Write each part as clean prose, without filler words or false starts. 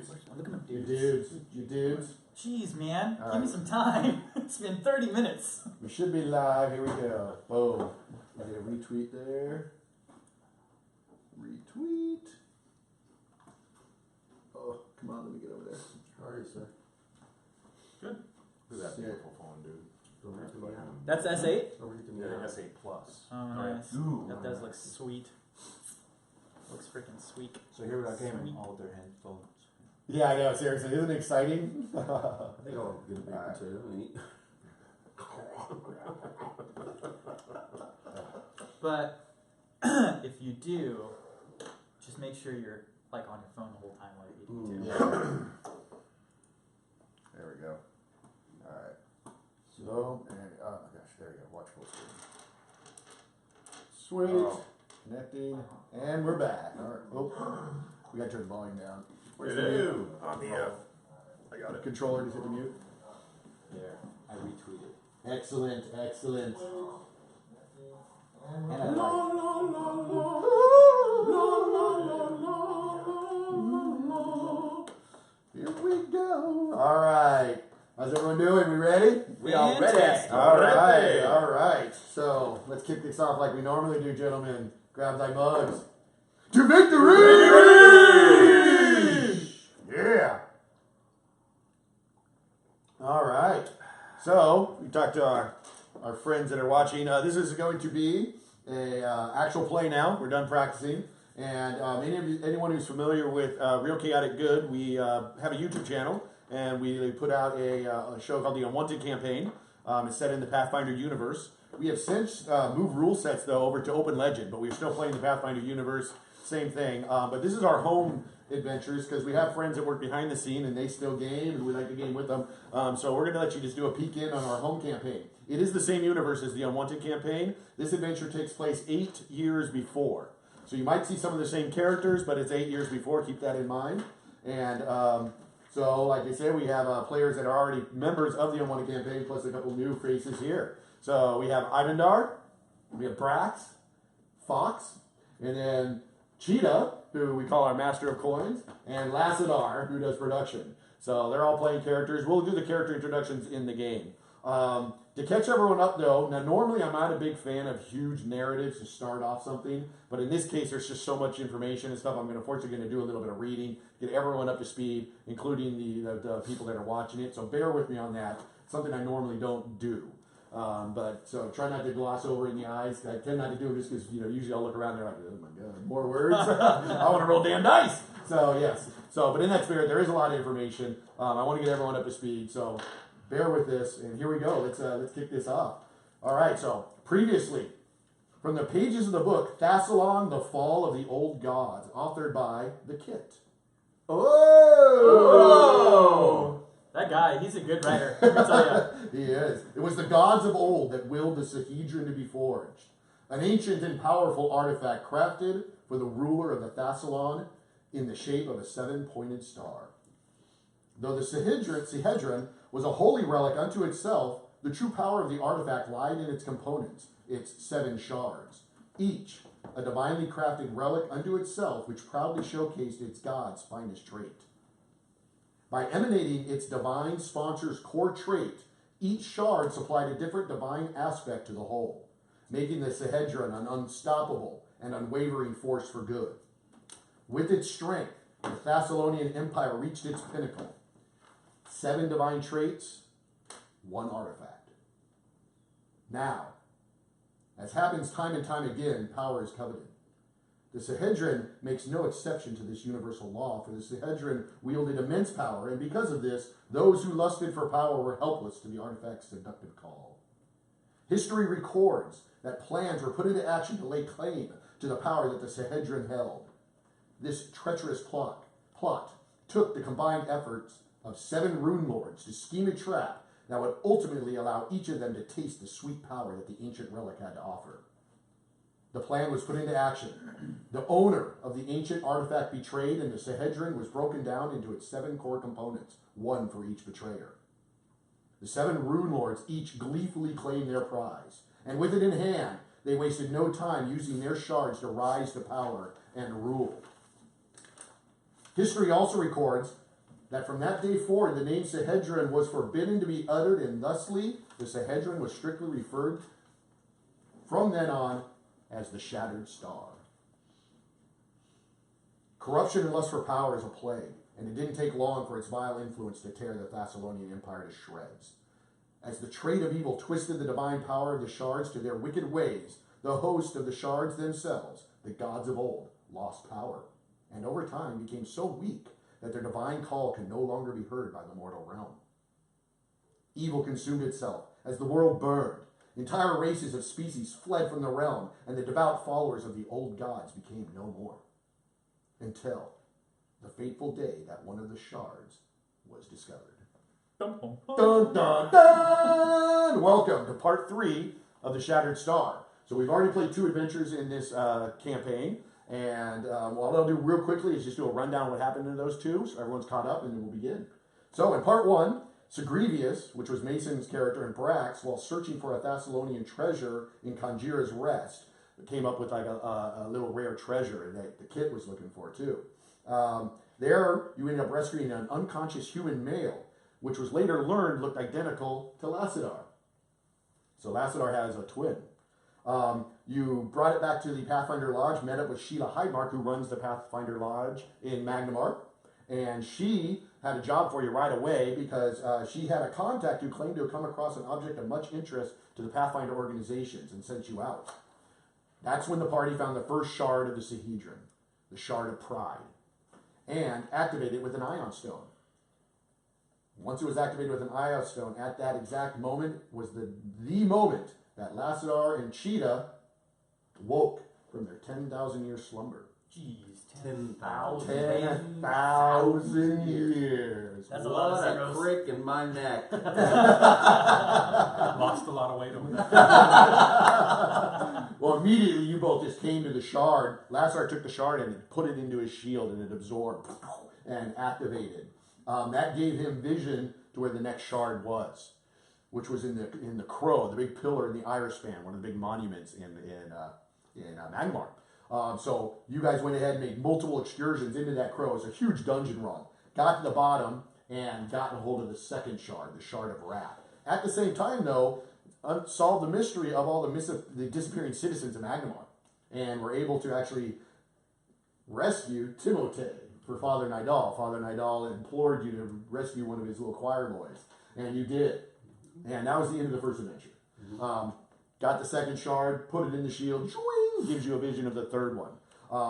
dudes. Look at my You dudes. dudes. You dudes. Jeez, man. All Give me right. some time. It's been 30 minutes. We should be live. Here we go. Boom. I did a retweet there. Retweet. Oh, come on. Let me get over there. How are you, sir? Good. Look at that Sick. beautiful phone, dude. Don't read to me out. That's S8? Don't read to me Yeah, out. S8 Plus. Oh, nice. Ooh. That does look sweet. Looks freaking sweet. So here we are gaming Sweet. all with their headphones. Yeah, I know. Seriously. Isn't it exciting? I think I'll get a baked Alright. potato and eat. But if you do, just make sure you're like on your phone the whole time while you're eating too. Yeah. There we go. All right. So, and oh my gosh, there we go. Watch full screen. Sweet. Oh. Connecting, and we're back. All right. Oh, we got to turn the volume down. Where's the Ew. On the I got it. controller? Just hit the mute. There, I retweeted. Excellent, excellent. And I like Here we go. All right. How's everyone doing? We ready? We are ready. Fantastic. All right, Ready. all right. So let's kick this off like we normally do, gentlemen. Grab thy mugs. To victory! Yeah. All right. So we talked to our friends that are watching. This is going to be a actual play now. We're done practicing. And anyone who's familiar with Real Chaotic Good, we have a YouTube channel. And we put out a show called The Unwanted Campaign. It's set in the Pathfinder universe. We have since moved rule sets, though, over to Open Legend, but we're still playing the Pathfinder universe. Same thing. But this is our home adventures because we have friends that work behind the scene and they still game and we like to game with them. So we're going to let you just do a peek in on our home campaign. It is the same universe as The Unwanted Campaign. This adventure takes place 8 years before. So you might see some of the same characters, but it's 8 years before. Keep that in mind. And so, like I said, we have players that are already members of the Unwanted Campaign, plus a couple new faces here. So we have Ivandar, we have Brax, Fox, and then Cheetah, who we call our Master of Coins, and Lassadar, who does production. So they're all playing characters. We'll do the character introductions in the game. To catch everyone up, though, now normally I'm not a big fan of huge narratives to start off something, but in this case there's just so much information and stuff. I'm unfortunately going to do a little bit of reading, get everyone up to speed, including the people that are watching it. So bear with me on that. It's something I normally don't do. But so try not to gloss over in the eyes. I tend not to do it just because usually I'll look around and they're like, oh my god, more words. I want to roll damn dice. So yes. So but in that spirit, there is a lot of information. I want to get everyone up to speed. So bear with this, and here we go. Let's kick this off. All right. So previously, from the pages of the book Thassalon: The Fall of the Old Gods, authored by the Kit. Oh! That guy, he's a good writer. Let me tell you. He is. It was the gods of old that willed the Sahedron to be forged, an ancient and powerful artifact crafted for the ruler of the Thassalon in the shape of a 7-pointed star. Though the Sahedron was a holy relic unto itself, the true power of the artifact lied in its components, its 7 shards, each a divinely crafted relic unto itself, which proudly showcased its god's finest trait. By emanating its divine sponsor's core trait, each shard supplied a different divine aspect to the whole, making the Sahedron an unstoppable and unwavering force for good. With its strength, the Thessalonian Empire reached its pinnacle. 7 divine traits, 1 artifact. Now, as happens time and time again, power is coveted. The Sahedron makes no exception to this universal law, for the Sahedron wielded immense power, and because of this, those who lusted for power were helpless to the artifact's seductive call. History records that plans were put into action to lay claim to the power that the Sahedron held. This treacherous plot took the combined efforts of 7 rune lords to scheme a trap that would ultimately allow each of them to taste the sweet power that the ancient relic had to offer. The plan was put into action. The owner of the ancient artifact betrayed, and the Sahedron was broken down into its 7 core components, 1 for each betrayer. The 7 rune lords each gleefully claimed their prize, and with it in hand, they wasted no time using their shards to rise to power and rule. History also records that from that day forward the name Sahedron was forbidden to be uttered, and thusly the Sahedron was strictly referred from then on as the Shattered Star. Corruption and lust for power is a plague, and it didn't take long for its vile influence to tear the Thessalonian Empire to shreds. As the trade of evil twisted the divine power of the shards to their wicked ways, the host of the shards themselves, the gods of old, lost power, and over time became so weak that their divine call can no longer be heard by the mortal realm. Evil consumed itself as the world burned. Entire races of species fled from the realm, and the devout followers of the old gods became no more. Until the fateful day that one of the shards was discovered. Dun, dun, dun. Dun, dun, dun! Welcome to part 3 of the Shattered Star. So we've already played 2 adventures in this campaign, and what I'll do real quickly is just do a rundown of what happened in those 2, so everyone's caught up, and then we'll begin. So in part 1, Segrevius, which was Mason's character in Brax, while searching for a Thessalonian treasure in Conjura's Rest, came up with like a little rare treasure that the kid was looking for too. There, you ended up rescuing an unconscious human male, which was later learned looked identical to Lassadar. So Lassadar has a twin. You brought it back to the Pathfinder Lodge, met up with Sheila Hydemark, who runs the Pathfinder Lodge in Magnamar, and she had a job for you right away because she had a contact who claimed to have come across an object of much interest to the Pathfinder organizations and sent you out. That's when the party found the first shard of the Sahedron, the Shard of Pride, and activated it with an Ion Stone. Once it was activated with an Ion Stone, at that exact moment was the moment that Lassadar and Cheetah woke from their 10,000-year slumber. Jeez, 10,000. 10,000 years. That's a lot of What a zeros. crick in my neck. Lost a lot of weight over that. Well, immediately you both just came to the shard. Lassadar took the shard and put it into his shield, and it absorbed and activated. That gave him vision to where the next shard was, which was in the Crow, the big pillar in the Iris Span, one of the big monuments in Magmar. So you guys went ahead and made multiple excursions into that Crow. It was a huge dungeon run. Got to the bottom and got a hold of the second shard, the Shard of Wrath. At the same time, though, solved the mystery of all the disappearing citizens of Magmar, and were able to actually rescue Timotei for Father Nidal. Father Nidal implored you to rescue one of his little choir boys, and you did. And that was the end of the first adventure. Got the second shard, put it in the shield, swing, gives you a vision of the third one.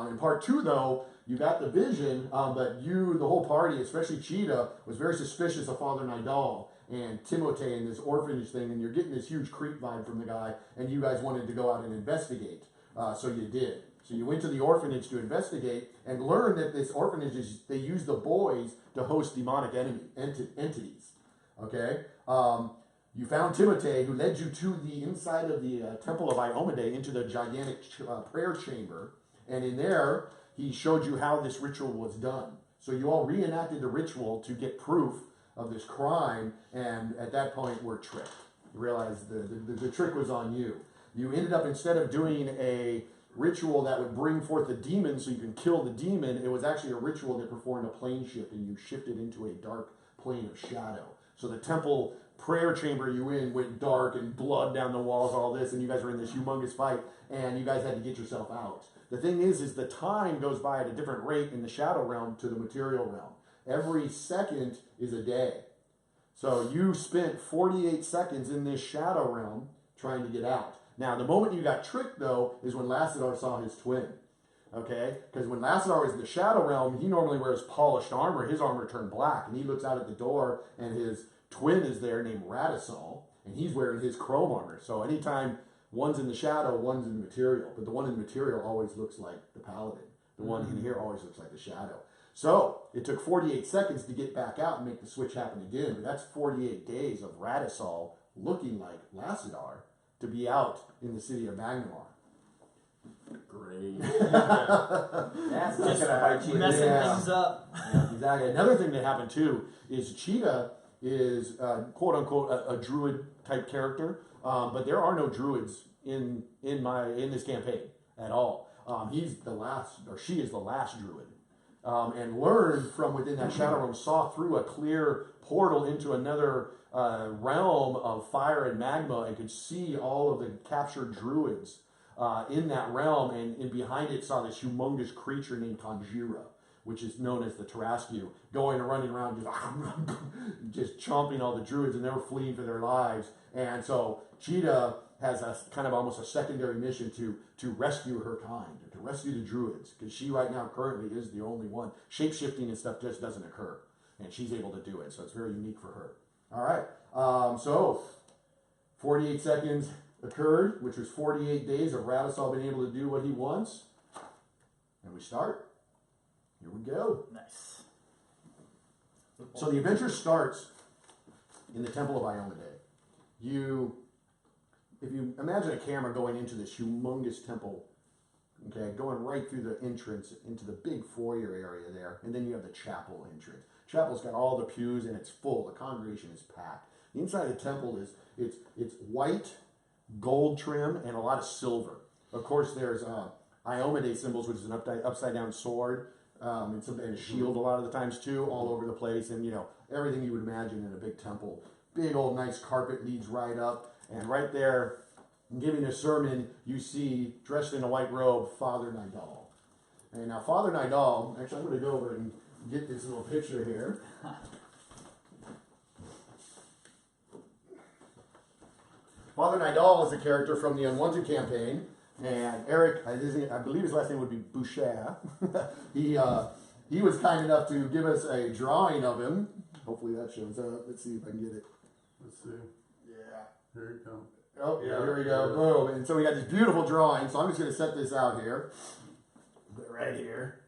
In part 2, though, you got the vision, but you, the whole party, especially Cheetah, was very suspicious of Father Nidal and Timotei and this orphanage thing, and you're getting this huge creep vibe from the guy, and you guys wanted to go out and investigate. So you did. So you went to the orphanage to investigate and learned that this orphanage they use the boys to host demonic entities. Okay? You found Timotei, who led you to the inside of the Temple of Iomade, into the gigantic prayer chamber, and in there, he showed you how this ritual was done. So you all reenacted the ritual to get proof of this crime, and at that point, were tricked. You realized the trick was on you. You ended up, instead of doing a ritual that would bring forth a demon so you can kill the demon, it was actually a ritual that performed a plane shift, and you shifted into a dark plane of shadow. So the temple prayer chamber you in went dark and blood down the walls, all this, and you guys were in this humongous fight, and you guys had to get yourself out. The thing is the time goes by at a different rate in the shadow realm to the material realm. Every second is a day. So you spent 48 seconds in this shadow realm trying to get out. Now, the moment you got tricked, though, is when Lassadar saw his twin. Okay? Because when Lassadar was in the shadow realm, he normally wears polished armor. His armor turned black, and he looks out at the door, and his twin is there named Radisol, and he's wearing his chrome armor. So anytime one's in the shadow, one's in the material. But the one in the material always looks like the paladin. The one in here always looks like the shadow. So it took 48 seconds to get back out and make the switch happen again. But that's 48 days of Radisol looking like Lassadar to be out in the city of Magnamar. Great. That's not gonna bite you. messing Yeah. things up. Yeah, exactly. Another thing that happened too is Cheetah is quote unquote a druid type character, but there are no druids in this campaign at all. He's the last, or she is the last druid. and learned from within that shadow realm, saw through a clear portal into another realm of fire and magma, and could see all of the captured druids in that realm, and behind it saw this humongous creature named Conjura, which is known as the Tarasque, going and running around just chomping all the druids, and they were fleeing for their lives. And so Cheetah has a kind of almost a secondary mission to rescue her kind, to rescue the druids, because she right now currently is the only one. Shape-shifting and stuff just doesn't occur, and she's able to do it, so it's very unique for her. All right, so 48 seconds occurred, which was 48 days of Radisol being able to do what he wants. And we start. Here we go. Nice. So the adventure starts in the Temple of Iomedae. If you imagine a camera going into this humongous temple, okay, going right through the entrance into the big foyer area there, and then you have the chapel entrance. Chapel's got all the pews and it's full. The congregation is packed. The inside of the temple it's white, gold trim, and a lot of silver. Of course, there's Iomedae symbols, which is an upside down sword, and a shield a lot of the times too, all over the place, and everything you would imagine in a big temple. Big old nice carpet leads right up, and right there, giving a sermon, you see dressed in a white robe, Father Nidal. And now Father Nidal, actually I'm going to go over and get this little picture here. Father Nidal is a character from the Unwanted campaign, and Eric, I believe his last name would be Boucher. He was kind enough to give us a drawing of him. Hopefully that shows up. Let's see if I can get it. Let's see. Yeah. Here you come. Oh, yeah, here we go. Boom. And so we got this beautiful drawing. So I'm just going to set this out here. Put it right here.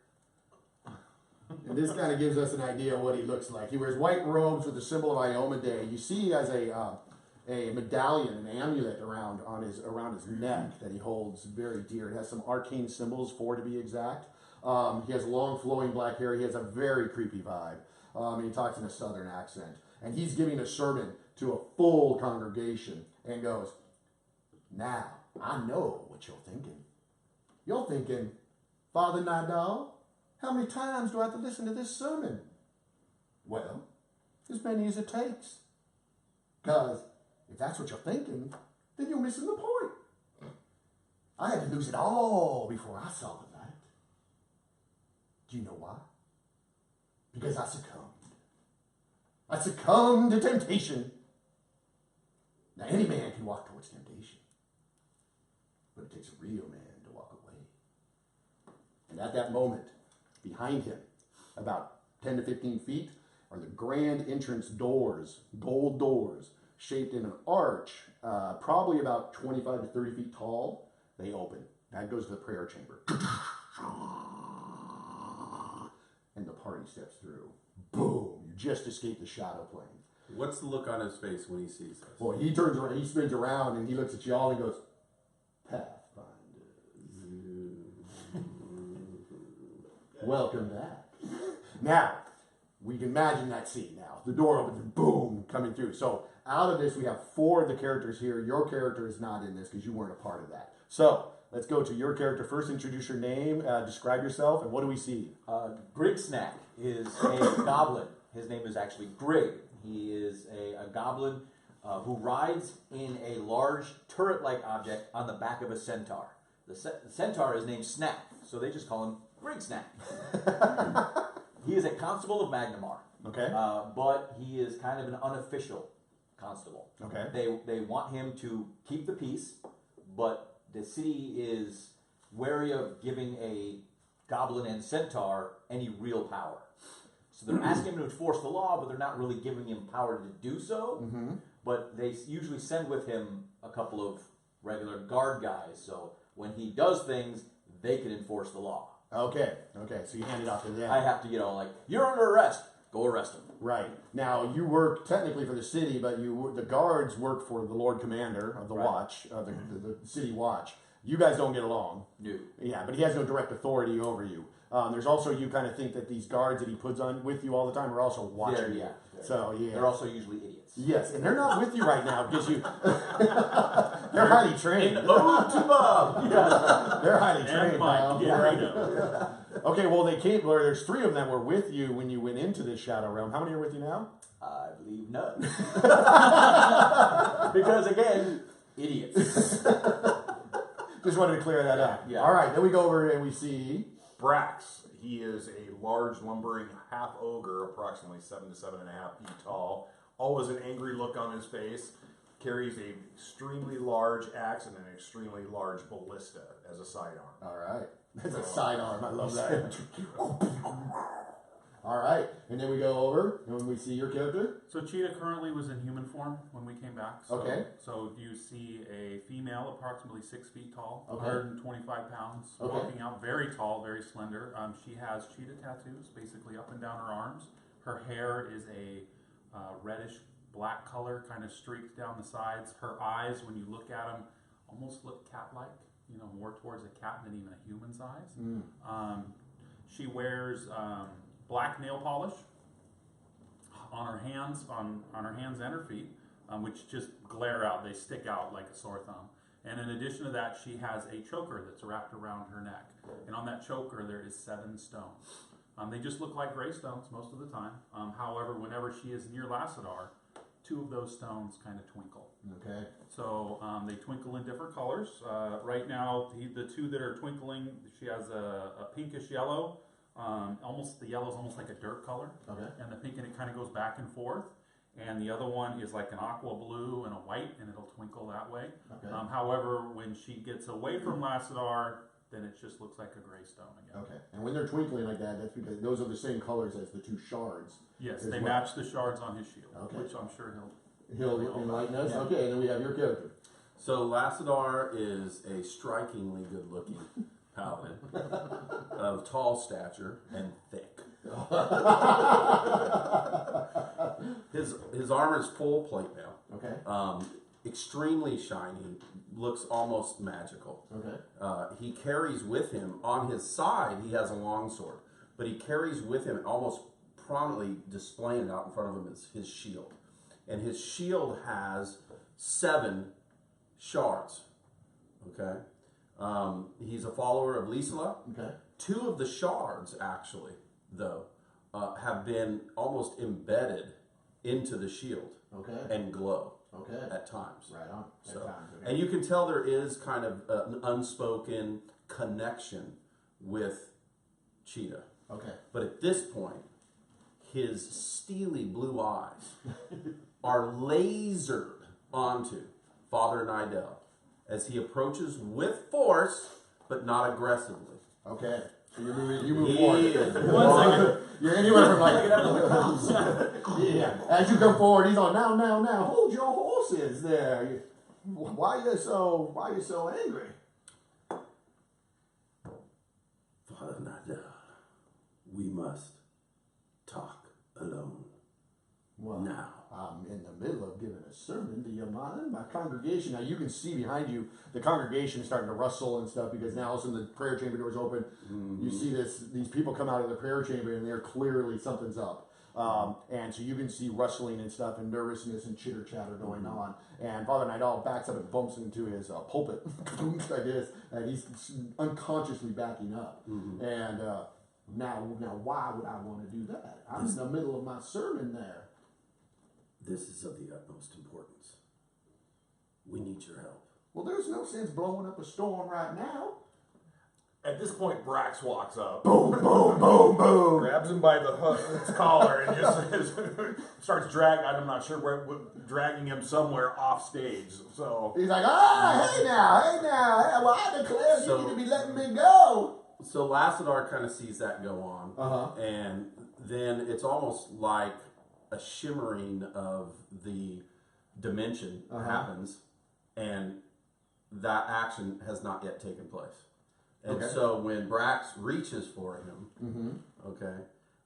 And this kind of gives us an idea of what he looks like. He wears white robes with the symbol of Iomedae. You see he has a medallion, an amulet around his neck that he holds very dear. It has some arcane symbols, 4 to be exact. He has long flowing black hair. He has a very creepy vibe. And he talks in a southern accent. And he's giving a sermon to a full congregation and goes, "Now, I know what you're thinking. You're thinking, Father Nidal, how many times do I have to listen to this sermon? Well, as many as it takes. Because if that's what you're thinking, then you're missing the point. I had to lose it all before I saw the light. Do you know why? Because I succumbed. I succumbed to temptation. Now, any man can walk towards temptation, but it takes a real man to walk away." And at that moment, behind him, about 10 to 15 feet, are the grand entrance doors, gold doors, shaped in an arch, probably about 25 to 30 feet tall. They open. That goes to the prayer chamber. And the party steps through. Boom! You just escaped the shadow plane. What's the look on his face when he sees this? Well, he turns around, he spins around, and he looks at y'all and goes, "Pathfinders, welcome back." Now, we can imagine that scene now. The door opens and boom, coming through. So out of this, we have 4 of the characters here. Your character is not in this because you weren't a part of that. So let's go to your character first. Introduce your name, describe yourself, and what do we see? Grigsnack is a goblin. His name is actually Grig. He is a goblin who rides in a large turret-like object on the back of a centaur. The centaur is named Snack, so they just call him Grigsnack. He is a constable of Magnamar. Okay. But he is kind of an unofficial constable. Okay. They want him to keep the peace, but the city is wary of giving a goblin and centaur any real power. So they're asking him to enforce the law, but they're not really giving him power to do so. Mm-hmm. But they usually send with him a couple of regular guard guys, so when he does things, they can enforce the law. Okay. So you hand it off to them. I have to, you're under arrest. Go arrest him. Right. Now, you work technically for the city, but the guards work for the Lord Commander of the Right. Watch, of the City Watch. You guys don't get along. No. Yeah, but he has no direct authority over you. There's also, you kind of think that these guards that he puts on with you all the time are also watching you. So, yeah. They're also usually idiots. Yes, and they're not with you right now because you... they're highly trained. Ode to Bob. They're highly trained Mike, now. yeah, I know. Okay, well they came. Well, there's 3 of them were with you when you went into this shadow realm. How many are with you now? I believe none. Because again, idiots. Just wanted to clear that up. Yeah. All right, then we go over and we see. Brax. He is a large, lumbering half ogre, approximately 7 to 7.5 feet tall. Always an angry look on his face. Carries a extremely large axe and an extremely large ballista as a sidearm. All right, that's a sidearm. I love that. All right, and then we go over and we see your character. So Cheetah currently was in human form when we came back. So, Okay. So you see a female, approximately 6 feet tall, Okay. 125 pounds, Okay. walking out, very tall, very slender. She has cheetah tattoos, basically up and down her arms. Her hair is a reddish black color, kind of streaked down the sides. Her eyes, when you look at them, almost look cat-like. You know, more towards a cat than even a human's eyes. She wears black nail polish on her hands, on her hands and her feet, which just glare out. They stick out like a sore thumb. And in addition to that, she has a choker that's wrapped around her neck. And on that choker, there is 7 stones. They just look like gray stones most of the time. However, whenever she is near Lassadar, 2 of those stones kind of twinkle. Okay. So they twinkle in different colors. Right now, the 2 that are twinkling, she has a pinkish yellow. The yellow is almost like a dirt color. Okay. And the pink, and it kind of goes back and forth. And the other one is like an aqua blue and a white, and it'll twinkle that way. Okay. However, when she gets away from Lassadar, then it just looks like a gray stone again. Okay. And when they're twinkling like that, that's because those are the same colors as the 2 shards. Yes, as they well. match the shards on his shield, Okay. which I'm sure He'll enlighten us. Yeah. Okay, and then we have your character. So Lassadar is a strikingly good-looking paladin of tall stature and thick. His armor is full plate mail. Okay. Extremely shiny, looks almost magical. Okay. He carries with him, on his side, he has a longsword, but he carries with him, almost prominently displaying it out in front of him, is his shield. And his shield has 7 shards. Okay? He's a follower of Lisela. Okay. 2 of the shards, actually, though, have been almost embedded into the shield Okay. and glow Okay. at times. Right on. So, At times, okay. and you can tell there is kind of an unspoken connection with Cheetah. Okay. But at this point, his steely blue eyes are lasered onto Father Nidell as he approaches with force, but not aggressively. Okay. So you move He forward. is You're anywhere from like. Yeah. As you come forward, he's on now. Hold your horses there. Why you so angry? Father Nidell, we must talk alone. Well, Now. I'm in the middle of giving a sermon. Do you mind? My congregation. Now you can see behind you, the congregation is starting to rustle and stuff because now all of a sudden the prayer chamber doors open. You see these people come out of the prayer chamber and they're clearly something's up. And so you can see rustling and stuff and nervousness and chitter chatter going on. And Father Nidell backs up and bumps into his pulpit like this, and he's unconsciously backing up. And now why would I want to do that? I'm in the middle of my sermon there. This is of the utmost importance. We need your help. Well, there's no sense blowing up a storm right now. At this point, Brax walks up, Boom, boom, boom, boom. grabs him by the his collar, and just starts dragging. I'm not sure where, dragging him somewhere off stage. So He's like, hey now. Hey, well, I declare So- you need to be letting me go. So Lassadar kind of sees that go on, and then it's almost like a shimmering of the dimension happens, and that action has not yet taken place. And so when Brax reaches for him,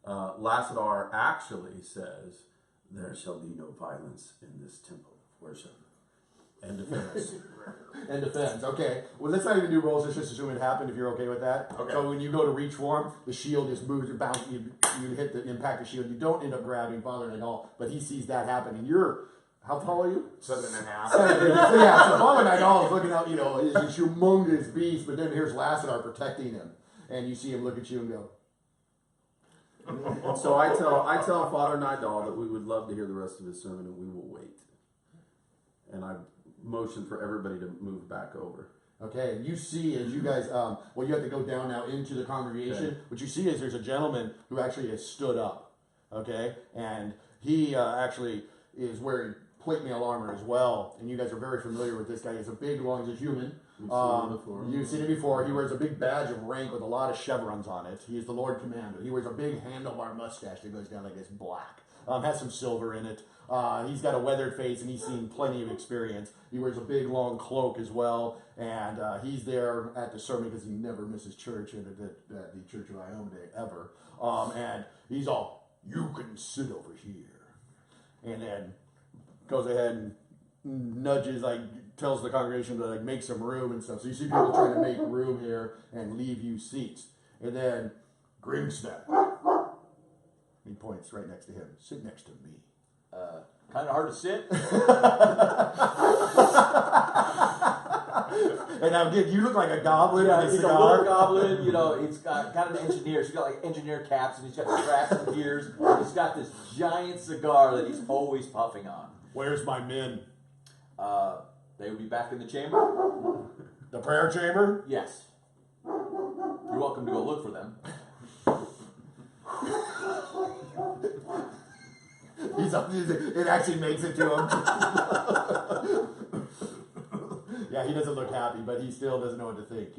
Lassadar actually says, "There shall be no violence in this temple of worship." And defense. And defense. Okay. Well, let's not even do rolls. Let's just assume it happened if you're okay with that. Okay. So when you go to reach for him, the shield just moves and bounces. You hit the impact of the shield. You don't end up grabbing Father at all, but he sees that happen. And you're, how tall are you? 7.5. So Father Nidal is looking out, he's a humongous beast, but then here's Lassadar protecting him. and you see him look at you and go, And so I tell Father Nidal that we would love to hear the rest of his sermon, and we will wait. And I motion for everybody to move back over. okay, and you see as you guys, well, you have to go down now into the congregation. Okay. What you see is there's a gentleman who actually has stood up, okay, and he actually is wearing plate mail armor as well. And you guys are very familiar with this guy. He's a big, long, he's a human. We've seen him before. You've seen him before. He wears a big badge of rank with a lot of chevrons on it. He is the Lord Commander. He wears a big handlebar mustache that goes down like this, black. Has some silver in it. He's got a weathered face, and he's seen plenty of experience. He wears a big, long cloak as well, and he's there at the sermon because he never misses church at the Church of Iomade ever. And he's all, you can sit over here. And then goes ahead and nudges, like, tells the congregation to, like, make some room and stuff. So you see people trying to make room here and leave you seats. And then Grimstep, he points right next to him. Sit next to me. Kind of hard to sit. And now, again, you look like a goblin Yeah, with a he's a cigar. little goblin, you know, he's got kind of an engineer. He's got like engineer caps and he's got straps and gears. He's got this giant cigar that he's always puffing on. Where's my men? They would be back in the chamber? The prayer chamber? Yes. You're welcome to go look for them. It actually makes it to him. Yeah, he doesn't look happy, but he still doesn't know what to think.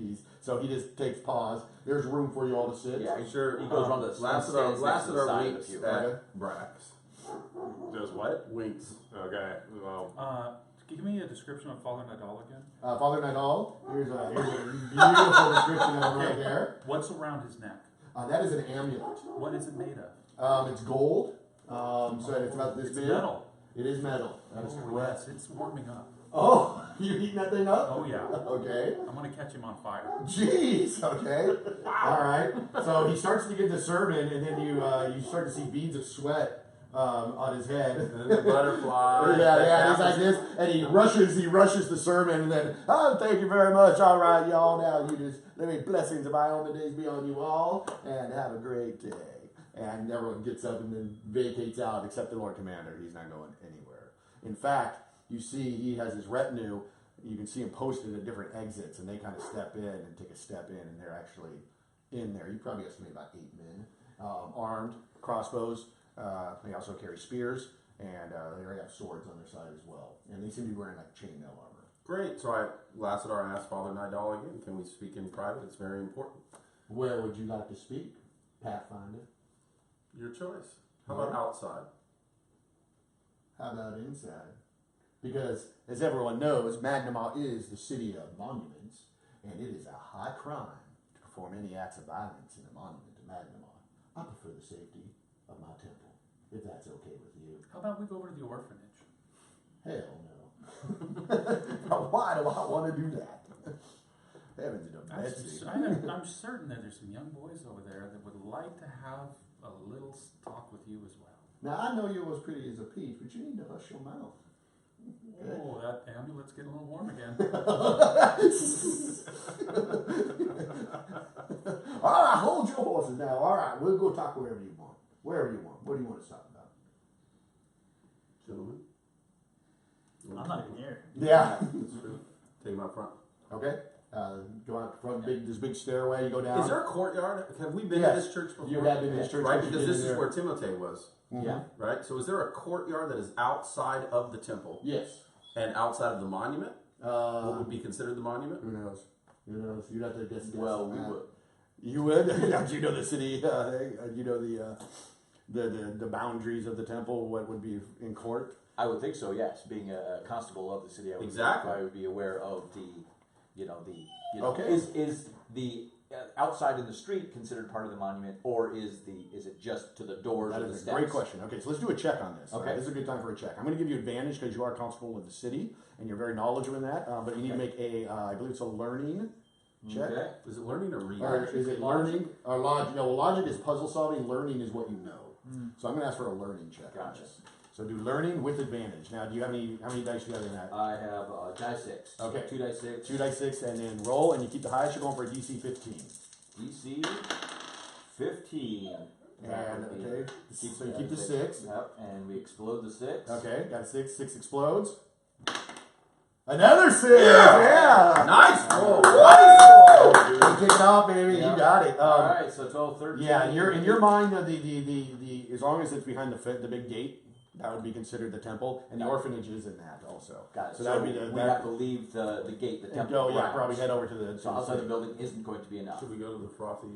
So he just takes pause. There's room for you all to sit. Yeah, I'm sure he goes around the Lassiter side winks of you. at Brax. Does what? Winks. Okay. Well, Give me a description of Father Nadal again. Father Nidal, here's a beautiful description of him right there. What's around his neck? That is an amulet. What is it made of? It's gold, so it's about this It's big. metal. It is metal. That is Oh, correct. yes, it's warming up. Oh, you heating that thing up? Oh yeah. Okay. I'm gonna catch him on fire. Jeez. Okay. All right. So he starts to give the sermon, and then you start to see beads of sweat on his head. And the butterfly. Yeah, he's like this, and he rushes the sermon, and then, oh, thank you very much. All right, y'all. Now you just let me blessings of Ioma days be on you all, and have a great day. And everyone gets up and then vacates out, except the Lord Commander. He's not going anywhere. In fact, you see he has his retinue. You can see him posted at different exits, and they kind of step in and take a step in, and they're actually in there. You probably estimate about 8 men, armed, crossbows. They also carry spears, and they have swords on their side as well. And they seem to be wearing like chainmail armor. Great. So Lassiter asked Father Nidal again, can we speak in private? It's very important. Where would you like to speak, Pathfinder? Your choice. How about outside? How about inside? Because, as everyone knows, Magnamar is the city of monuments, and it is a high crime to perform any acts of violence in a monument to Magnamar. I prefer the safety of my temple, if that's okay with you. How about we go over to the orphanage? Hell no. Why do I want to do that? Heavens to Betsy. I'm certain that there's some young boys over there that would like to have a little talk with you as well. Now, I know you're as pretty as a peach, but you need to hush your mouth. Oh, that amulet's getting a little warm again. All right, hold your horses now. All right, we'll go talk wherever you want. Wherever you want. What do you want to talk about? Gentlemen? I'm not even here. Yeah. That's true. Take him out front. Okay. Go out front. This big stairway. You go down. Is there a courtyard? Have we been Yes. to this church before? You have been to this church. Right, You because did this in is there. where Timothy was, Mhm. Yeah. right? So is there a courtyard that is outside of the temple Yes. and outside of the monument? What would be considered the monument? Who knows? Who knows? You'd have to guess. Well, on we that. would. You would? Do you know the city? You know the boundaries of the temple? What would be in court? I would think so, yes. Being a constable of the city, I would Exactly. I would be aware of Okay. Is the outside in the street considered part of the monument, or is it just to the doors That or the is a steps? great question. Okay, so let's do a check on this. Okay. This is a good time for a check. I'm going to give you advantage because you are constable of the city and you're very knowledgeable in that. But you need to make I believe it's a learning check. Okay. Is it learning or reading? Or is it learning? Or logic? No, well, logic is puzzle solving. Learning is what you know. So I'm going to ask for a learning check. on Gotcha. this. So do learning with advantage. Now, do you have how many dice do you have in that? I have die 6. Okay. 2 die 6. 2 dice 6, and then roll, and you keep the highest. You're going for a DC 15. DC 15. And would be- okay, so you keep the 6. Yep, and we explode the 6. Okay, got 6. 6 explodes. Another 6. Yeah. Nice roll. You kick it off, baby. Yeah. You got it. All right, so 12, 13. Yeah, in your mind, the as long as it's behind the big gate, that would be considered the temple, and the orphanage is in that also. Got it. So that would be the. we have to leave the gate, the and temple. go, yeah, grounds. probably head over to the. So outside the building isn't going to be enough. Should we go to the frothy?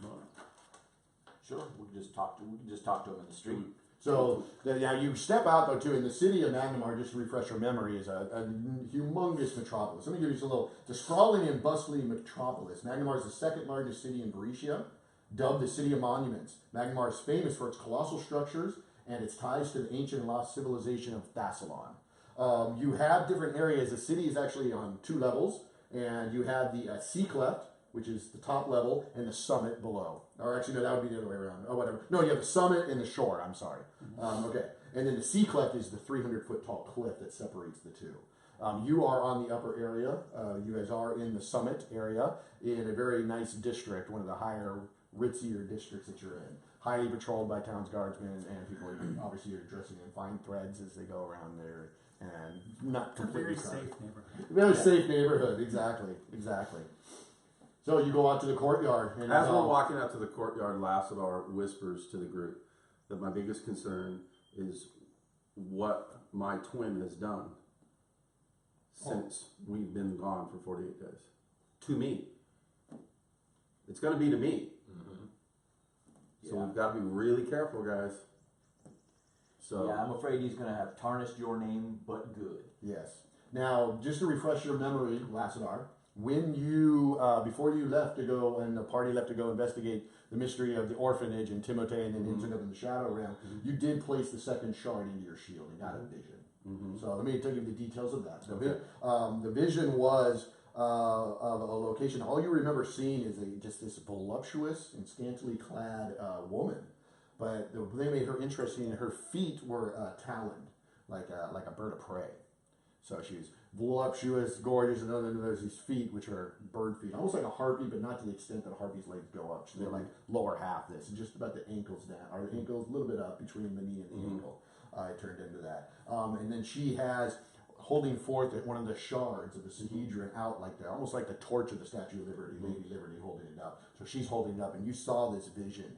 No. Sure, we can just talk to him in the street. So now you step out though too, and the city of Magnamar, just to refresh your memory, is a humongous metropolis. Let me give you the sprawling and bustling metropolis. Magnamar is the second largest city in Berecia, dubbed the City of Monuments. Magnamar is famous for its colossal structures and its ties to the ancient and lost civilization of Thassalon. You have different areas. The city is actually on 2 levels, and you have the sea cleft, which is the top level, and the summit below. Or actually, no, that would be the other way around. Oh, whatever. No, you have the summit and the shore. I'm sorry. Okay. And then the sea cleft is the 300-foot tall cliff that separates the two. You are on the upper area. You guys are in the summit area in a very nice district, one of the higher, ritzier districts that you're in. Highly patrolled by town's guardsmen and people who obviously are dressing in fine threads as they go around there. And not It's a completely very crowded. safe neighborhood. Very safe neighborhood, exactly. So you go out to the courtyard. And As we're walking out to the courtyard, Lassadar whispers to the group that my biggest concern is what my twin has done since we've been gone for 48 days. To me. It's going to be to me. So Yeah. we've got to be really careful, guys. So Yeah, I'm afraid he's going to have tarnished your name, but good. Yes. Now, just to refresh your memory, Lassadar, when you, before you left to go, and the party left to go investigate the mystery of the orphanage and Timotei and then ended up in the Shadow Realm, you did place the second shard into your shield and got a vision. So let me tell you the details of that. The vision was of a location. All you remember seeing is just this voluptuous and scantily clad woman. But the thing that made her interesting, her feet were taloned, like a bird of prey. So she's voluptuous, gorgeous, and then there's these feet, which are bird feet, almost like a harpy, but not to the extent that a harpy's legs go up. So they're like lower half this, and just about the ankles down, or the ankles a little bit up between the knee and the ankle. It turned into that. And then she has holding forth one of the shards of the Sahedron out like the, almost like the torch of the Statue of Liberty, Lady Liberty holding it up. So she's holding it up, and you saw this vision.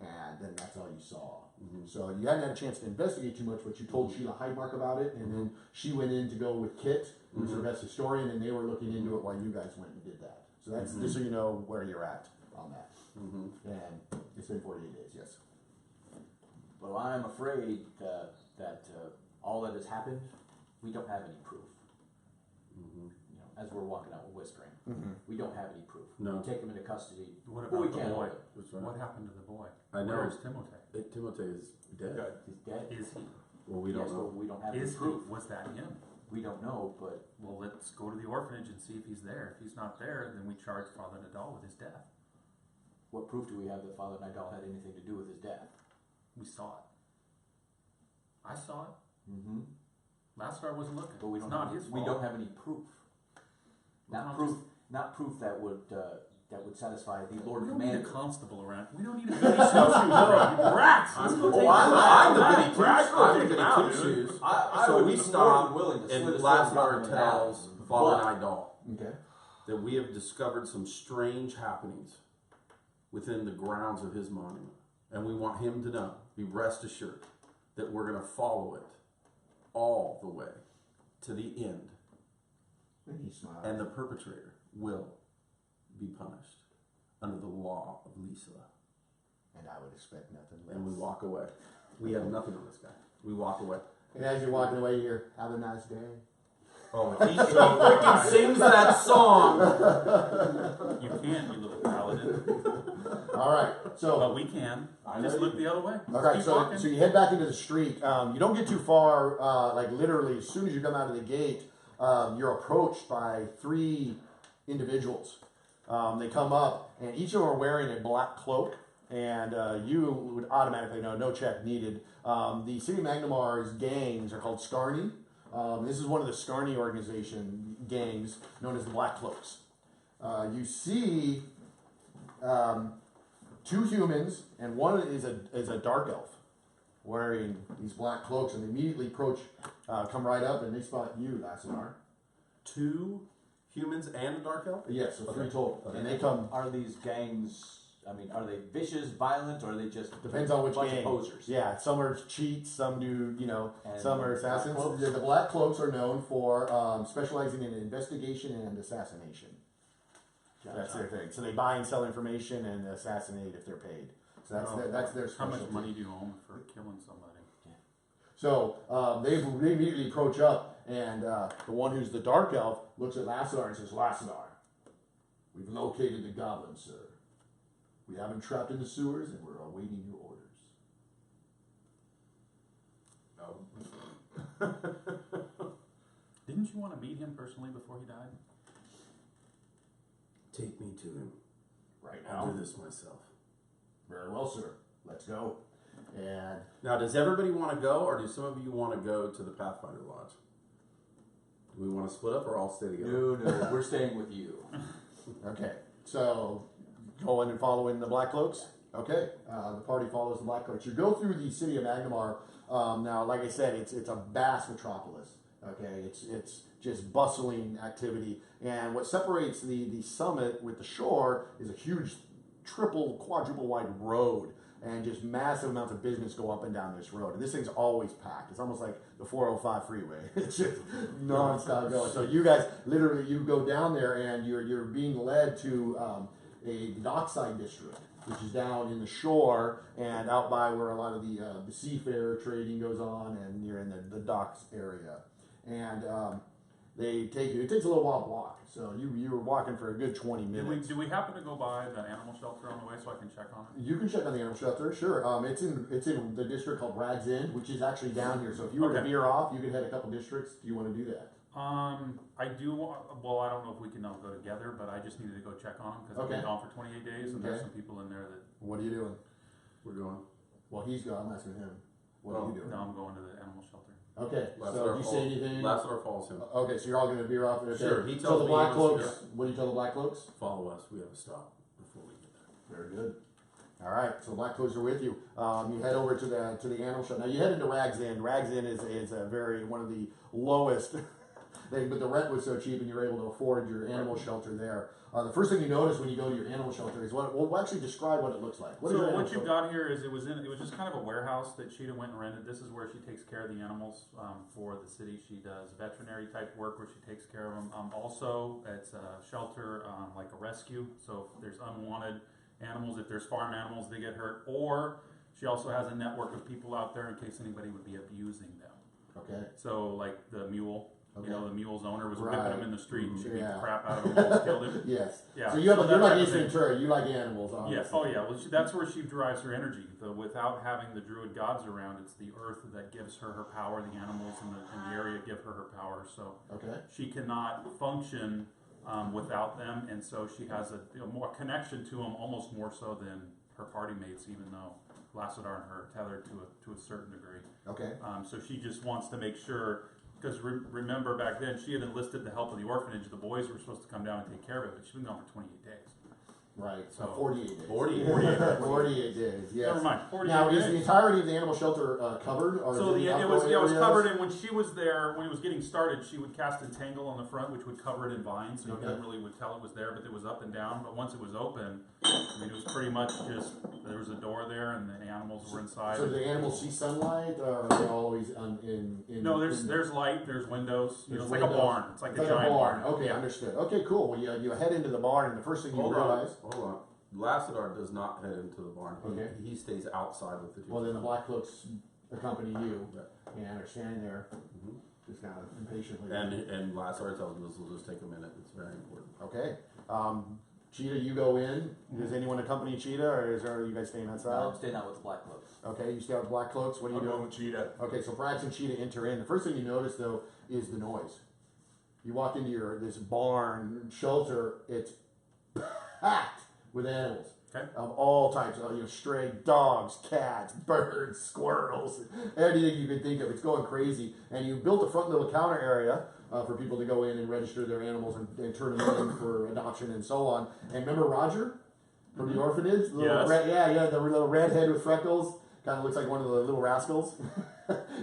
And then that's all you saw. So you hadn't had a chance to investigate too much, but you told Sheila Heidmark about it, and then she went in to go with Kit, who's her best historian, and they were looking into it while you guys went and did that. So that's just so you know where you're at on that. And it's been 48 days, yes. Well, I'm afraid that all that has happened, we don't have any proof. You know, as we're walking out, we're whispering. We don't have any proof. No. We take him into custody. What but we about the can't boy? hold him. That's right. What happened to the boy? I know. Where's Timotei? Timotei is dead. He's dead. Is he? Well, we don't Yes, know. but we don't have Is any proof. he? Was that him? We don't know, but Well, let's go to the orphanage and see if he's there. If he's not there, then we charge Father Nadal with his death. what proof do we have that Father Nidal had anything to do with his death? We saw it. I saw it. Mm-hmm. Lastar wasn't looking. But we It's don't not have, his fault. we don't have any proof. Well, Not not proof. Not proof that would satisfy the Lord We don't need a Commander. constable around. We don't need a goody two-shoes around. You brats! Let's go take I'm him the out. goody Brats, two. go I'm the take him goody out, two dude. shoes. I So would we be more stop, than willing to and slit his throat and knock Lassadar him tells out. Father But- Nidal Okay. that we have discovered some strange happenings within the grounds of his monument. And we want him to know, be rest assured, that we're going to follow it all the way to the end. And he smiled. And the perpetrator will be punished under the law of Lisa. And I would expect nothing less. And we walk away. We have nothing on this guy. We walk away. And as you're walking away, you hear, have a nice day. Oh, if he freaking sings that song. You can, you little paladin. All right. So But we can. Just look the other way. all right, Keep so walking. you head back into the street. You don't get too far. Like literally, as soon as you come out of the gate, you're approached by 3 individuals. They come up, and each of them are wearing a black cloak. And you would automatically know, no check needed. The City of Magnamar's gangs are called Scarny. This is one of the Scarny organization gangs known as the Black Cloaks. You see 2 humans, and one is a dark elf wearing these black cloaks, and they immediately approach, come right up, and they spot you, Lassinar. 2 humans and a dark elf? Yes, so 3 Okay. total. Okay. And they come, Are these gangs? I mean, are they vicious, violent, or are they just depends on which bunch gang. of posers? Yeah, some are cheats, some do, And some are assassins. black cloaks? The black cloaks are known for specializing in investigation and assassination. That's their thing. So they buy and sell information and assassinate if they're paid. So that's their How specialty. much money do you owe him for killing somebody? So they immediately approach up, and the one who's the dark elf looks at Lassinar and says, "Lassinar, we've located the goblin, sir. We have him trapped in the sewers, and we're awaiting your orders." Didn't you want to meet him personally before he died? Take me to him. Right I'll now, do this myself. very well, sir. Let's go. And Now, does everybody want to go, or do some of you want to go to the Pathfinder Lodge? Do we want to split up or all stay together? No, we're staying with you. okay, so going and following the Black Cloaks. Okay, the party follows the Black Cloaks. You go through the city of Magnamar. Now, like I said, it's a vast metropolis. Okay, it's just bustling activity, and what separates the summit with the shore is a huge triple, quadruple wide road, and just massive amounts of business go up and down this road. And this thing's always packed. It's almost like the 405 freeway. It's just nonstop going. So you guys literally you go down there, and you're being led to a dockside district, which is down in the shore and out by where a lot of the seafarer trading goes on, and you're in the docks area. And they take you. It takes a little while to walk, so you were walking for a good 20 minutes. Do we happen to go by the animal shelter on the way so I can check on it? You can check on the animal shelter, sure. It's in the district called Rags End, which is actually down here. So if you were to Okay. veer off, you could head a couple districts. Do you want to do that? I do. Well, I don't know if we can all go together, but I just needed to go check on them because I've Okay. been gone for 28 days, and there's Okay. some people in there that. What are you doing? We're going. Well, he's gone. I'm asking him. What are you doing? No, I'm going to the animal shelter. Okay. So Lassiter do you say anything? Lassiter follows him. Okay, so you're all going to veer off. Okay. Sure, he So tells the me Black he wants Cloaks. to What do you tell the Black Cloaks? Follow us. We have a stop before we get there. Very good. All right, so the Black Cloaks are with you. You head over to the animal shelter. Now you head into Rags End. Rags End is a very one of the lowest. But the rent was so cheap, and you're able to afford your animal shelter there. The first thing you notice when you go to your animal shelter is we'll actually describe what it looks like. What is your So animal what you've shelter? got here is it was just kind of a warehouse that Sheeta went and rented. This is where she takes care of the animals for the city. She does veterinary type work where she takes care of them. Also, it's a shelter like a rescue. So if there's unwanted animals, if there's farm animals, they get hurt. Or she also has a network of people out there in case anybody would be abusing them. Okay. So like the mule. Okay. You know, the mule's owner was Right. whipping him in the street, and she beat Yeah. the crap out of him, almost killed him. Yes. Yeah. So you're that like type of Ace thing. Ventura. You like animals, obviously. Yes. Oh, yeah. Well, that's where she derives her energy. Without having the druid gods around, it's the earth that gives her her power. The animals in the area give her her power. So Okay. she cannot function without them, and so she has a more connection to them, almost more so than her party mates, even though Lassiter and her are tethered to a certain degree. Okay. So she just wants to make sure. Because remember back then, she had enlisted the help of the orphanage. The boys were supposed to come down and take care of it, but she's been gone for 28 days. Right. So So- 48 days. 48 days. 48 days. Yes. Never mind. 48 Now, is days. the entirety of the animal shelter covered? Or So is any it was outdoor areas? covered, and when she was there, when it was getting started, she would cast entangle on the front, which would cover it in vines, so you Okay. couldn't really would tell it was there, but it was up and down. But once it was open, I mean, it was pretty much just there was a door there, and the animals were inside. So do the animals see sunlight, or are they always in? No, there's in, light, there's windows. You know, There's it's like a windows. barn. It's like It's a like giant a barn. barn. Okay, Yeah. understood. Okay, cool. Well, you head into the barn, and the first thing you Hold realize. on. Hold on. Lassiter does not head into the barn. Okay. He stays outside with the two. Well, then the Black Cloaks accompany you, Yeah. and are standing there, Mhm. just kind of impatiently. And Lassiter tells him this will just take a minute. It's very important. Okay. Cheetah, you go in. Does anyone accompany Cheetah, or are you guys staying No, outside? I'm staying out with the Black Cloaks. Okay, you stay out with Black Cloaks. What are you I'm doing? going with Cheetah. Okay, so Brax and Cheetah enter in. The first thing you notice, though, is the noise. You walk into this barn shelter. It's packed with animals Okay. of all types. Stray dogs, cats, birds, squirrels, anything you can think of. It's going crazy. And you built a front little counter area for people to go in and register their animals and turn them in for adoption and so on. And remember Roger? from the orphanage. The little Yes. red, the little redhead with freckles. Kind of looks like one of the little rascals.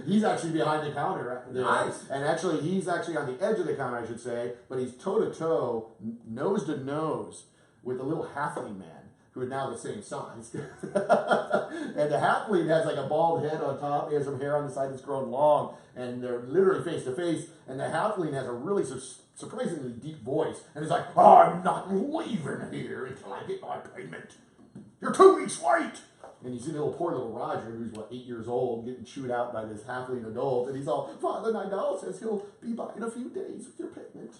He's actually behind the counter right there. Nice. And actually, he's actually on the edge of the counter, I should say, but he's toe to toe, nose to nose with a little halfling man who are now the same size. And the halfling has like a bald head on top. He has some hair on the side that's grown long, and they're literally face to face. And the halfling has a really surprisingly deep voice, and he's like, "I'm not leaving here until I get my payment. You're 2 weeks late." And you see poor little Roger, who's 8 years old, getting chewed out by this halfling adult, and he's all, "Father Nidal says he'll be by in a few days with your payment."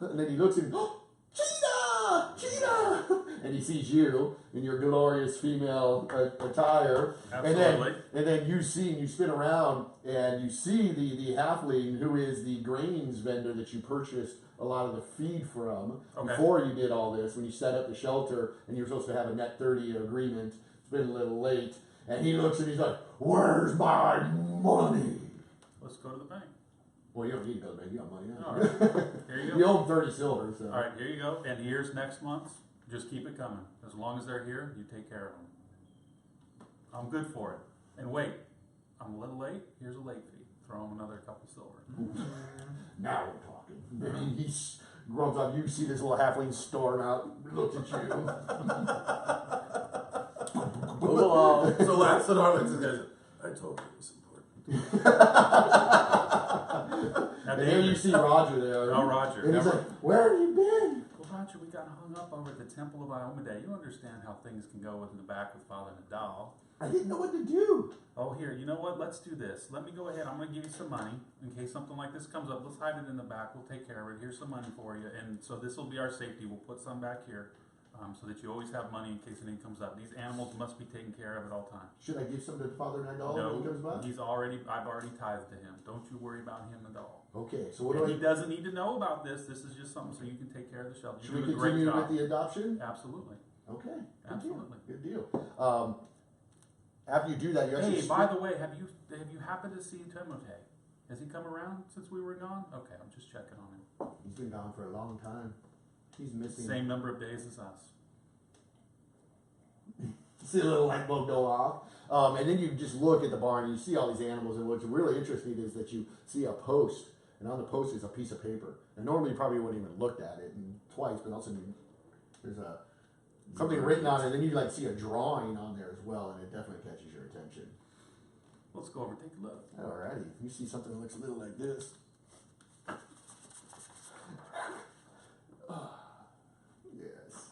And then he looks at him, "Oh, Cheetah! Cheetah!" And he sees you in your glorious female attire. Absolutely. And then you spin around, and you see the halfling who is the grains vendor that you purchased a lot of the feed from Okay. before you did all this, when you set up the shelter, and you were supposed to have a net 30 agreement. It's been a little late. And he looks and he's like, "Where's my money?" Let's go to the bank. Well, you don't need to go to bed. You got money now. All right. Here you You go. owe him 30 silver, so. All right, here you go. And here's next month. Just keep it coming. As long as they're here, you take care of them. I'm good for it. And wait, I'm a little late. Here's a late fee. Throw him another couple silver. Now we're talking. And he grumps up. You see this little halfling storm out, looks at you. Move along. So Lancelot looks at this guy. I told you it was important. At And the then end you of- see Roger there. Oh, Roger. And he's Never- like, "Where have you been?" Well, Roger, we got hung up over at the Temple of Iomade. You understand how things can go in the back with Father Nadal. I didn't know what to do. Oh, here, you know what? Let's do this. Let me go ahead. I'm going to give you some money in case something like this comes up. Let's hide it in the back. We'll take care of it. Here's some money for you. And so this will be our safety. We'll put some back here so that you always have money in case anything comes up. These animals must be taken care of at all times. Should I give some to Father Nidal when he comes No, by? I've already tithed to him. Don't you worry about him at all. Okay, so what And do he doesn't need to know about this. This is just something so you can take care of the shelter. Should You we do a great continue job. with the adoption? Absolutely. Okay. Good Absolutely. Deal. Good deal. After you do that, you actually. Hey, by the way, have you happened to see Timothy? Has he come around since we were gone? Okay, I'm just checking on him. He's been gone for a long time. He's missing. Same number of days as us. See a little light bulb go off. And then you just look at the barn and you see all these animals. And what's really interesting is that you see a post, and on the post is a piece of paper. And normally you probably wouldn't even looked at it twice, but also there's something written on it. And then you see a drawing on there as well, and it definitely catches your attention. Let's go over and take a look. Alrighty, you see something that looks a little like this. Yes.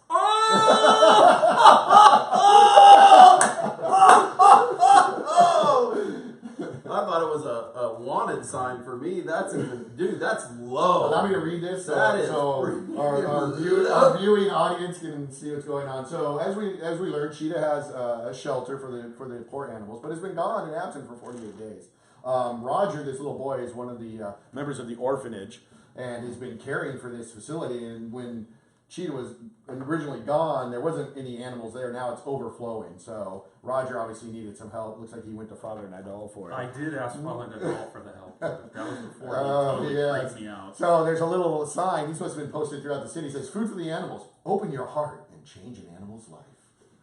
I thought it was a wanted sign for me. That's even, dude, that's low. Allow me to read this, That is so freaking our viewing audience can see what's going on. So as we learned, Cheetah has a shelter for the poor animals, but has been gone and absent for 48 days. Roger, this little boy, is one of the members of the orphanage, and has been caring for this facility. And when Cheetah was originally gone, there wasn't any animals there. Now it's overflowing. So Roger obviously needed some help. Looks like he went to Father Nidal for it. I did ask Father Nadal for the help. That was before he Oh, totally yes. freaked me out. So there's a little sign. He's supposed to have been posted throughout the city. It says, "Food for the animals. Open your heart and change an animal's life."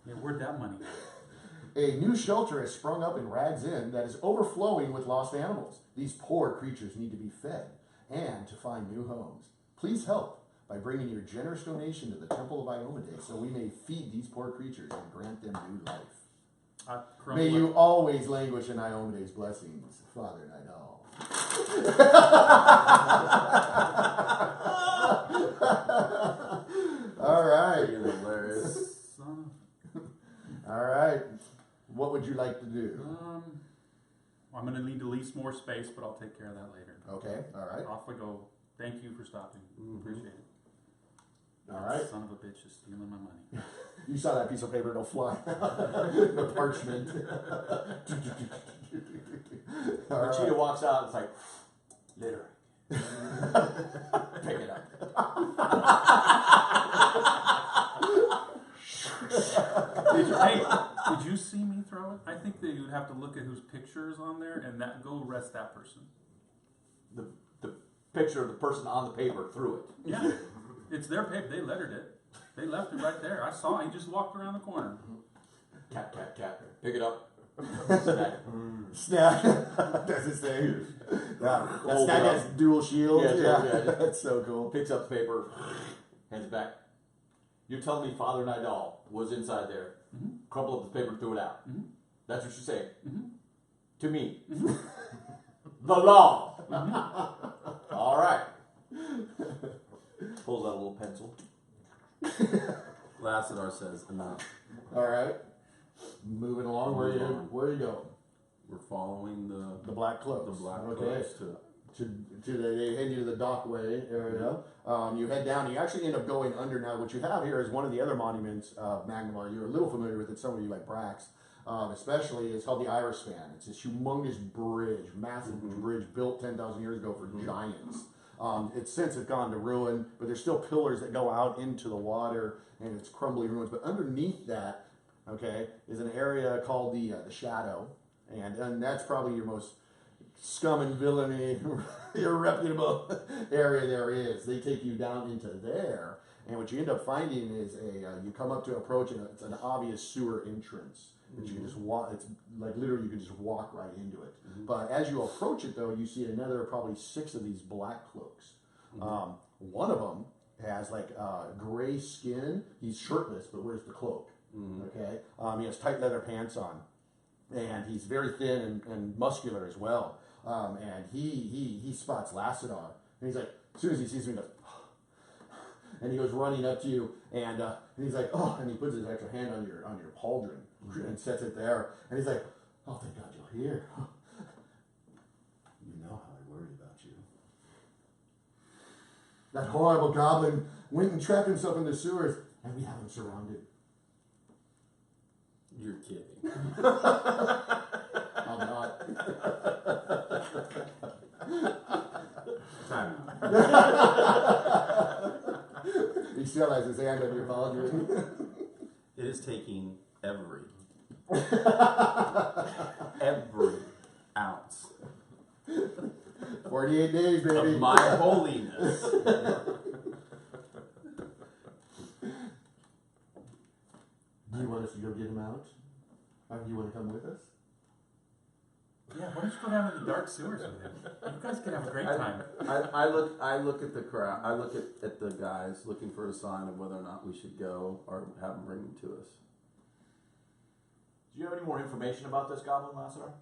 Yeah, where'd that money go? A new shelter has sprung up in Rags Inn that is overflowing with lost animals. These poor creatures need to be fed and to find new homes. Please help by bringing your generous donation to the Temple of Iomade so we may feed these poor creatures and grant them new life. May you always languish in Iomade's blessings, Father Nidal. All right. Freaking hilarious. Son All right. What would you like to do? I'm going to need to lease more space, but I'll take care of that later. Okay. All right. Off we go. Thank you for stopping. Appreciate it. All right. Son of a bitch is stealing my money. You saw that piece of paper go fly. The parchment. All The right. cheetah walks out. It's like littering. Pick it up. Did you see me throw it? I think that you'd have to look at whose picture is on there and go arrest that person. The picture of the person on the paper threw it. Yeah. It's their paper. They lettered it. They left it right there. I saw he just walked around the corner. Tap, tap, tap. Pick it up. Snack. Snack. That's his thing. Yeah. That Hold snack it up. has dual shields. Yeah. That's so cool. Picks up the paper, hands it back. You're telling me Father Nidal was inside there, crumpled up the paper and threw it out. That's what you're saying. To me. The law. All right. Pulls out a little pencil. Lassadar says, enough. All right. Moving along. Where you go? We're following The Black Cloaks. the black Okay. cloaks to They head you to the dockway area. You head down. You actually end up going under. Now, what you have here is one of the other monuments of Magnamar. You're a little familiar with it. Some of you like Brax, especially. It's called the Iris Span. It's this humongous bridge, massive bridge built 10,000 years ago for giants. It's since gone to ruin, but there's still pillars that go out into the water, and it's crumbling ruins. But underneath that, okay, is an area called the Shadow, and that's probably your most scum and villainy, irreputable area there is. They take you down into there, and what you end up finding is you come up to approach, and it's an obvious sewer entrance that you can just walk. It's like literally you can just walk right into it. But as you approach it, though, you see another probably 6 of these black cloaks. One of them has like gray skin. He's shirtless, but wears the cloak. Okay, he has tight leather pants on, and he's very thin and muscular as well. And he spots Lassadar, and he's like, as soon as he sees me, he goes, and he goes running up to you, and he's like, oh, and he puts his extra hand on your pauldron and sets it there, and he's like, oh, thank God you're here. You know how I worry about you. That horrible goblin went and trapped himself in the sewers, and we have him surrounded. You're kidding. I'm not. Time out. He still has his hand on your pauldron. It is taking every 48 days, baby. of my holiness. Do you want us to go get him out? Or do you want to come with us? Yeah, why don't you go down to the dark sewers with him? You guys can have a great time. I look at the crowd. I look at the guys looking for a sign of whether or not we should go or have them bring them to us. Do you have any more information about this goblin, Lassadar?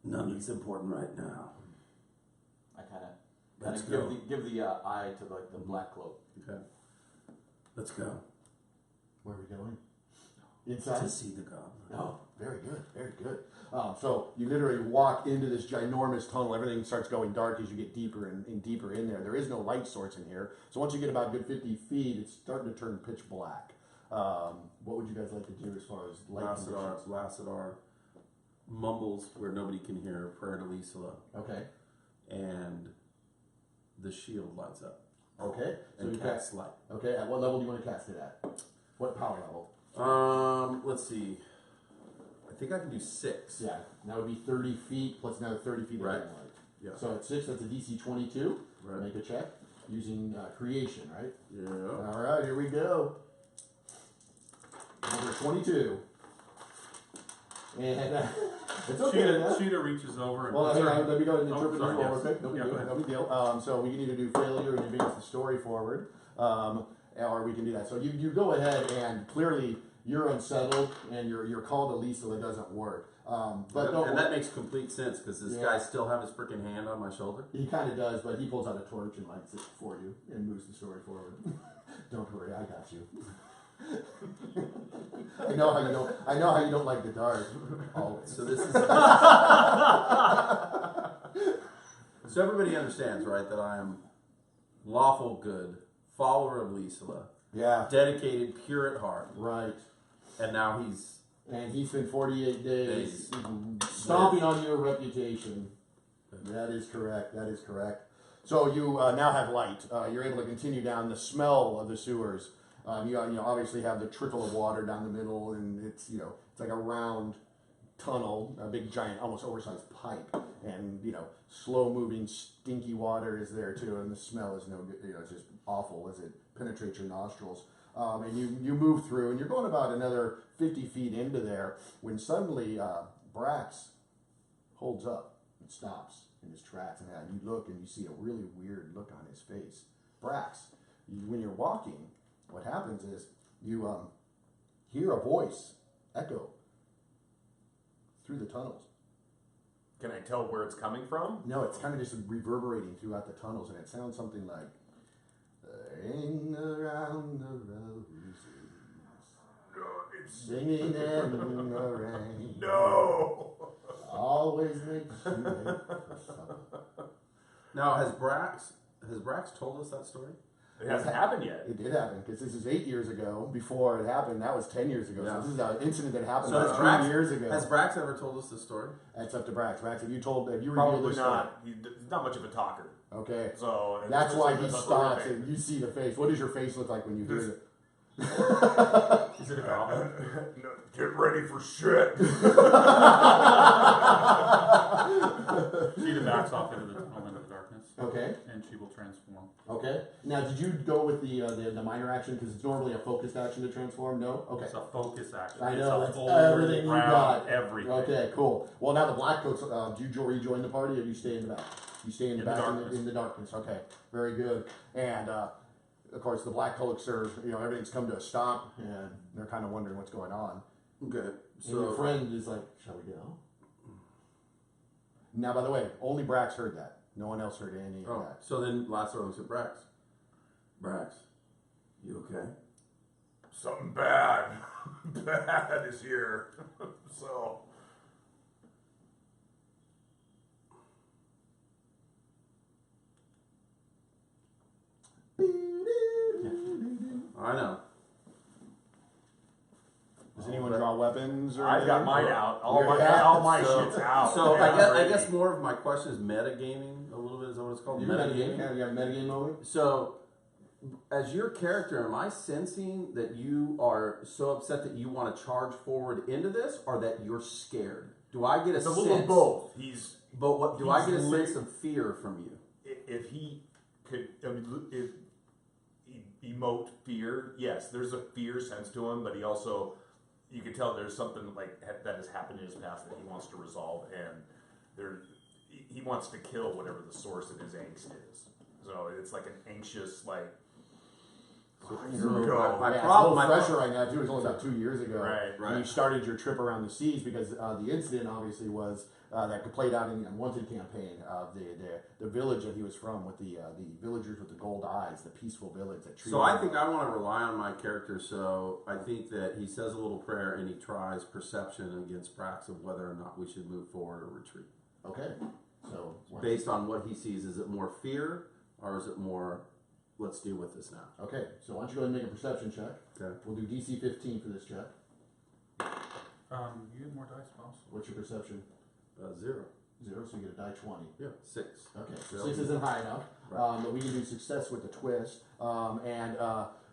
None that's important right now. I kind Let's of go. give the eye to like the black cloak. Okay. Let's go. Where are we going? To Inside? see the goblin. Oh, very good, very good. So you literally walk into this ginormous tunnel. Everything starts going dark as you get deeper and deeper in there. There is no light source in here. So once you get about a good 50 feet, it's starting to turn pitch black. What would you guys like to do as far as light conditions? Lassadar mumbles where nobody can hear a prayer to Lisala, Okay. and the shield lights up Okay. So and you casts light. Okay. At what level do you want to cast it at? What power level? Let's see. I think I can do 6. Yeah. That would be 30 feet plus another 30 feet Right. of light. Yeah. So at 6, that's a DC 22. Right. Make a check using creation, right? Yeah. All right, here we go. Number 22. And it's okay. man. Cheetah reaches over and Well, puts hang her- on, let me go ahead and Oh, interpret sorry, this real yes. quick. No big Yeah, deal. go ahead. No big deal. So we can either do failure and advance the story forward, or we can do that. So you go ahead and clearly you're unsettled and your call to Lisa that doesn't work. But don't and worry. that makes complete sense because this Yeah. guy still have his freaking hand on my shoulder. He kind of does, but he pulls out a torch and lights it for you and moves the story forward. Don't worry, I got you. I know how you don't like the dark. Always. So this is. So everybody understands, right, that I am lawful good, follower of Lisala, Yeah. dedicated, pure at heart, Right. and now he's. And he spent 48 days stomping on your reputation. That is correct. That is correct. So you now have light. You're able to continue down the smell of the sewers. You obviously have the trickle of water down the middle, and it's it's like a round tunnel, a big giant, almost oversized pipe, and slow moving, stinky water is there too, and the smell is no good. It's just awful as it penetrate your nostrils. And you move through, and you're going about another 50 feet into there when suddenly Brax holds up and stops in his tracks. And you look and you see a really weird look on his face. Brax, when you're walking, what happens is you hear a voice echo through the tunnels. Can I tell where it's coming from? No, it's kind of just reverberating throughout the tunnels, and it sounds something like, "Ring around the roses, singing in the rain. No. Always makes you late for supper." Now, has Brax told us that story? It hasn't happened yet. It did happen, because this is 8 years ago. Before it happened, that was 10 years ago. Yeah. So this is an incident that happened So has about 2 Brax, years ago. has Brax ever told us the story? That's up to Brax. Brax, have you revealed Probably this story? not. He's not much of a talker. Okay. So That's why he it's stops horrific. and you see the face. What does your face look like when you hear it? Is it a goblin? No, get ready for shit. Cheetah backs off into the tunnel into the darkness, Okay. and she will transform. Okay. Now, did you go with the minor action because it's normally a focused action to transform? No. Okay. It's a focus action. I It's know, a that's full everything you round, got. Everything. Okay. Cool. Well, now the black coats. Do you rejoin the party, or do you stay in the back? You stay in the In the back darkness. in the darkness. Okay. Very good. And of course, the black cloaks are. Everything's come to a stop, and they're kind of wondering what's going on. Okay. And your So friend is like, "Shall we go?" Now, by the way, only Brax heard that. No one else heard any of oh, that. so then Lasso looks at Brax. Brax, you okay? Something bad. Bad is here. So. I know. Does anyone draw weapons? Or I've got anything? mine out. All Yeah. my So- shit's out. So Yeah, I I'm ready. guess more of my question is metagaming a little bit. Is that what it's called? You have Metagaming. you have a metagame moment? So, as your character, am I sensing that you are so upset that you want to charge forward into this, or that you're scared? Do I get a It's a sense? little of both. He's But what do I He's get a lit- sense of fear from you? if he could emote fear, yes, there's a fear sense to him, but he also, you can tell there's something like that has happened in his past that he wants to resolve, and he wants to kill whatever the source of his angst is. So it's like an anxious, like, So go. my Yeah, problem, it's a my little fresher right now too. It was only about 2 years ago. Right, And you started your trip around the seas because the incident obviously was that played out in the Unwanted campaign of the village that he was from with the villagers with the gold eyes, the peaceful village that treated So I him think well. I want to rely on my character. So I think that he says a little prayer and he tries perception against Brax of whether or not we should move forward or retreat. Okay. So Based on what he sees, is it more fear or is it more, let's deal with this now? Okay. So why don't you go ahead and make a perception check? Okay. We'll do DC 15 for this check. You get more dice, boss. What's your perception? 0. 0, so you get a die 20. Yeah. 6. Okay, so So- 6 isn't high enough, but we can do success with the twist.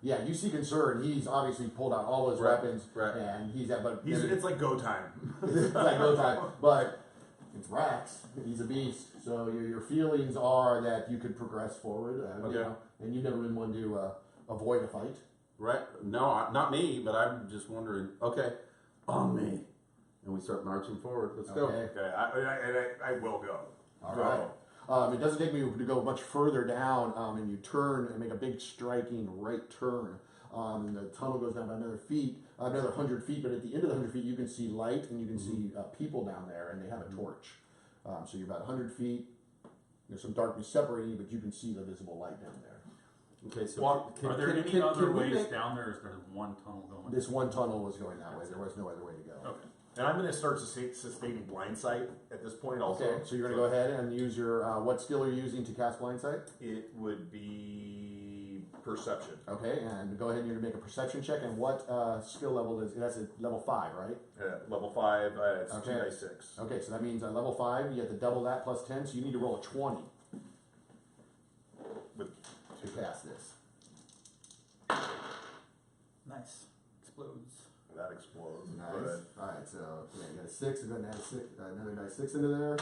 Yeah, you see concern. He's obviously pulled out all his Right, weapons, right. and he's at, but it's like go time. it's like no time. But it's Rax. He's a beast. So your feelings are that you could progress forward, Okay. and you've never been one to avoid a fight. Right? No, not me, but I'm just wondering. Okay, on me. And we start marching forward. Let's go. Okay. Okay, I will go. All Go. right. It doesn't take me to go much further down, and you turn and make a big striking right turn. And the tunnel goes down by another 100 feet. But at the end of the 100 feet, you can see light and you can see people down there, and they have a torch. So you're about 100 feet. There's some darkness separating you, but you can see the visible light down there. Okay, so Well, Are there any other we ways make- down there? Or is there one tunnel going? This one tunnel was going that way. There was no other way to go. Okay. And I'm going to start sustaining blind sight at this point also. Okay, so you're going to go ahead and use your, what skill are you using to cast blind sight? It would be perception. Okay, and go ahead and you're going to make a perception check. And what skill level is, that's at level 5, right? Level 5, it's Okay. 2d6. Okay, so that means at level 5, you have to double that plus 10, so you need to roll a 20 to pass this. Nice. Explodes. That explodes. Nice. Good. Alright, so yeah, you got a 6, you're going to add another die 6 into there.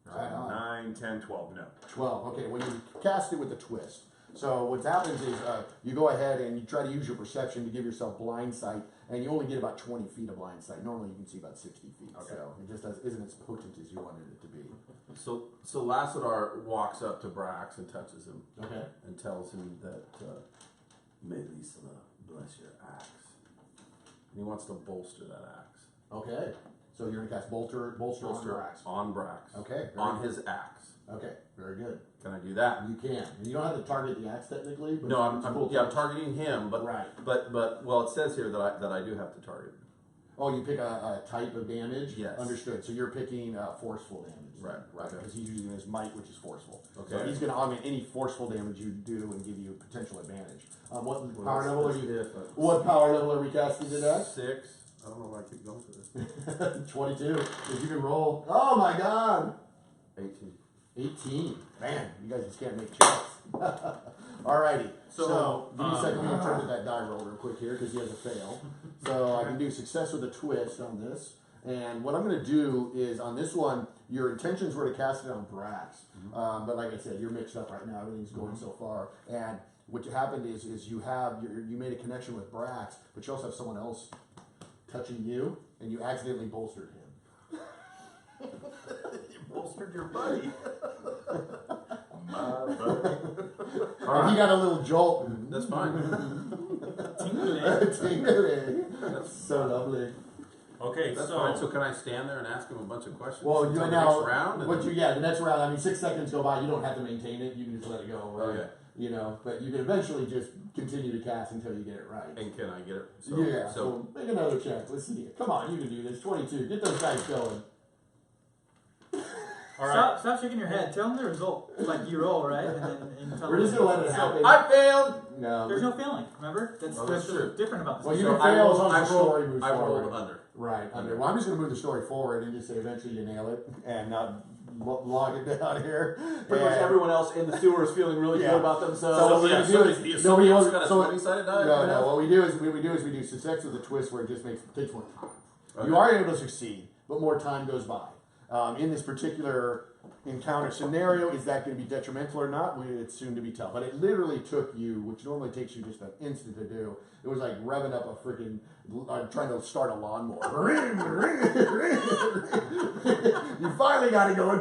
Right on. 9, 10, 12, no. 12. Okay, when you cast it with the twist, So what happens is you go ahead and you try to use your perception to give yourself blind sight, and you only get about 20 feet of blind sight. Normally you can see about 60 feet. Okay. So it just isn't as potent as you wanted it to be. So Lassadar walks up to Brax and touches him Okay. and tells him that may Lisa bless your axe. And he wants to bolster that axe. Okay. So you're gonna cast bolster on Brax. On Brax. Okay. very On good. his axe. Okay. Very good. Can I do that? You can. And you don't have to target the axe technically. But No, it's I'm cool I'm touch. targeting him, but Right. well, it says here that I do have to target. Oh, you pick a type of damage? Yes. Understood. So you're picking forceful damage. Right, Right. okay. Because he's using his might, which is forceful. So Okay. he's going to augment any forceful damage you do and give you potential advantage. What Well, power level are that's you? different. What power level are we casting it at? 6. I don't know why I keep going for this. 22. If you can roll. Oh my god! 18. 18. Man, you guys just can't make checks. Alrighty. So, give me a second. I'm going to turn to that die roll real quick here because he has a fail. So I can do success with a twist on this. And what I'm going to do is on this one, your intentions were to cast it on Brax. But like I said, you're mixed up right now. Everything's going so far. And what happened is you made a connection with Brax, but you also have someone else touching you, and you accidentally bolstered him. You bolstered your buddy. My buddy. All And he right. got a little jolt. That's fine. Tingling. So lovely. Okay, That's so fine. So can I stand there and ask him a bunch of questions Well, until you the now, next round? And the next round. I mean, 6 seconds go by. You don't have to maintain it. You can just let it go. Right? Okay. You know, but you can eventually just continue to cast until you get it right. And can I get it? Yeah. So make another check. Let's see. Come on, you can do this. 22. Get those guys going. all right. Stop shaking your head. Tell them the result. Like you roll, right? And then tell We're them just gonna let it happen. I failed. No. There's no failing. Remember? That's Oh, that's true. different about this. Well, you So can fail as long I as the story rolled, moves I rolled forward. under. Right. Under. Well, I'm just going to move the story forward and just say eventually you nail it and not log it down here. Pretty much And- everyone else in the sewer is feeling really Yeah. good about So themselves. what we yeah, do so is- is no, we somebody else always- got a so- 20-sided die? No. What we do is we do success with a twist where it just takes more time. Okay. You are able to succeed, but more time goes by. In this particular encounter scenario, is that going to be detrimental or not? It's soon to be tell. But it literally took you, which normally takes you just an instant to do. It was like revving up a freaking, trying to start a lawnmower. You finally got it going.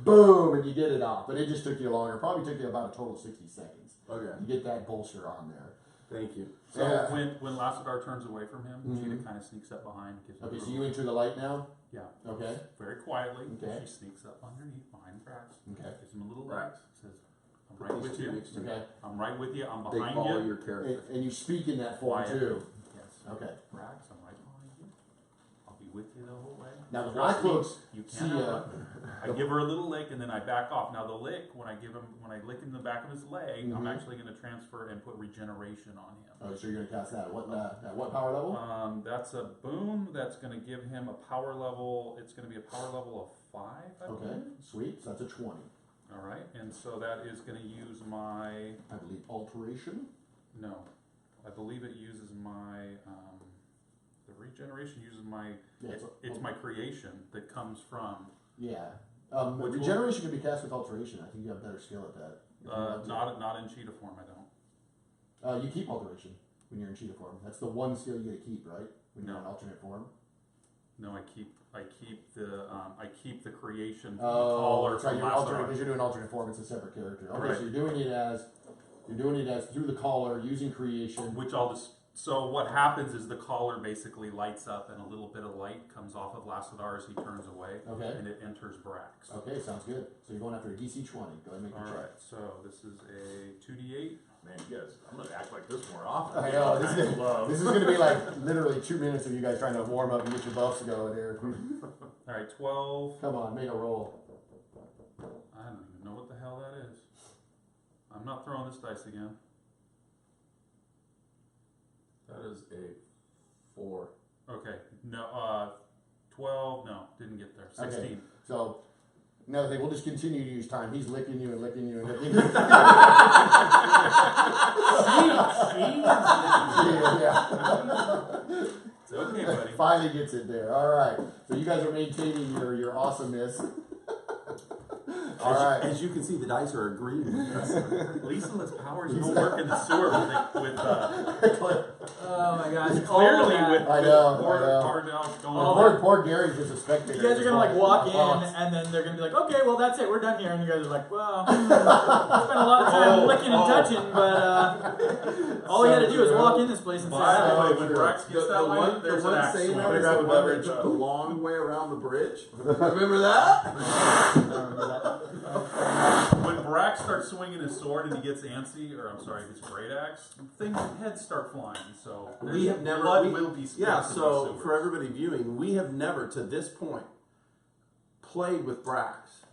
Boom, and you get it off. But it just took you longer. Probably took you about a total of 60 seconds. Okay. You get that bolster on there. Thank you. So Yeah. when Lassadar turns away from him, Mhm. Cheetah kind of sneaks up behind. Gives him Okay, a so little- you enter the light now? yeah, Okay. very quietly. Okay. She sneaks up underneath behind Brax. Okay. Gives him a little Right. legs. Says, "I'm right These with two you. next to me. Okay. I'm right with you. I'm They behind follow you." your character. And you speak in that form Quiet. too. Yes. Okay. Brax, I'm right behind you. I'll be with you the whole way. Now the Trust black me, cloaks You see can't outrun. I give her a little lick and then I back off. Now the lick, when I lick him in the back of his leg, I'm Mhm. actually going to transfer and put regeneration on him. Oh, so you're gonna cast that at what power level? That's a boon. That's going to give him a power level. It's going to be a power level of 5. I Okay, believe. sweet. So that's a 20. All right, and so that is going to use my I believe alteration. no. I believe it uses my the regeneration uses my Yeah, it's my creation that comes from Yeah. Which Regeneration can be cast with alteration. I think you have better skill at that. If you want to. not in cheetah form. I don't. You keep alteration when you're in cheetah form. That's the one skill you get to keep, right? When you're No. in alternate form. No, I keep the creation from the Oh, collar that's right. from You're alternate Lassadar. because you're doing alternate form. It's a separate character. Okay, Right. so you're doing it as through the collar using creation. Which I'll just so what happens is the collar basically lights up and a little bit of light comes off of Lassadar as he turns away, Okay. and it enters Brax. Okay, sounds good. So you're going after a DC 20. Go ahead and make All your check. right, so this is a 2d8. Man, you guys, I'm gonna act like this more often. I know, Love. this is going to be like literally 2 minutes of you guys trying to warm up and get your buffs going here. All right, 12. Come on, make a roll. I don't even know what the hell that is. I'm not throwing this dice again. That is a 4. Okay, no, 12. No, didn't get there. 16. Okay. So, another thing, we'll just continue to use time. He's licking you and licking you and licking you. yeah. It's okay, buddy. Finally gets it there. All right. So you guys are maintaining your awesomeness. All right. As you can see, the dice are agreeing with us. Lisa's powers don't work in the sewer with Oh my gosh! clearly with I know, poor I know. Cardinal going Poor Gary's just a spectator. You guys are gonna like walk in, and then they're gonna be like, "Okay, well that's it, we're done here." And you guys are like, "Well, spent a lot of time licking and touching, but all we had to do is walk in this place and say, By the way, "Hi." when Rex gets that way, there's an axe saying swing. that is grab the a one beverage. that took the long way around the bridge. Remember that? I don't remember that. When Brack starts swinging his sword and he gets antsy, or I'm sorry, his great axe, heads start flying. So We have never. blood will be spilled Yeah, in the so sewers. for everybody viewing, we have never to this point played with Brax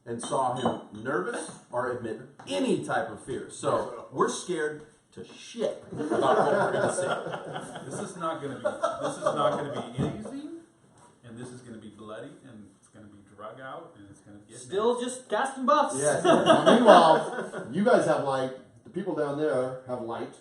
and saw him nervous or admit any type of fear. So we're scared to shit about what we're gonna see. This is not going to be easy, and this is going to be bloody, and it's going to be drug out, and it's going to get Still just casting buffs. Yes. Now, meanwhile, you guys have light. The people down there have light.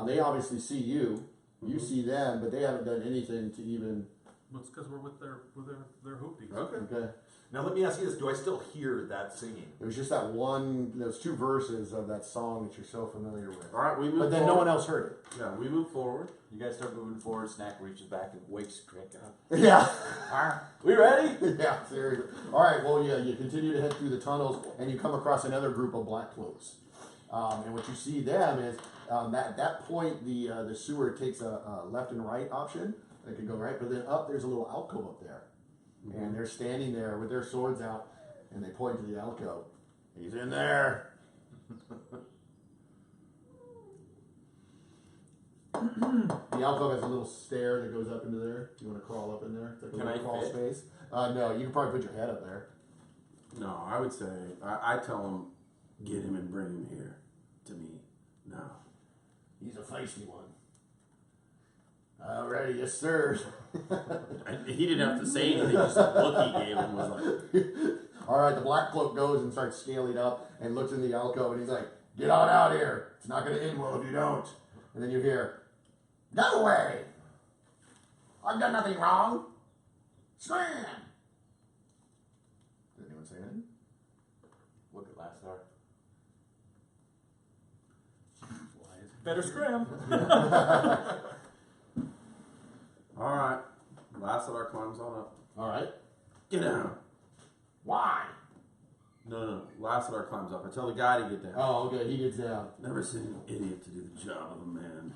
They obviously see you. You see them, but they haven't done anything to even. Well, it's because we're with their hoopies. Okay. Okay. Now let me ask you this: do I still hear that singing? It was just that one. Those two verses of that song that you're so familiar with. All right, we move. But then no one else heard it. Yeah, we move forward. You guys start moving forward. Snack reaches back and wakes Crank up. Yeah. We ready? Yeah. Seriously. All right. Well, yeah. You continue to head through the tunnels, and you come across another group of black cloaks. And what you see them is at that point the sewer takes a left and right option. They could go right, but then up there's a little alcove up there, and they're standing there with their swords out, and they point to the alcove. He's in there. The alcove has a little stair that goes up into there. You want to crawl up in there? It's like a Can little I crawl fit? space. No, you can probably put your head up there. No, I would say I tell him, get him and bring him here to me now. He's a feisty one. Alrighty, yes sir. He didn't have to say anything. Just the look he gave him was like, All right, the black cloak goes and starts scaling up and looks in the alcove and he's like, "Get on out here. It's not going to end well if you don't." And then you hear, "Go away. I've done nothing wrong. Scram." Did anyone say anything? Look at Lastar. Better scram. all right. Lassadar climbs on up. All right. Get down. Why? No. Lassadar climbs up. I tell the guy to get down. Oh, okay. He gets down. Never seen an idiot to do the job of a man.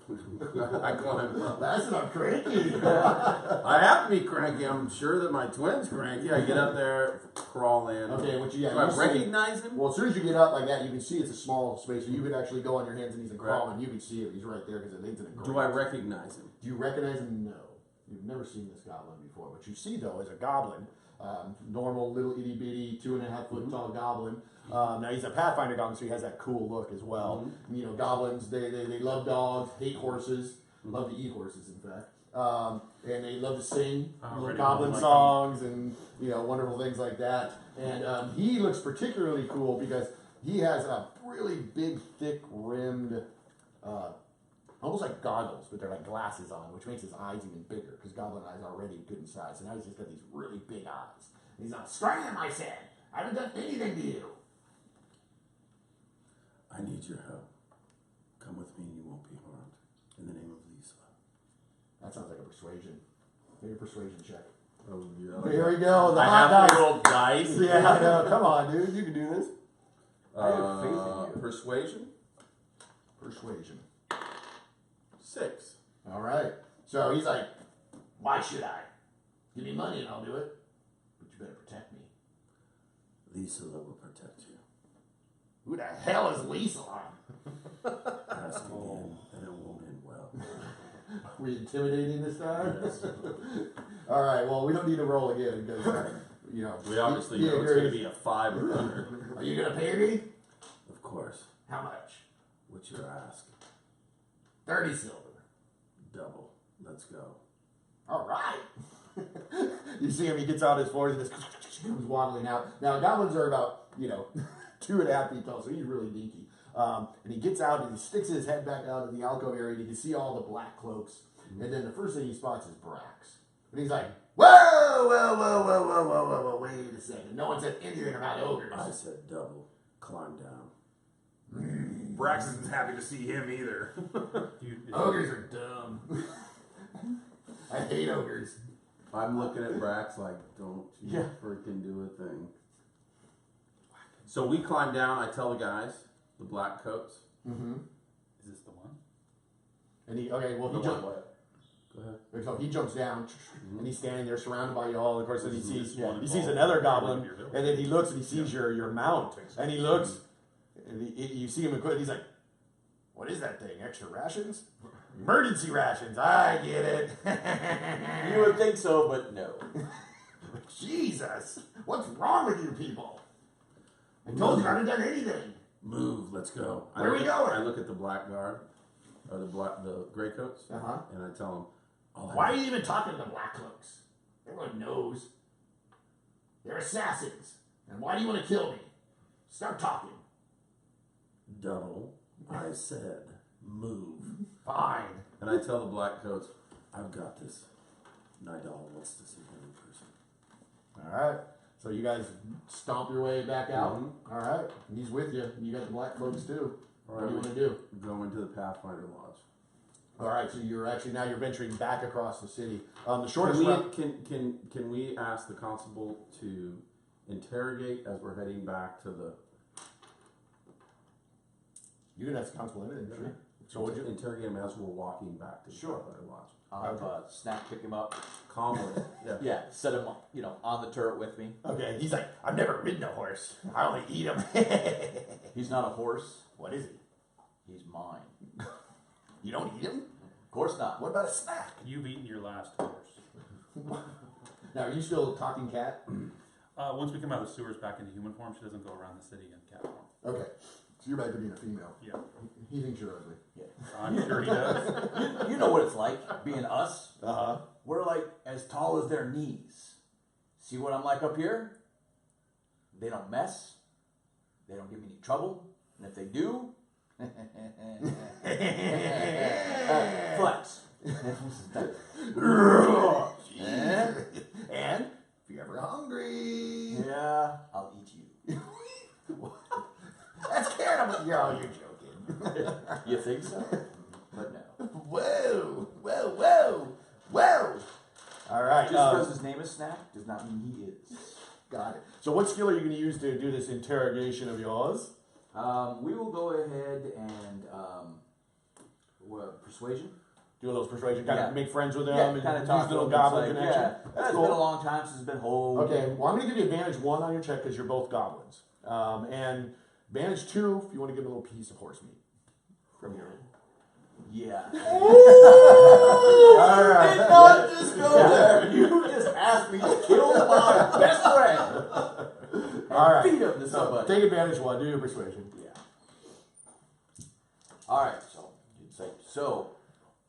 I climb up. That's not cranky. I have to be cranky. I'm sure that my twin's cranky. I get up there, crawl in. Okay, what you got? Do I You see- recognize him? Well, as soon as you get up like that, you can see it's a small space, so you could actually go on your hands and knees and crawl, Right. and you can see him. He's right there because it leads in a grate. Do I recognize him? Do you recognize him? No. You've never seen this goblin before. What you see, though, is a goblin. Normal little itty bitty 2.5 foot tall goblin. Now he's a Pathfinder goblin, so he has that cool look as well. You know, goblins, they love dogs, hate horses, love to eat horses, in fact. And they love to sing little Already goblin like songs and, you know, wonderful things like that. And he looks particularly cool because he has a really big, thick rimmed, almost like goggles, but they're like glasses on, which makes his eyes even bigger because goblin eyes are already good in size. So now he's just got these really big eyes. And he's like, "Scram, I said. I haven't done anything to you." I need your help. Come with me and you won't be harmed. In the name of Lisa. That sounds like a persuasion. Make a persuasion check. Oh, Here we go. The I hot have to dice. roll dice. Yeah, I know. Come on, dude. You can do this. I have faith in you. Persuasion? Persuasion. 6. All right. So he's like, "Why should I? Give me money and I'll do it. But you better protect me." Lisa will protect you. Who the hell is Lisa? Ask again, and it won't end well. We intimidating this time? All right. Well, we don't need to roll again because you know. We obviously yeah, know it's going to be a 5 or under. Are you gonna pay me? Of course. How much? What's your ask? 30 silver. Double. Let's go. All right. You see him, he gets out his force and just comes waddling out. Now, goblins are about, 2.5 feet tall, so he's really dinky. And he gets out and he sticks his head back out of the alcove area and you can see all the black cloaks. And then the first thing he spots is Brax. And he's like, Whoa, wait a second. No one said anything about ogres. I said double. Climb down. Brax isn't happy to see him either. Ogres are dumb. I hate ogres. I'm looking at Brax like, don't you freaking do a thing. So we climb down. I tell the guys, the black coats. Mm-hmm. Is this the one? And he, okay, well, The he one jumps. what? Go ahead. So he jumps down, and he's standing there surrounded by y'all. Of course, then he This sees one he sees involved. another goblin, Your village. and then he looks and he sees your mount, and he looks, and you see him and he's like, "What is that thing? Extra rations? Emergency rations? I get it." You would think so, but no. Jesus, what's wrong with you people? I told you I haven't done anything. Move. Let's go. Where are we going? I look at the black guard, or the gray coats, Uh-huh. and I tell them, Why are you even talking to the black cloaks? Everyone knows they're assassins. And why do you want to kill me? Start talking. double? I said, move. Fine. And I tell the black coats, I've got this. Nidal wants to see him in person. All right. So you guys stomp your way back out. Mhm. All right. He's with you. You got the black cloaks too. All What do you right, want to do? go into the Pathfinder Lodge. All right. So you're venturing back across the city. The shortest route. Can we ask the constable to interrogate as we're heading back to the You can ask the constable anything. Sure. So would you? interrogate him as we're walking back to the Sure. Pathfinder Lodge? I'll have Snack pick him up. Calmly. Yeah. Yeah, set him up, on the turret with me. Okay. He's like, I've never ridden a horse. I only eat them. He's not a horse. What is he? He's mine. You don't eat him? Of course not. What about a snack? You've eaten your last horse. Now, are you still talking cat? Once we come out of the sewers back into human form, she doesn't go around the city in cat form. Okay. So you're back to being a female. Yeah, He thinks you're ugly. I'm sure he does. You know what it's like being us. Uh-huh. We're like as tall as their knees. See what I'm like up here? They don't mess. They don't give me any trouble. And if they do, flex. And if you're ever hungry, Yeah, I'll eat you. that's cannibal. You're joking. You think so? But no. Whoa. All right. Just because his name is Snack does not mean he is. Got it. So what skill are you going to use to do this interrogation of yours? We will go ahead and persuasion. Do a little persuasion, kind Yeah. of make friends with them, Yeah, and kind of use talk little to him. It's goblin like, connection. yeah, That's it's cool. been a long time since it's been home. Okay, well, I'm going to give you advantage 1 on your check because you're both goblins. And advantage 2 if you want to get a little piece of horse meat from your. Yeah. All right. Did not just go there. You just asked me to kill my best friend. And All right. feed him to So somebody. take advantage 1. Do your persuasion. Yeah. All right. So you'd say, so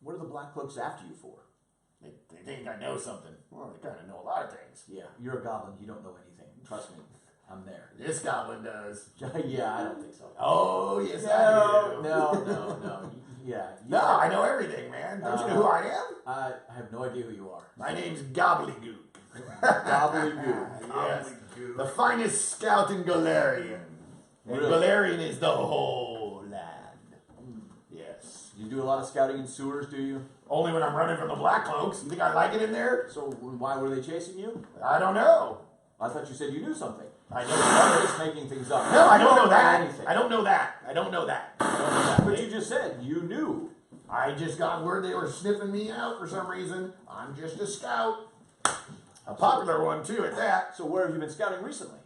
what are the Black Cloaks after you for? They think I know something. Well, they kind of know a lot of things. Yeah, you're a goblin. You don't know anything. Trust me. I'm there. This goblin does. Yeah, I don't think so. Oh, yes, I do. No. Yeah. No, I know everything, man. Don't you know who I am? I have no idea who you are. My name's Gobbledygook. Gobbledygook. Yes. The finest scout in Galarian. And Really? Galarian is the whole land. Yes. You do a lot of scouting in sewers, do you? Only when I'm running from the Black Cloaks. You think I like it in there? So why were they chasing you? I don't know. I thought you said you knew something. I You're know. just making things up. No, I don't know You that. anything. I don't know that. I don't know that. But you just said you knew. I just got word they were sniffing me out for some reason. I'm just a scout. A popular one, too, at that. So where have you been scouting recently?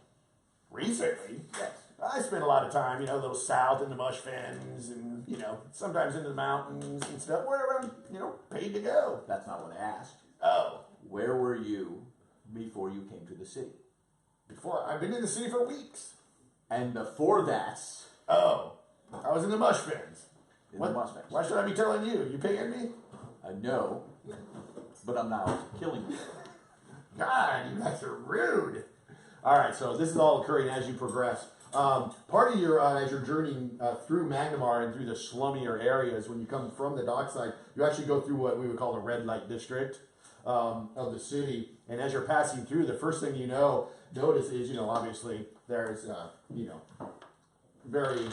Recently, yes. I spent a lot of time, a little south in the Mush Fens and, sometimes into the mountains and stuff, wherever I'm, paid to go. That's not what I asked. Oh, Where were you before you came to the city? I've been in the city for weeks. And before that, Oh, I was in the Mush Fens. in the Mustangs. Why should I be telling you? You paying me? I know, but I'm not killing you. God, you guys are rude. All right, so this is all occurring as you progress. Part of your, as you're journeying through Magnamar and through the slummier areas, when you come from the dockside, you actually go through what we would call the red light district of the city. And as you're passing through, the first thing notice is, obviously there's, very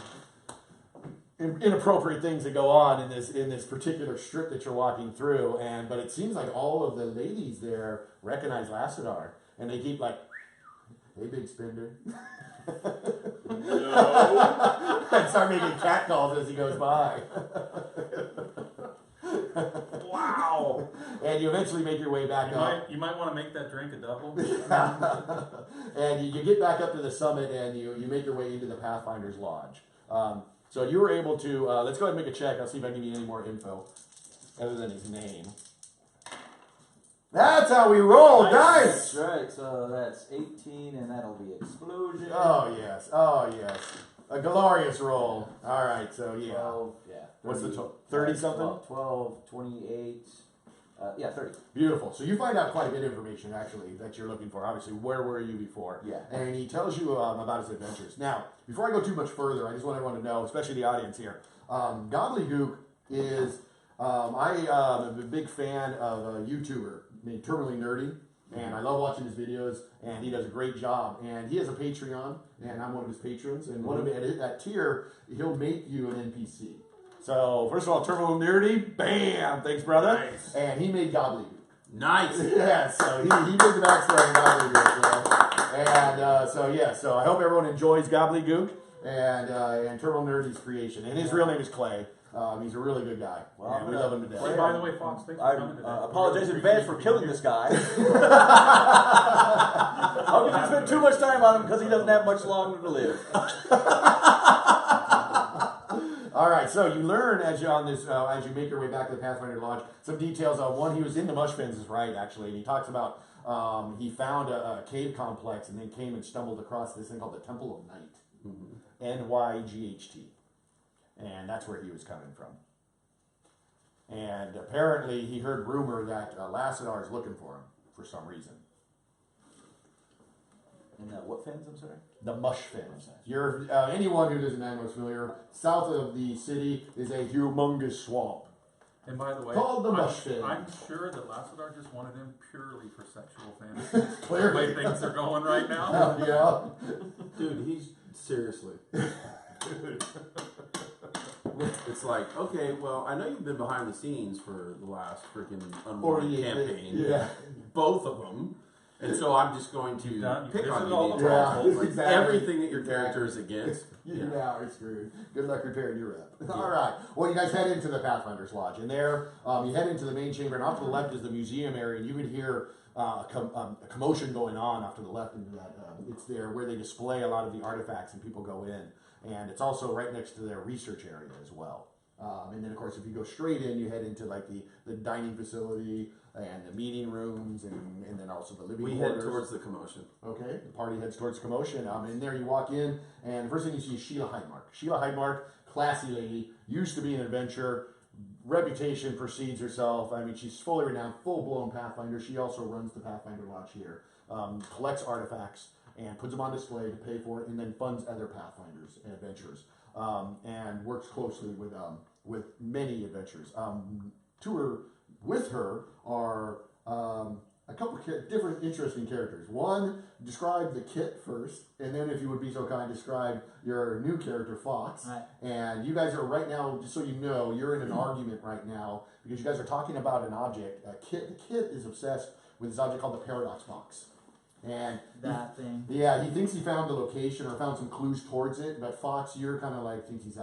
inappropriate things that go on in this particular strip that you're walking through. But it seems like all of the ladies there recognize Lassadar, and they keep like, "Hey, big spender." No. And start making cat calls as he goes by. Wow. And you eventually make your way back up. You might want to make that drink a double. And you get back up to the summit, and you make your way into the Pathfinder's Lodge. So you were able to, let's go ahead and make a check. I'll see if I can give you any more info other than his name. That's how we roll dice! That's right, so that's 18, and that'll be explosion. Oh, yes. A glorious roll. All right, so yeah. 12, yeah. 30, What's the total? 30 something? 12, 28, 30. Beautiful. So you find out quite a bit of information, actually, that you're looking for. Obviously, where were you before? Yeah. And he tells you about his adventures. Now, before I go too much further, I just want everyone to know, especially the audience here, Gobbledygook is, I am a big fan of a YouTuber named Terminally Nerdy, and I love watching his videos, and he does a great job. And he has a Patreon, and I'm one of his patrons, and one of at that tier, he'll make you an NPC. So, first of all, Terminal Nerdy, bam! Thanks, brother. Nice. And he made Gobbledygook. Nice. Yeah, so he did the backstory on Gobbledygook. And so I hope everyone enjoys Gobbledygook and Terminal Nerdy's creation. And his real name is Clay. He's a really good guy. Well, and we love him to death. Hey, by the way, Fox, thanks for I coming today. apologize in Really advance for appreciate killing you this guy. I hope you didn't spend too much time on him because he doesn't have much longer to live. All right, so you learn as you make your way back to the Pathfinder Lodge some details on one. He was in the Mushfens, is right, actually, and he talks about he found a cave complex and then came and stumbled across this thing called the Temple of Night, NYGHT, and that's where he was coming from. And apparently, he heard rumor that Lassadar is looking for him for some reason. And what fins, I'm sorry? The Mushfens. You're anyone who doesn't know is familiar. South of the city is a humongous swamp. And by the way, Called the Mushfin. I'm sure that Lassadar just wanted him purely for sexual fantasies. The Clearly. way things are going right now. Yeah. Dude, he's seriously. It's like, okay, well, I know you've been behind the scenes for the last freaking Unwanted 48 campaign. Yeah. Both of them. And so I'm just going to You've pick on visited all you. the Yeah, brothels. Like exactly. everything that your character is against. You now are screwed. Good luck repairing your rep. All right. Well, you guys head into the Pathfinder's Lodge, and there you head into the main chamber, and off to the left is the museum area, and you can hear a commotion going on off to the left into that. It's there where they display a lot of the artifacts, and people go in, and it's also right next to their research area as well. And then, of course, if you go straight in, you head into like the dining facility and the meeting rooms, and then also the living We quarters. head towards the commotion. Okay, the party heads towards commotion. In there you walk in, and the first thing you see is Sheila Heidmark. Sheila Heidmark, classy lady, used to be an adventurer. Reputation precedes herself. I mean, she's fully renowned, full-blown Pathfinder. She also runs the Pathfinder Lodge here, collects artifacts, and puts them on display to pay for it, and then funds other Pathfinders and adventurers, and works closely with many adventurers. With her are a couple of different interesting characters. One, describe the Kit first, and then if you would be so kind, describe your new character, Fox. Right. And you guys are right now, just so you know, you're in an argument right now because you guys are talking about an object. The Kit is obsessed with this object called the Paradox Box. And That thing. yeah, he thinks he found the location or found some clues towards it, but Fox, you're kind of like, you think he's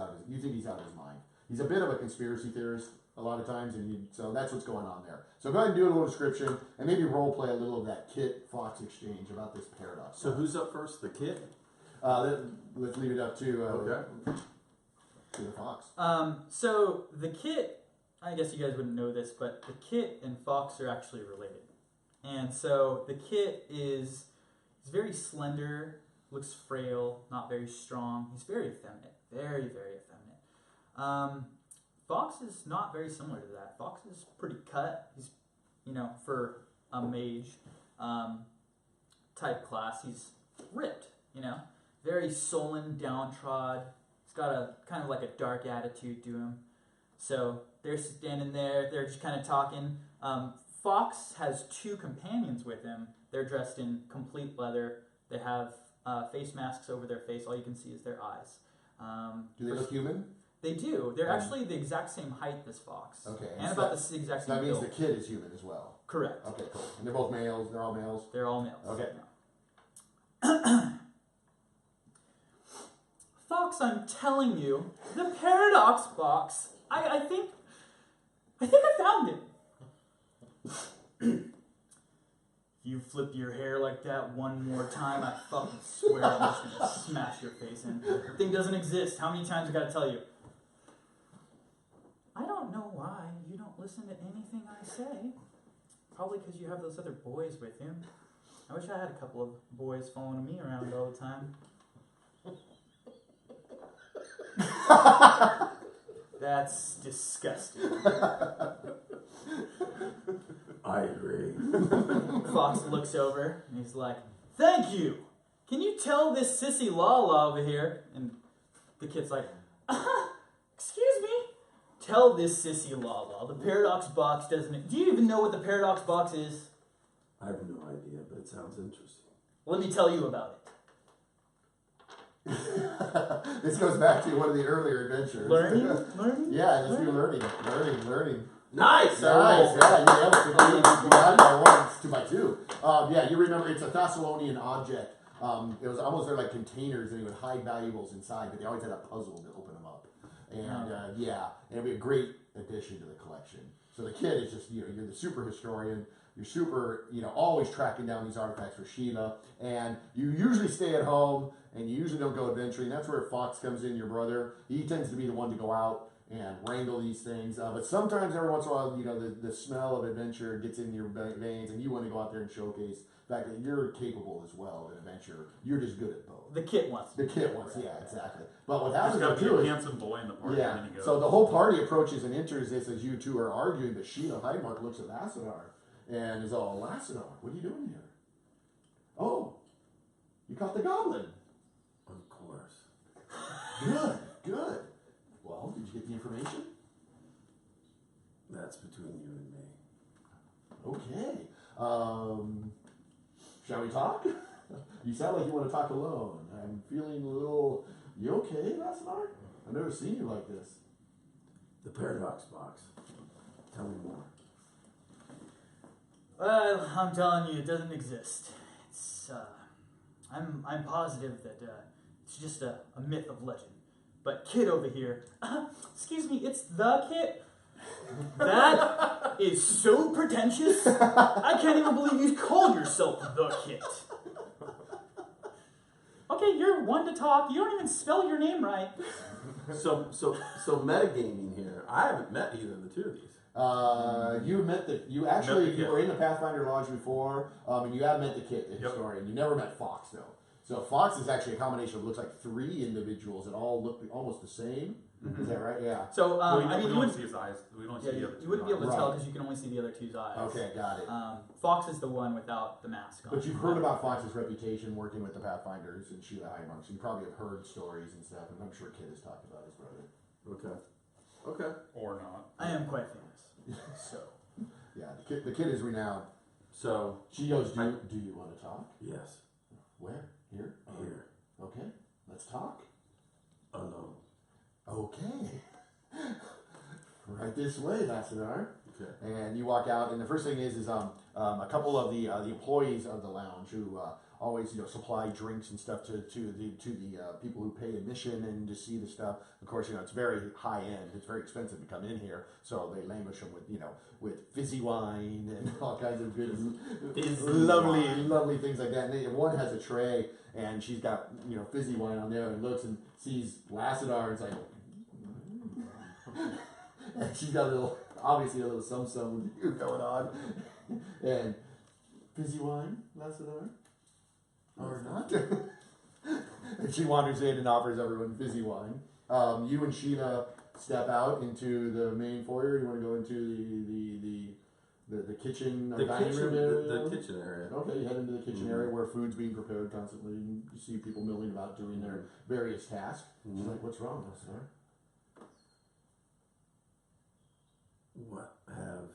out of his mind. He's a bit of a conspiracy theorist a lot of times, and so that's what's going on there. So go ahead and do a little description, and maybe role play a little of that Kit-Fox exchange about this paradox. So who's up first? The kid? Let's leave it up to Okay. to the Fox. So the Kit, I guess you guys wouldn't know this, but the Kit and Fox are actually related. And so the Kit he's very slender, looks frail, not very strong. He's very effeminate, very, very effeminate. Fox is not very similar to that. Fox is pretty cut. He's, for a mage type class, he's ripped, very sullen, downtrodden. He's got a kind of like a dark attitude to him. So they're standing there, they're just kind of talking. Fox has 2 companions with him. They're dressed in complete leather. They have face masks over their face. All you can see is their eyes. Do they look human? They do. They're actually the exact same height as Fox. Okay. And so about that, the exact so same that means build. the kid is human as well. Correct. Okay, cool. And they're both males. They're all males. They're all males. Okay. Fox, I'm telling you, the paradox box. I think I found it. You flip your hair like that one more time, I fucking swear I'm just gonna smash your face in. The thing doesn't exist. How many times I gotta tell you? I don't know why you don't listen to anything I say. Probably because you have those other boys with you. I wish I had a couple of boys following me around all the time. That's disgusting. I agree. Fox looks over and he's like, "Thank you. Can you tell this sissy Lala over here?" And the kid's like, "Excuse me." Tell this sissy Lala. The paradox box doesn't. Do you even know what the paradox box is? I have no idea, but it sounds interesting. Let me tell you about it. This goes back to one of the earlier adventures. Learning? Yeah, just do learning. Nice! Nice, yeah, you nailed it. You got it by 1, 2 by 2. Yeah, you remember it's a Thessalonian object. It was almost like containers, and he would hide valuables inside, but they always had a puzzle to open them up. And yeah, and it'd be a great addition to the collection. So the kid is just, you're the super historian. You're super, always tracking down these artifacts for Sheila, and you usually stay at home, and you usually don't go adventuring. That's where Fox comes in, your brother. He tends to be the one to go out and wrangle these things. But sometimes, every once in a while, the smell of adventure gets in your veins, and you want to go out there and showcase the fact that you're capable as well of adventure. You're just good at both. The kid wants. The kid wants, yeah, exactly. But what There's happens got to too be a is, handsome boy in the party, yeah. and then you go. So the whole party approaches and enters this as you two are arguing, but Sheila Highmark looks at Lassenar and is all, "Lassenar, what are you doing here? Oh, you caught the goblin. Of course. Good. Well, did you get the information? That's between you and me. Okay. Shall we talk? You sound like you want to talk alone. I'm feeling a little... You okay, Lassenar? I've never seen you like this. The paradox box. Tell me more. Well, I'm telling you, it doesn't exist. It's I'm positive that it's just a myth of legend. But kid over here, excuse me, it's the kid. That is so pretentious. I can't even believe you called yourself the kid. Okay, you're one to talk. You don't even spell your name right. So metagaming here. I haven't met either of the two of these. You met the you were in the Pathfinder Lodge before, and you have met the kid, the historian. You never met Fox though. So Fox is actually a combination of looks like 3 individuals that all look almost the same. Mm-hmm. Is that right? Yeah. So we I mean, don't you see wouldn't, his eyes. We don't yeah, see the other you wouldn't be able to Right. tell because you can only see the other two's eyes. Okay, got it. Fox is the one without the mask on. But you've heard about Fox's reputation working with the Pathfinders and Sheila Highmark, so you probably have heard stories and stuff, and I'm sure Kid has talked about his brother. Okay. or not. I am quite famous. So Yeah, the kid is renowned. So, She goes, do you want to talk? yes. Where? Here? Here. Okay, let's talk. Alone. Okay. Right this way, Lassenar. Okay. And you walk out, and the first thing is a couple of the employees of the lounge who always supply drinks and stuff to the people who pay admission and to see the stuff. Of course, it's very high end. It's very expensive to come in here, so they languish them with fizzy wine and all kinds of good, lovely things like that. And one has a tray, and she's got fizzy wine on there, and looks and sees Lassenar, and it's like. And she's got obviously a little some with you going on. And fizzy wine, Lassenar? Or not? And she wanders in and offers everyone fizzy wine. You and Sheila step out into the main foyer. You want to go into the kitchen, dining room area? The kitchen area. Okay, you head into the kitchen area where food's being prepared constantly. And you see people milling about doing their various tasks. She's like, "What's wrong, Lassenar?" What have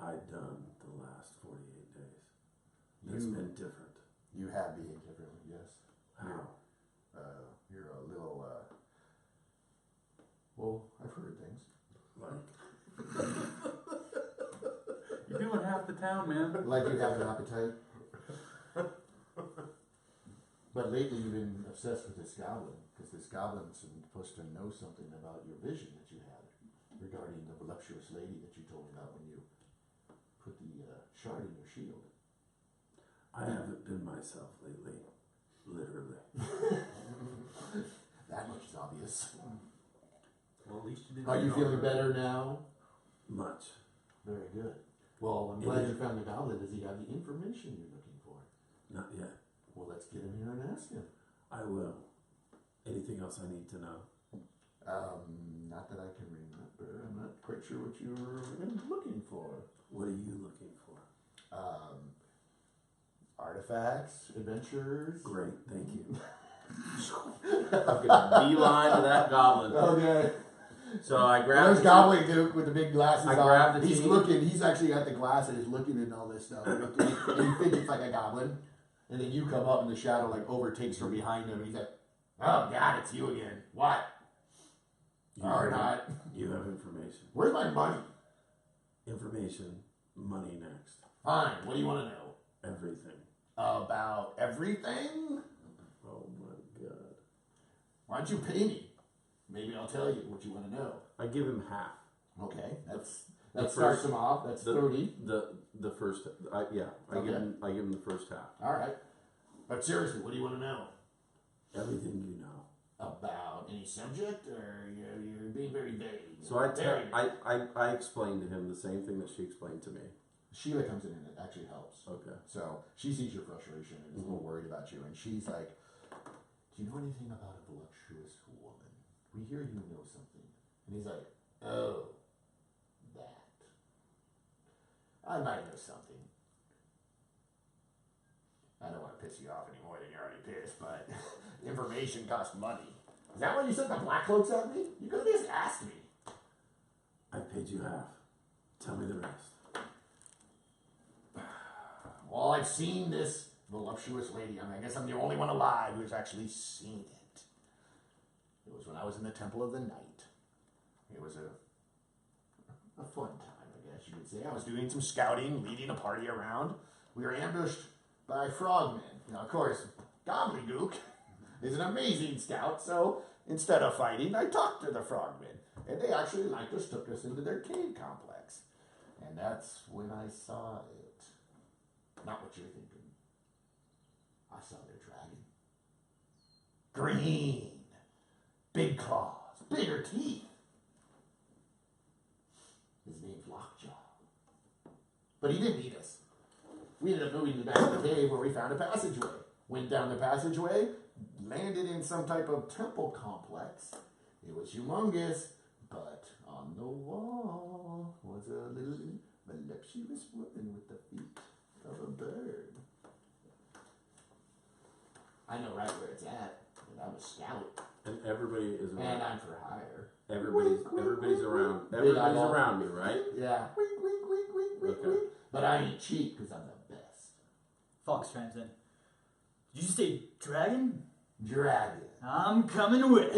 I done That's been different. You have behaved differently, yes. How? You're a little, well, I've heard things. Like, You're doing half the town, man. Like you have an appetite. But lately you've been obsessed with this goblin, because this goblin's supposed to know something about your vision that you had regarding the voluptuous lady that you told me about when you put the shard in your shield. I haven't been myself lately. Literally. That much is obvious. Well, at least you didn't. Are you feeling better now? Much. Very good. Well, I'm glad you found the goblin. Does he have the information you're looking for? Not yet. Well, let's get him here and ask him. I will. Anything else I need to know? Not that I can remember. I'm not quite sure what you were looking for. What are you looking for? Artifacts, adventures. Great, thank you. I'm gonna beeline to that goblin. Okay. So I There's grabbed Goblin Duke with the big glasses I on. grabbed the He's team. looking. He's actually got the glasses, looking at all this stuff. And he fidgets like a goblin. And then you come up, and the shadow like overtakes from behind him. And he's like, "Oh God, it's you again. What? Or not? You have information. Where's my money? Information, money next. Fine. What do you want to know Everything. about everything? Oh my god. Why don't you pay me? Maybe I'll tell you what you want to know." I give him half. Okay, that the starts first- him off. That's the- 30. The first, I give Okay. him the first half. All right. But seriously, what do you want to know? Everything you know. About any subject, or you're being very vague? So Very- I explained to him the same thing that she explained to me. Sheila comes in and it actually helps. Okay. So she sees your frustration and is a little worried about you, and she's like, "Do you know anything about a voluptuous woman? We hear you know something." And he's like, "Oh, that. I might know something. I don't want to piss you off any more than you're already pissed, but information costs money. Is that why you sent the black cloaks at me? You could have just asked me." I paid you half. Tell me the rest. Well, I've seen this voluptuous lady. I mean, I guess I'm the only one alive who's actually seen it. It was when I was in the Temple of the Night. It was a fun time, I guess you could say. I was doing some scouting, leading a party around. We were ambushed by frogmen. Now, of course, Gobbledygook is an amazing scout, so instead of fighting, I talked to the frogmen. And they actually liked us, took us into their cave complex. And that's when I saw it. Not what you're thinking. I saw their dragon. Green. Big claws. Bigger teeth. His name's Lockjaw. But he didn't eat us. We ended up moving to the back of the cave where we found a passageway. Went down the passageway, landed in some type of temple complex. It was humongous, but on the wall was a little voluptuous woman with the feet of a bird. I know right where it's at, and I'm a scout, And everybody is and around. I'm for hire. Everybody's around. Big Everybody's eyeball. around me, right? Yeah. Wink, wink, wink, wink, wink, Okay. wink. But I ain't cheap because I'm the best. Fox chimes in. Did you say dragon? Dragon. I'm coming with.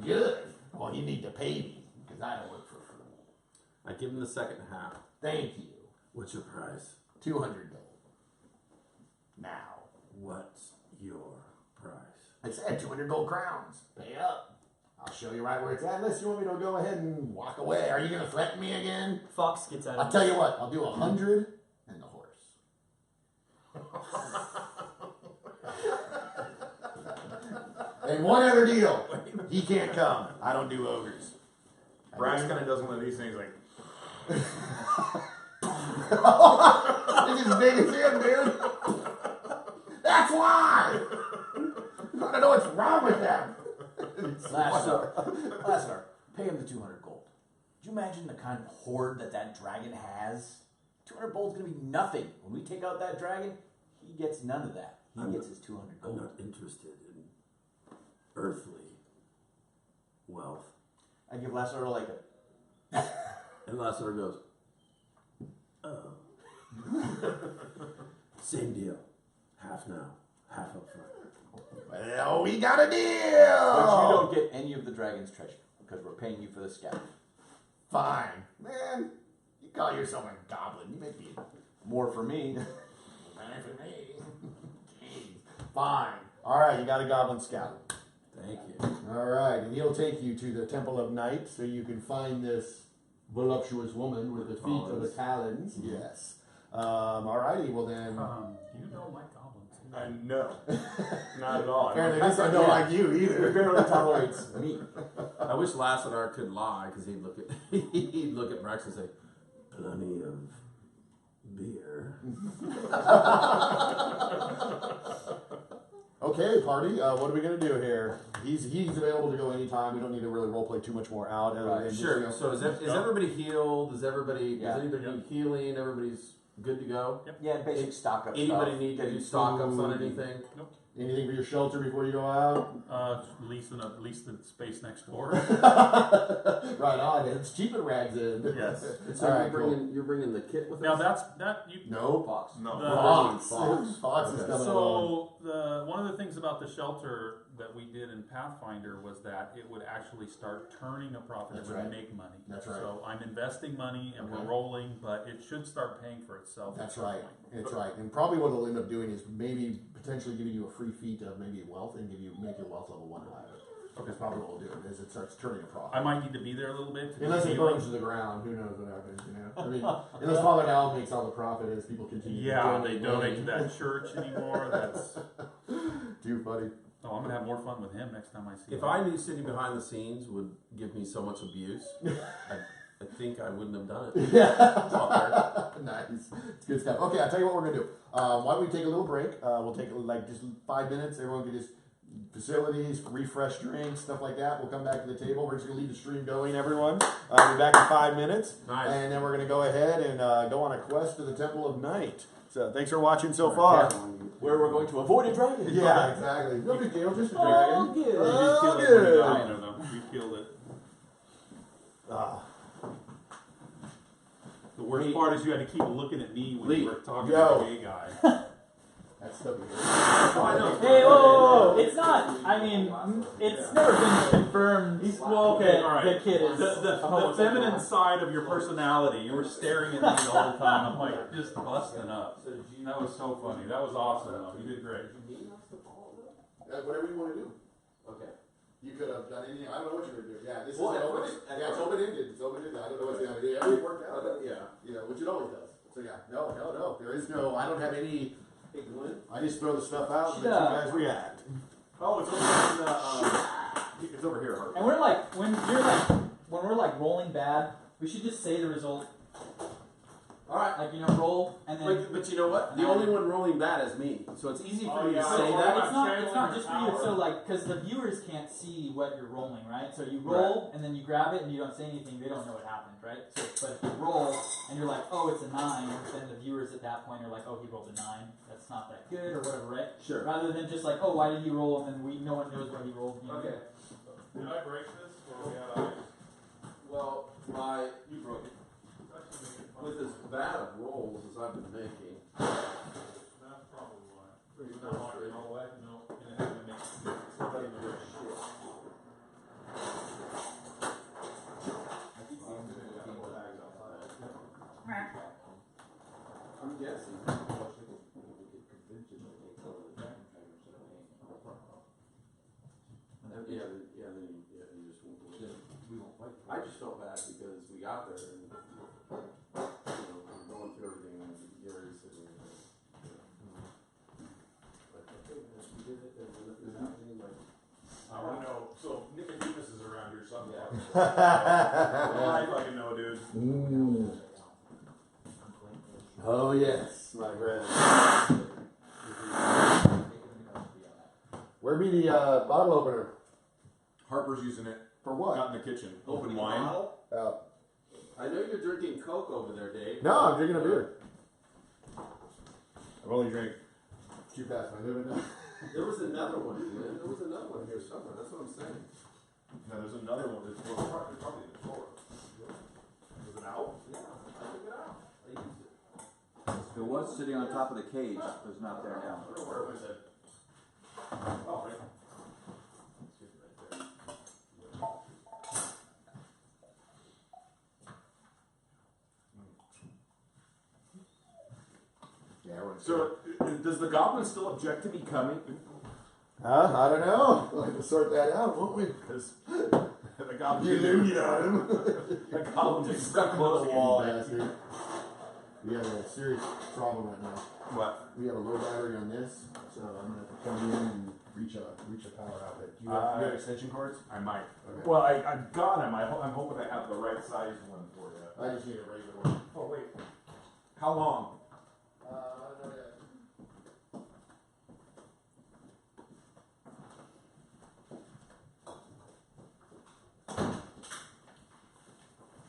Good. Well, you need to pay me because I don't work for free. I give him the second half. Thank you. What's your price? 200 gold. Now. What's your price? I said 200 gold crowns. Pay up. I'll show you right where it's at, unless you want me to go ahead and walk away. Are you going to threaten me again? Fox gets out I'll of tell you what. I'll do 100 and the horse. And one other deal. He can't come. I don't do ogres. Brass kind of does one of these things like, It's as big as him, dude. That's why. I don't know what's wrong with them. Lascar, pay him the 200 gold. Do you imagine the kind of hoard that dragon has? 200 gold's gonna be nothing. When we take out that dragon, he gets none of that. He gets his 200 I'm gold. not interested in earthly wealth. I give Lascar like a. And Lassiter goes, oh. Same deal. Half now, half up front. Well, we got a But you deal. don't get any of the dragon's treasure because we're paying you for the scalp. Fine, man. You call yourself a goblin. You make me More for me. man for me. Jeez. Fine. All right, you got a goblin scalp. Thank you. All right, and he'll take you to the Temple of Night so you can find this voluptuous woman with the feet of the talons. Yes. All righty, well then. You don't like goblins. No, not at all. Apparently, this I don't like you either. Barely tolerates me. I wish Lassadar could lie because he'd look at Brax and say, "Plenty of beer." Okay, party. What are we gonna do here? He's available to go anytime. We don't need to really roleplay too much more out. other than just, Sure. you know- So is everybody healed? Does anybody Yeah. need healing? Everybody's good to go. Yeah, basic stock up Anybody stuff. need to Getting do stock ups on food. anything? anything for your shelter before you go out? Lease the space next door. Right on. It's cheap at Rags End. Yes. So All right, you're bringing the kit with Now us. No. Fox. No. Fox. Fox. Fox is Okay. coming along. So one of the things about the shelter that we did in Pathfinder was that it would actually start turning a profit. That's It would right. make money. That's right. So I'm investing money and Okay. we're rolling, but it should start paying for itself. That's at some right. point. That's right. And probably what it'll end up doing is maybe potentially giving you a free feat of maybe wealth and make your wealth level 1 higher. That's probably what we'll do is it starts turning a profit. I might need to be there a little bit. To Unless do it healing. burns to the ground, who knows what happens, you know? I mean, unless Father Al makes all the profit as people continue Yeah, to they donate to that church anymore. That's Too funny. I'm gonna have more fun with him next time I see him. If I knew City behind the scenes would give me so much abuse, I think I wouldn't have done it. Nice. It's good stuff. Okay, I'll tell you what we're going to do. Why don't we take a little break? We'll take like just 5 minutes. Everyone can just facilities, refresh drinks, stuff like that. We'll come back to the table. We're just going to leave the stream going, everyone. We'll be back in 5 minutes. Nice. And then we're going to go ahead and go on a quest to the Temple of Night. So thanks for watching so far. Where we're going to avoid a dragon. Yeah, exactly. No big deal, just a Oh, dragon. good. You just killed it when you good. got into them. You killed it. The worst part is you had to keep looking at me when you were talking Yo. to the gay guy. That's so weird. Hey, whoa. It's not. I mean, it's never been confirmed. Well, okay, all right. The kid is The feminine side of your personality. You were staring at me the whole time. I'm like just busting up. That was so funny. That was awesome. Though. You did great. Whatever you want to do. Okay. You could have done anything. I don't know what you're going to do. Yeah, this Well, is at open. first- Yeah, it's open-ended. It's open-ended. I don't know what's going to do. It worked out. Yeah. You know, which it always does. So yeah, no. There is no, I don't have any, I just throw the stuff out and let you guys react. Oh, it's over it's over here. Harper. And we're like, when we're like rolling bad, we should just say the result. Alright. Like, roll and then. But you know what? The only one rolling bad is me. So it's easy for Oh, you yeah. to So say Well, that. it's not just for you. So like, because the viewers can't see what you're rolling, right? So you roll and then you grab it and you don't say anything. They don't know what happened, right? So, but if you roll and you're like, oh, it's a 9, then the viewers at that point are like, oh, he rolled a 9. That's not that good or whatever, right? Sure. Rather than just like, oh, why did he roll? And then no one knows what he rolled. Okay. Did I break this? Or we had eyes? Well, You broke it. with as bad of rolls as I've been making, That's probably why. Pretty No, frustrating. no way. No. And it had to make somebody knows shit. I'm guessing. Yeah, then you just won't believe it. I just felt bad because we got there and we're going through everything and Gary's sitting there. Like, okay, we did it, there's nothing happening, like, I want to know. So Nicodemus is around here something. Yeah. I fucking know, dude. Oh yes, my friend. Where be the bottle opener? Harper's using it. For what? Not in the kitchen. Open Opening wine. bottle? Uh, I know you're drinking Coke over there, Dave. no, I'm drinking a beer. I've only drank 2 fast. I live in there. There was another one, man. There was another one here somewhere. That's what I'm saying. No, there's another one. There's probably in the drawer. Is it out? Yeah, I took it out. I used it. It was sitting on top of the cage, but it's not there now. Where was it? Oh, right. Yeah, we're So, does the goblin still object to me coming? I don't know. We'll have to sort that out, won't we? Because the goblin, The goblin just stuck close to the wall. bastard. We have a serious problem right now. What? We have a low battery on this, so I'm gonna have to come in and reach a power outlet. Do you have extension cords? I might. Okay. Well, I've got them. I'm hoping I have the right size one for you. I just need a regular one. Oh, wait. How long? I don't know yet.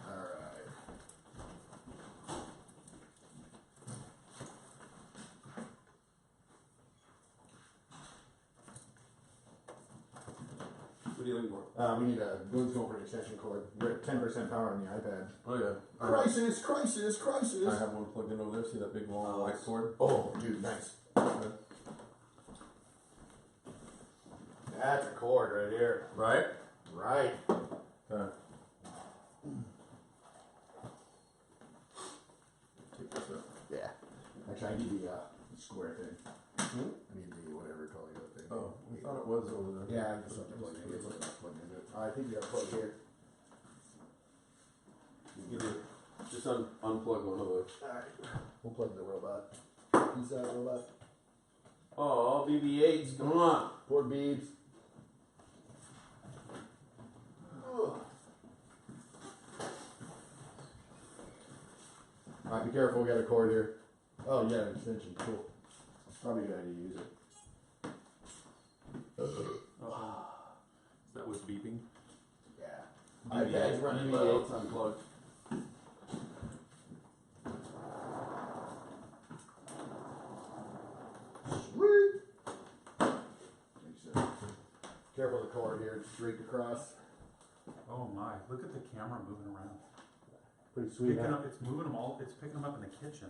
Alright. What are you looking for? We need a Boone's going for an extension cord. We're at 10% power on the iPad. Oh yeah. Crisis, crisis, crisis. I have one plugged in over there. See that big long white cord? Oh, dude, nice. That's a cord right here. Right? Right. Okay. Take this up. Yeah. Actually, I need the square thing. Hmm? I need the whatever color thing. Oh, we thought it was over there. Yeah, I just have to plug it in. It's not plugged into it. I think you got to plug here. You do. Just unplug one of those. Alright. We'll plug the robot. Inside robot. Oh, BB-8s, come on. Poor Beebs. Alright, be careful, we got a cord here. Oh, yeah, an extension, cool. Probably a good idea to use it. That was beeping. Yeah. iPad's running Well, BB-8s. it's unplugged. Sweet. Makes sense. Careful the cord here, it's straight across. Oh my! Look at the camera moving around. Pretty sweet, Picking huh? up, it's moving them all. It's picking them up in the kitchen.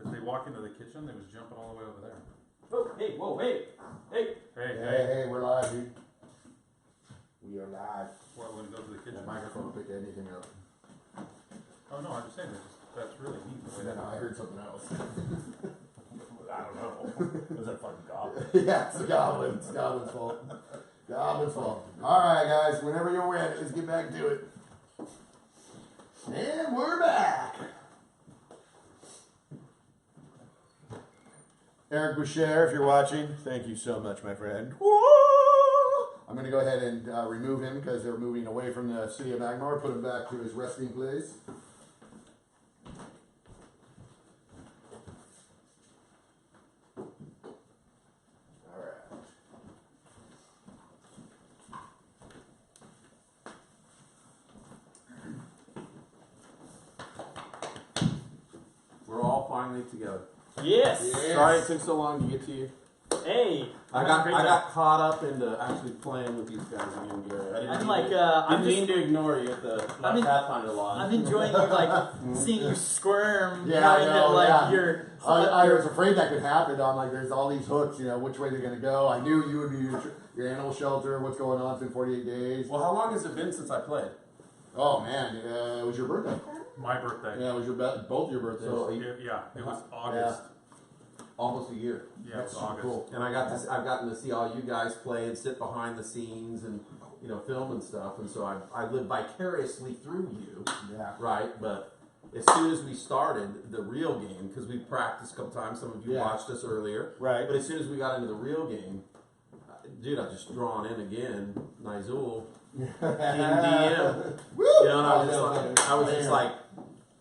As they walk into the kitchen, they was jumping all the way over there. Oh, hey, whoa, hey, hey. Hey, Hey, we're live, dude. We are live. What, when it goes to the The kitchen? microphone will pick anything up. Oh no, I'm just saying that's really neat. The way And then that I heard something else. I don't know. Was that fucking goblin? Yeah, it's the goblin. It's Goblin's fault. Goblin's fault. Alright, guys, whenever you're ready, let's get back to it. And we're back. Eric Boucher, if you're watching, thank you so much, my friend. Woo! I'm going to go ahead and remove him because they're moving away from the city of Magmar, put him back to his resting place. Alright. We're all finally together. Yes. Yes. Sorry it took so long to get to you. Hey. I got caught up into actually playing with these guys again, Gary. I'm like, I'm didn't mean just, to ignore you at the I'm in- Pathfinder launch. I'm enjoying you, like seeing you squirm. Yeah, knowing I that, know, like yeah. you're. I was afraid that could happen. I'm like, there's all these hooks, which way they're going to go. I knew you would be your animal shelter. What's going on? It's been 48 days. Well, how long has it been since I played? Oh, man. It was your birthday. My birthday. Yeah, it was both your birthdays. So It was August. almost a year. Yeah, it That's was super August. cool. And I've gotten to see all you guys play and sit behind the scenes and film and stuff. And so I live vicariously through you, Yeah. right? But as soon as we started the real game, because we practiced a couple times, some of you Yeah. watched us earlier. Right. But as soon as we got into the real game, dude, I just drawn in again, Nizul, King DM. Woo! You know, and I was just like,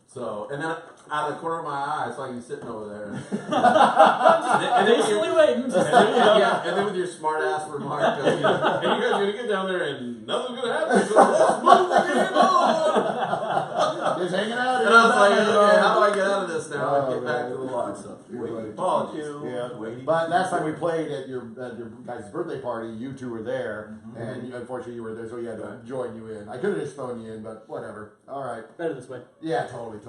so, and then out of the corner of my eye, I saw you sitting over there. and then Patiently waiting. and then with your smart ass remark, and you guys are gonna get down there and nothing's gonna happen. So let's move the game on. just hanging out. And I was like, okay, how do I get out of this now and Oh, get back man. to the log stuff? Right. Apologies. Yeah, but last time we played at your guys' birthday party, you two were there, and unfortunately you were there, so we had to join you in. I could have just thrown you in, but whatever. All right. Better this way. Yeah, totally.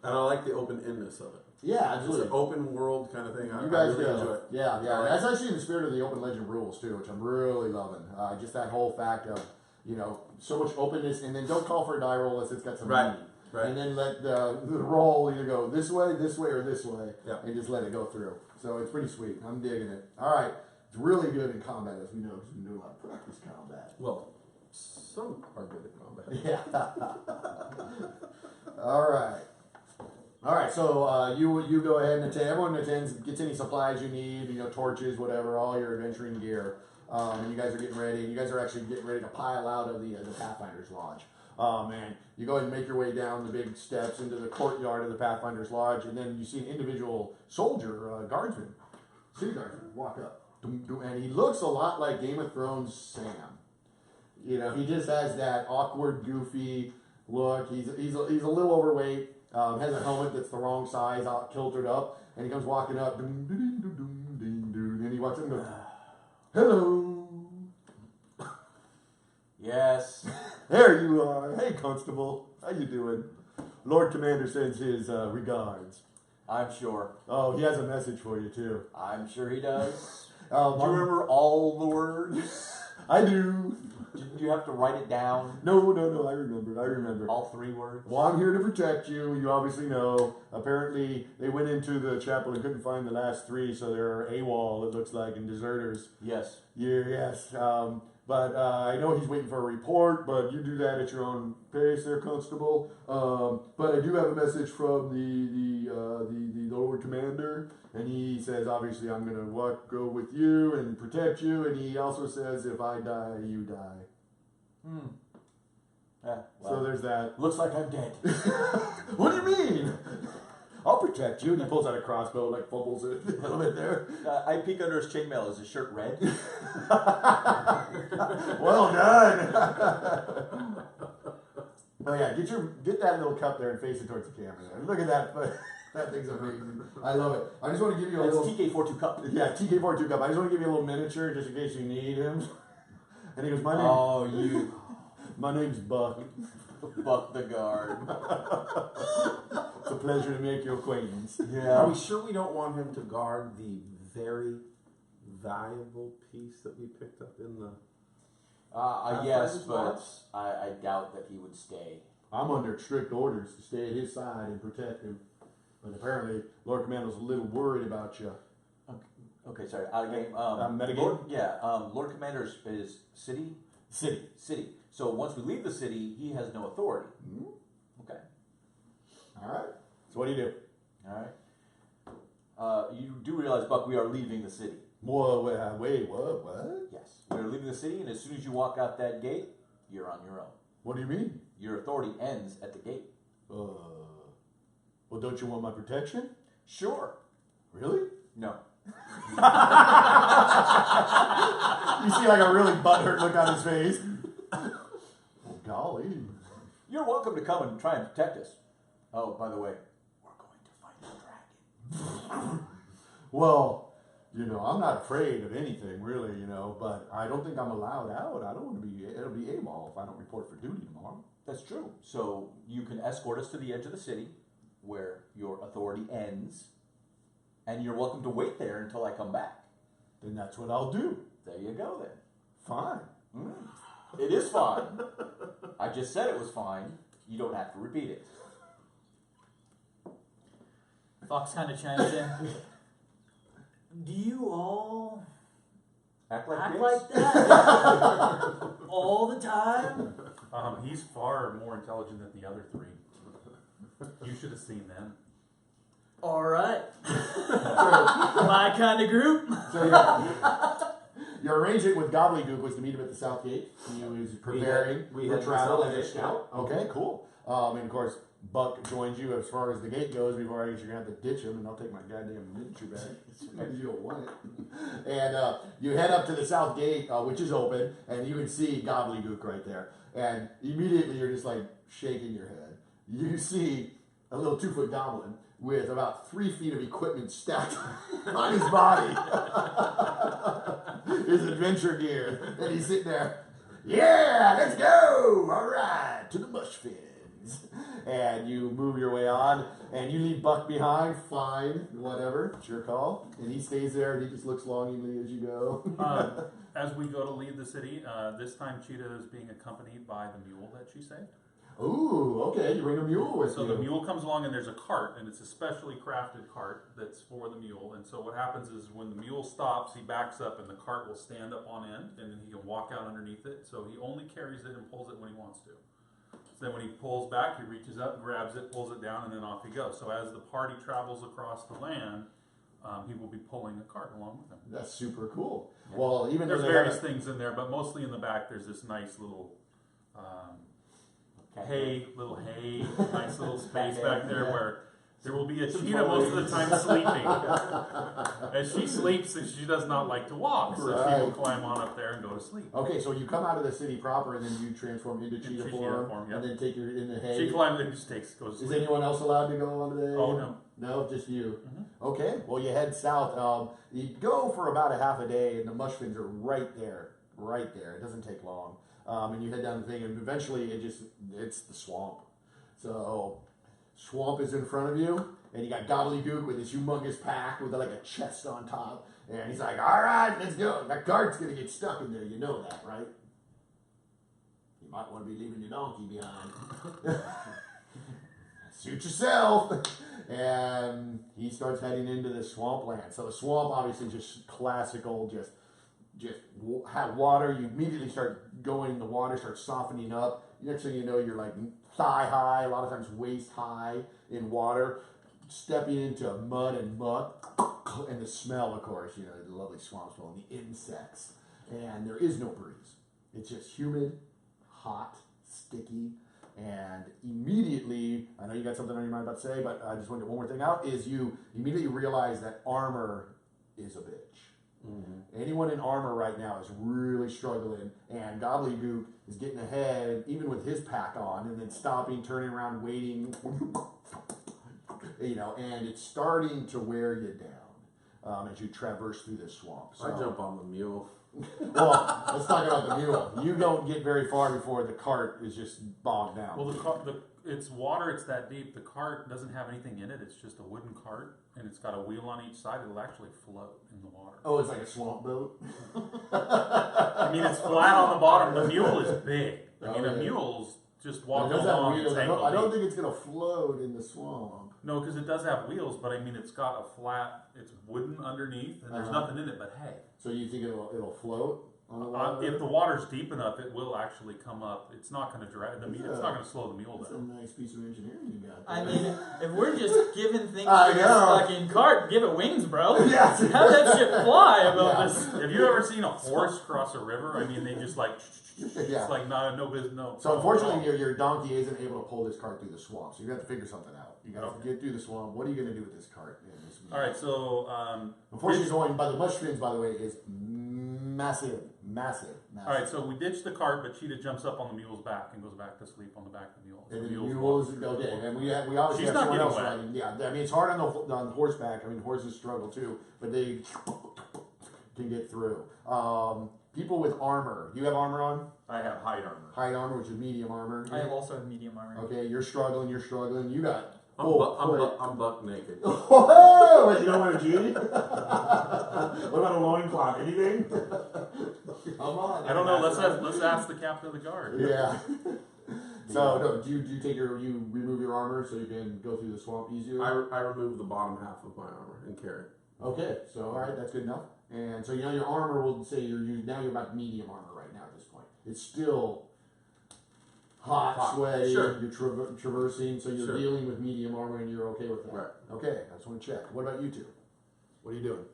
And I like the open-endedness of it. Yeah, It's absolutely. an open world kind of thing. You guys I really do. enjoy it. Yeah. All right. That's actually in the spirit of the open legend rules too, which I'm really loving. Just that whole fact of, so much openness, and then don't call for a die roll unless it's got some Right. meaning. Right. And then let the roll either go this way, or this way, Yeah. and just let it go through. So it's pretty sweet. I'm digging it. All right. It's really good in combat, as we know, because we do a lot of practice combat. Well, some are good at combat. Yeah. All right. So you go ahead and attend. Everyone attends, gets any supplies you need, torches, whatever, all your adventuring gear. And you guys are getting ready. And you guys are actually getting ready to pile out of the Pathfinder's Lodge. Oh man, you go ahead and make your way down the big steps into the courtyard of the Pathfinder's Lodge, and then you see an individual soldier, guardsman, city guardsman, walk up, and he looks a lot like Game of Thrones Sam. He just has that awkward, goofy look. He's a little overweight. Has a helmet that's the wrong size, kiltered up, and he comes walking up, and he walks in and goes, "Hello." Yes. There you are. Hey, Constable. How you doing? Lord Commander sends his regards. I'm sure. Oh, he has a message for you, too. I'm sure he does. Do Um, you remember all the words? I do. Didn't you have to write it down? No, I remember. All 3 words? Well, I'm here to protect you. You obviously know. Apparently, they went into the chapel and couldn't find the last 3, so they're AWOL, it looks like, and deserters. Yes. Yes. But I know he's waiting for a report, but you do that at your own pace there, Constable. But I do have a message from the Lord Commander, and he says, obviously, I'm going to go with you and protect you, and he also says, if I die, you die. Yeah, So there's that. looks like I'm dead. What do you mean? I'll protect you. And he pulls out a crossbow, like fumbles it a little bit there. I peek under his chainmail. Is his shirt red? Well done. Oh yeah, get that little cup there and face it towards the camera. There. Look at that. That thing's amazing. I love it. I just want to give you a It's little. TK42 cup. Yeah, TK42 cup. I just want to give you a little miniature just in case you need him. And he goes, my name's Buck. Buck the guard. It's a pleasure to make your acquaintance. Are we sure we don't want him to guard the very valuable piece that we picked up in the... Yes, Pathfinder's but Lodge? I doubt that he would stay. I'm under strict orders to stay at his side and protect him. But apparently, Lord Commander's a little worried about you. Okay, sorry. Out of game. Metagame? Lord Commander is city. City. So once we leave the city, he has no authority. Okay. All right. So what do you do? All right. You do realize, Buck, we are leaving the city. Whoa, wait, what? Yes. We are leaving the city, and as soon as you walk out that gate, you're on your own. What do you mean? Your authority ends at the gate. Well, don't you want my protection? Sure. Really? No. You see like a really butthurt look on his face. Oh, golly. You're welcome to come and try and protect us. Oh, by the way, we're going to fight the dragon. Well, I'm not afraid of anything, really, but I don't think I'm allowed out. I don't want to be, it'll be AWOL if I don't report for duty tomorrow. That's true. So you can escort us to the edge of the city where your authority ends, and you're welcome to wait there until I come back. Then that's what I'll do. There you go then. Fine. It is fine. I just said it was fine. You don't have to repeat it. Fox kind of chimes in. Do you all Act like act this? like that all the time? He's far more intelligent than the other 3. You should have seen them. All right. My kind of group. So your arrangement with Gobbledygook was to meet him at the South Gate. He was preparing we for had travel the as a South Gate, scout. Okay, cool. And of course, Buck joins you. As far as the gate goes, we've already you're gonna have to ditch him, and I'll take my goddamn miniature back. Sometimes you don't want it. And you head up to the south gate, which is open, and you can see Gobbledygook right there. And immediately you're just like shaking your head. You see a little 2-foot goblin with about 3 feet of equipment stacked on his body, his adventure gear, and he's sitting there. Yeah, let's go! All right, to the Mushfins. And you move your way on, and you leave Buck behind. Fine, whatever, it's your call. And he stays there, and he just looks longingly as you go. As we go to leave the city, this time Cheetah is being accompanied by the mule that she saved. Ooh, okay, you bring a mule with So you. the mule comes along and there's a cart, and it's a specially crafted cart that's for the mule. And so what happens is when the mule stops, he backs up and the cart will stand up on end, and then he can walk out underneath it. So he only carries it and pulls it when he wants to. So then when he pulls back, he reaches up, grabs it, pulls it down, and then off he goes. So as the party travels across the land, he will be pulling a cart along with him. That's super cool. Well, even though There's they various have things in there, but mostly in the back there's this nice little little hay, nice little space back there where there will be a cheetah most of the time sleeping. As she sleeps, and she does not like to walk, so she will Right. climb on up there and go to sleep. Okay, so you come out of the city proper, and then you transform into cheetah form, yeah. and then take your in the hay. She climbs and just goes to Is sleep. anyone else allowed to go onto the hay? Oh, no. No, just you. Mhm. Okay, well you head south. You go for about a half a day, and the Mushfins are right there. It doesn't take long. And you head down the thing, and eventually it's the swamp. So swamp is in front of you, and you got Gobbledygook with his humongous pack with like a chest on top, and he's like, "All right, let's go." That cart's gonna get stuck in there. You know that, right? You might want to be leaving your donkey behind. Suit yourself. And he starts heading into the swampland. So the swamp, obviously, just classical, just have water. You immediately start going. The water starts softening up. Next thing you know, you're like thigh high, a lot of times waist high in water, stepping into mud and muck, and the smell, of course, the lovely swamp smell, and the insects. And there is no breeze. It's just humid, hot, sticky. And immediately, I know you got something on your mind about to say, but I just want to get one more thing out, is you immediately realize that armor is a bitch. Mm-hmm. Anyone in armor right now is really struggling, and Gobbledygook is getting ahead, even with his pack on, and then stopping, turning around, waiting, and it's starting to wear you down as you traverse through this swamp. So, I jump on the mule. well, let's talk about the mule. You don't get very far before the cart is just bogged down. Well, it's water, it's that deep. The cart doesn't have anything in it. It's just a wooden cart, and it's got a wheel on each side. It'll actually float in the water. Oh, it's like a swamp boat? I mean, it's flat on the bottom. The mule is big. I mean, Oh, a yeah. mule's just It walking does have along. wheels. It's I ankle don't deep. think it's going to float in the swamp. No, because it does have wheels, but I mean, it's got a flat. It's wooden underneath, and there's Uh-huh. nothing in it but hay. So you think it'll float on the water? If the water's deep enough, it will actually come up. It's not going to drag the mule. It's not going to slow the mule That's a down. nice piece of engineering you got there. I mean, if we're just giving things I to this know. fucking cart, give it wings, bro. Yes. How that shit fly about Yeah. this? Have you ever seen a horse cross a river? I mean, they just like. Yeah. It's like no business. No. So unfortunately, your donkey isn't able to pull this cart through the swamp. So you have to figure something out. You got to Okay. get through the swamp. What are you going to do with this cart? In this All right, so Unfortunately, going by the Mushfins, by the way, is massive. all right, so we ditch the cart, but Cheetah jumps up on the mule's back and goes back to sleep on the back of the mule. So And the mule's mule is walking. okay, and we obviously She's have not someone else getting wet. riding. Yeah, I mean it's hard on horseback. I mean horses struggle too, but they can get through. People with armor. Do you have armor on? I have hide armor. Hide armor, which is medium armor. I have also medium armor. Okay, you're struggling. You got. I'm buck naked. Whoa! Wait, you don't want a genie? What about a loincloth? Anything? Come on. I don't know. Let's ask the captain of the guard. Yeah. So, no, do you take you remove your armor so you can go through the swamp easier? I remove the bottom half of my armor and carry it. Okay, so all right, that's good enough. And so your armor will say now you're about medium armor right now at this point. It's still hot, sweaty. Sure. You're traversing, so you're Sure. dealing with medium armor, and you're okay with that. Right. Okay, I just want to check. What about you two? What are you doing?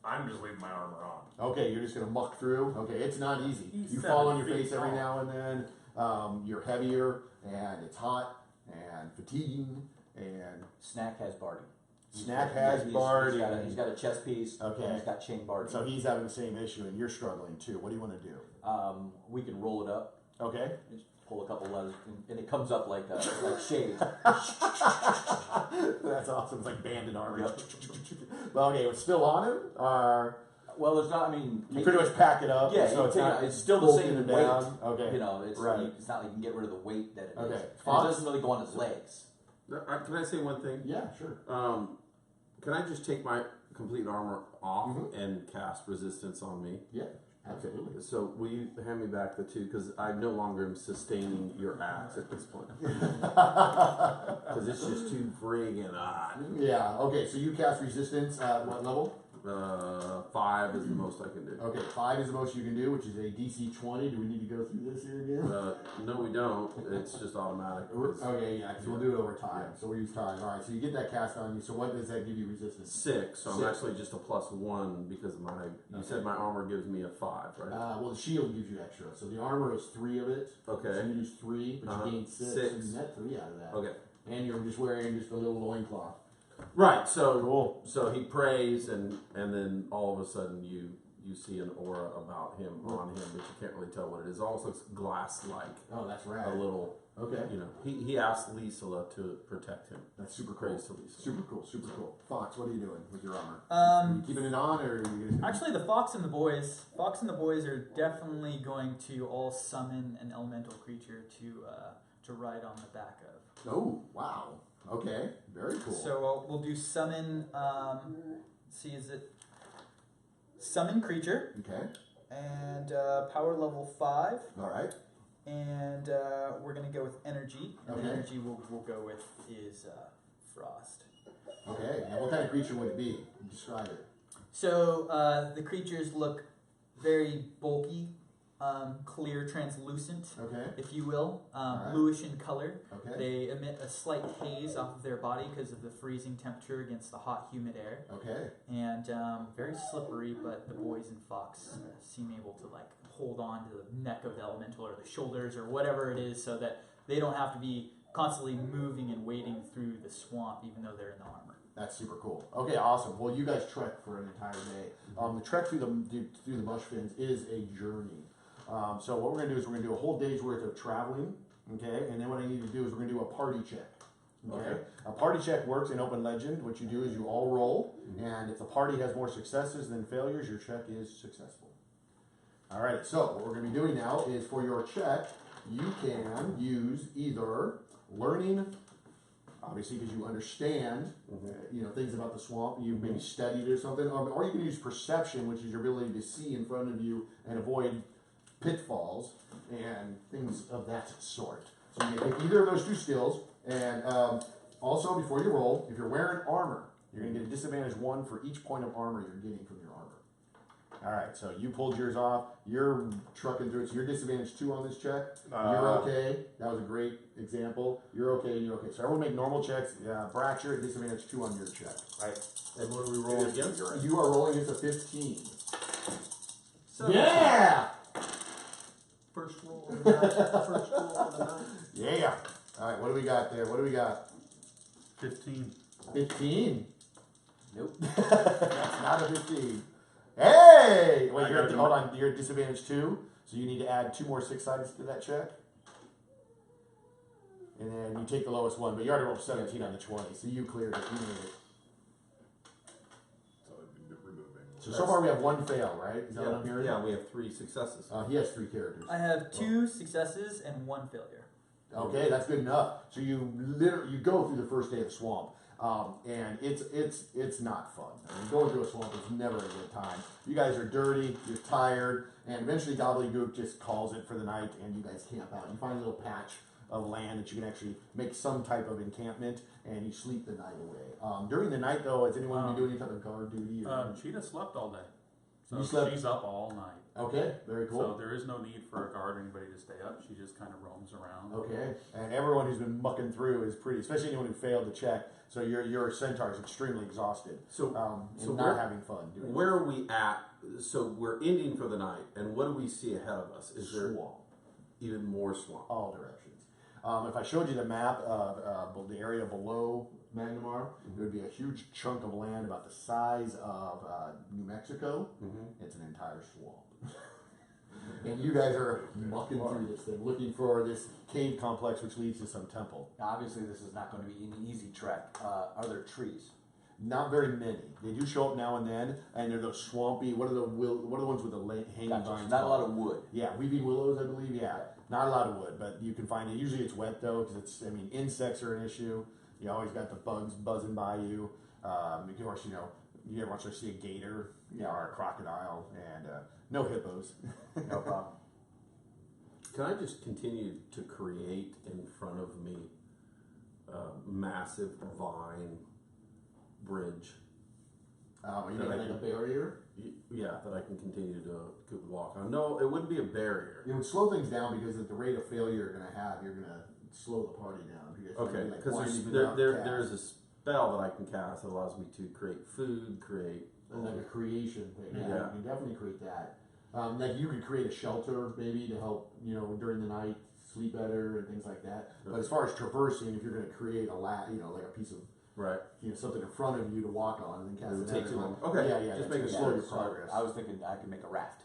I'm just leaving my armor on. Okay, you're just gonna muck through. Okay, it's not easy. He's You 7 fall on your feet face every tall. now and then. You're heavier, and it's hot, and fatiguing, and Snack has Barty. Snack has Barty. He's got a chest piece. Okay. And he's got chain Barty. So he's having the same issue, and you're struggling too. What do you want to do? We can roll it up. Okay. Just pull a couple letters, and it comes up like shade. That's awesome. It's like banded armor. Yep. Well, okay, it's still on him, or Well, there's not. I mean, you pretty much pack it up. Yeah, so it's still the bolting same it weight. down. Okay. You know, it's right. it's not like you can get rid of the weight that it is. Okay. And it Fox? doesn't really go on his legs. Can I say one thing? Yeah, sure. Can I just take my complete armor off Mhm. and cast resistance on me? Yeah, absolutely. So will you hand me back the 2? Because I no longer am sustaining your axe at this point. Because it's just too friggin' hot. Yeah. Okay. So you cast resistance at what level? 5 is the most I can do. Okay, 5 is the most you can do, which is a DC 20. Do we need to go through this here again? No, we don't. It's just automatic. Okay, yeah, because we'll do it over time. So we'll use time. All right, so you get that cast on you. So what does that give you resistance? 6, so I'm 6. actually just a +1 because you said my armor gives me a 5, right? Well, the shield gives you extra. So the armor is 3 of it. Okay. So you use 3, but you gain 6. 6. So you net 3 out of that. Okay. And you're just wearing just a little loincloth. Right, so Cool. so he prays and then all of a sudden you see an aura about him on him, but you can't really tell what it is. It almost looks glass-like. Oh, that's A right. little, Okay. you know. He asked Lisala to protect him. That's super cool. Praise to Lisala. Super cool, super cool. Fox, what are you doing with your armor? Um, you keeping it on, or are you gonna... Actually, the Fox and the boys are definitely going to all summon an elemental creature to ride on the back of. Oh, wow. Okay, very cool. So we'll do summon. Let's see, is it summon creature Okay, and power level 5, all right. and we're gonna go with energy. And Okay. the energy we'll go with is frost. Okay, and what kind of creature would it be? Describe it. So the creatures look very bulky, clear, translucent, Okay, if you will, Alright. bluish in color. okay, They emit a slight haze off of their body because of the freezing temperature against the hot, humid air, okay. and very slippery. But the boys and Fox seem able to like hold on to the neck of the elemental or the shoulders or whatever it is, so that they don't have to be constantly moving and wading through the swamp, even though they're in the armor. That's super cool. Okay, awesome. Well, you guys trek for an entire day. The trek through the bush fins is a journey. So what we're gonna do is we're gonna do a whole day's worth of traveling. Okay, and then what I need to do is we're gonna do a party check. Okay. A party check works in Open Legend. What you do is you all roll, and if the party has more successes than failures, your check is successful. All right. So what we're gonna be doing now is for your check, you can use either learning. Obviously, because you understand, things about the swamp, you've maybe studied or something, or you can use perception, which is your ability to see in front of you and avoid pitfalls and things of that sort. So you can pick either of those 2 skills, and also before you roll, if you're wearing armor, you're going to get a disadvantage 1 for each point of armor you're getting from your armor. All right, so you pulled yours off. You're trucking through it. So you're disadvantage 2 on this check. You're okay. That was a great example. You're okay. You're okay. So everyone make normal checks. Bratcher, you're at disadvantage 2 on your check. Right. And what do we roll against? You are rolling against a 15. So Yeah. First roll of the night. First roll of the night. Yeah. All right. What do we got there? What do we got? 15. 15. Nope. That's not a 15. Hey! Wait, I got it. hold on. You're at disadvantage 2, so you need to add 2 more 6-sided to that check. And then you take the lowest one, but you already rolled 17 on the 20, so you cleared it. You made it. So it'd be removing. So far we have 1 fail, right? Is that what I'm hearing? Yeah, we have 3 successes. He has 3 characters. I have 2 successes and 1 failure. Okay, that's good enough. So you literally go through the first day of the swamp, and it's not fun. I mean, going through a swamp is never a good time. You guys are dirty, you're tired, and eventually Gobbledygook just calls it for the night, and you guys camp out. You find a little patch of land that you can actually make some type of encampment, and you sleep the night away. During the night, though, has anyone been doing any type of guard duty? Or Cheetah slept all day. So You slept- she's up all night. Okay, very cool. So there is no need for a guard or anybody to stay up. She just kind of roams around. Okay, and everyone who's been mucking through is pretty, especially anyone who failed to check. So your centaur is extremely exhausted. So, and so not where, having fun. Doing where are we at? So we're ending for the night, and what do we see ahead of us? Is there swamp even more swamp? all directions. If I showed you the map of the area below Magnamar, it would be a huge chunk of land about the size of New Mexico. It's an entire swamp. And you guys are mucking through this thing, looking for this cave complex which leads to some temple. Now, obviously, this is not going to be an easy trek. Are there trees? Not very many. They do show up now and then, and they're those swampy. What are the ones with the hanging Gotcha. vines? Not a lot called? of wood. Yeah, weeping willows, I believe. Yeah, not a lot of wood, but you can find it. Usually it's wet though, because it's. I mean, insects are an issue. You always got the bugs buzzing by you. Of course, you ever want to see a gator, or a crocodile, and no hippos. No problem. Can I just continue to create in front of me a massive vine bridge? You mean like a barrier? Yeah, that I can continue to walk on. No, it wouldn't be a barrier. It would slow things down because at the rate of failure you're going to have, you're going to slow the party down. Because Okay, like because there's a spell that I can cast that allows me to create food, create like a creation thing. Yeah, Yeah. you can definitely create that. Like you could create a shelter maybe to help during the night sleep better and things like that. But as far as traversing, if you're going to create like a piece of right. something in front of you to walk on and then cast It would it take out, too long. like- Okay, yeah, just that's make it gonna slow your So progress. I was thinking I could make a raft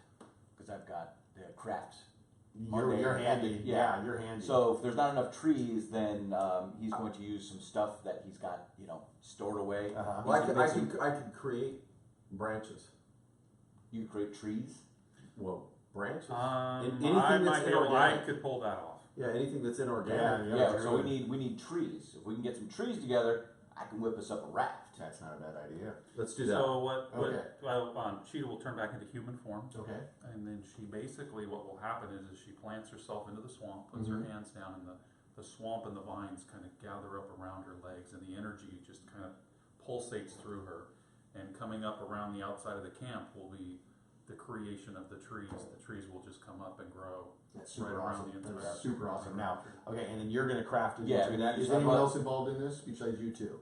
because I've got the craft. You're handy. Yeah. Yeah, you're handy. So if there's not enough trees, then he's going to use some stuff that he's got, stored away. Uh-huh. Well, He's I gonna make could create branches. You could create trees. Well, branches. I Anything that's might be able, I inorganic. could pull that off. Yeah, anything that's inorganic. Yeah, So we need trees. If we can get some trees together, I can whip us up a raft. That's not a bad idea. Let's do that. So what Okay. Cheetah will turn back into human form, Okay. and then she basically, what will happen is she plants herself into the swamp, puts her hands down, and the swamp and the vines kind of gather up around her legs, and the energy just kind of pulsates through her. And coming up around the outside of the camp will be the creation of the trees. The trees will just come up and grow. That's super Right around awesome. the inside. That's super awesome. Now, okay, and then you're going to craft it Yeah, into that. Is I'm anyone not- else involved in this besides you two?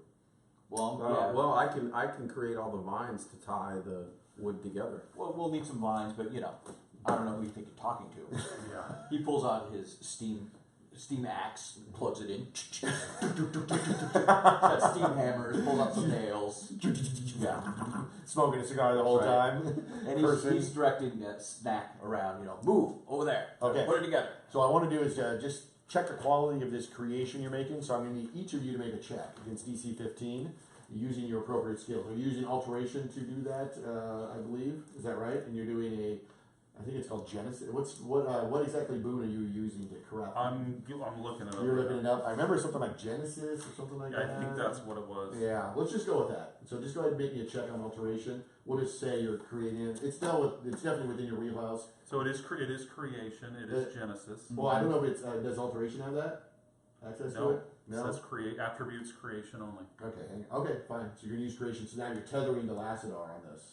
Well, Well, I can create all the vines to tie the wood together. Well, we'll need some vines, but I don't know who you think you're talking to. Yeah. He pulls out his steam axe, plugs it in. Got steam hammers, pulls out some nails. Yeah, Smoking a cigar the whole Right. time. and Person. he's directing Snack around. Move over there. Okay. Put it together. So what I want to do is just check the quality of this creation you're making. So I'm going to need each of you to make a check against DC 15 using your appropriate skills. Are you using alteration to do that? I believe. Is that right? And you're doing I think it's called Genesis. What exactly boon are you using to corrupt? I'm looking it up. You're right looking it now. up. I remember something like Genesis or something like that. I think that's what it was. Yeah, let's just go with that. So just go ahead and make me a check on alteration. We'll just say you're creating it. It's definitely within your wheelhouse. So it is creation. It is Genesis. Well, I don't know if it's does alteration have that access to No. it? It says create attributes creation only. Okay, okay, fine. So you're gonna use creation. So now you're tethering to Lassadar on this.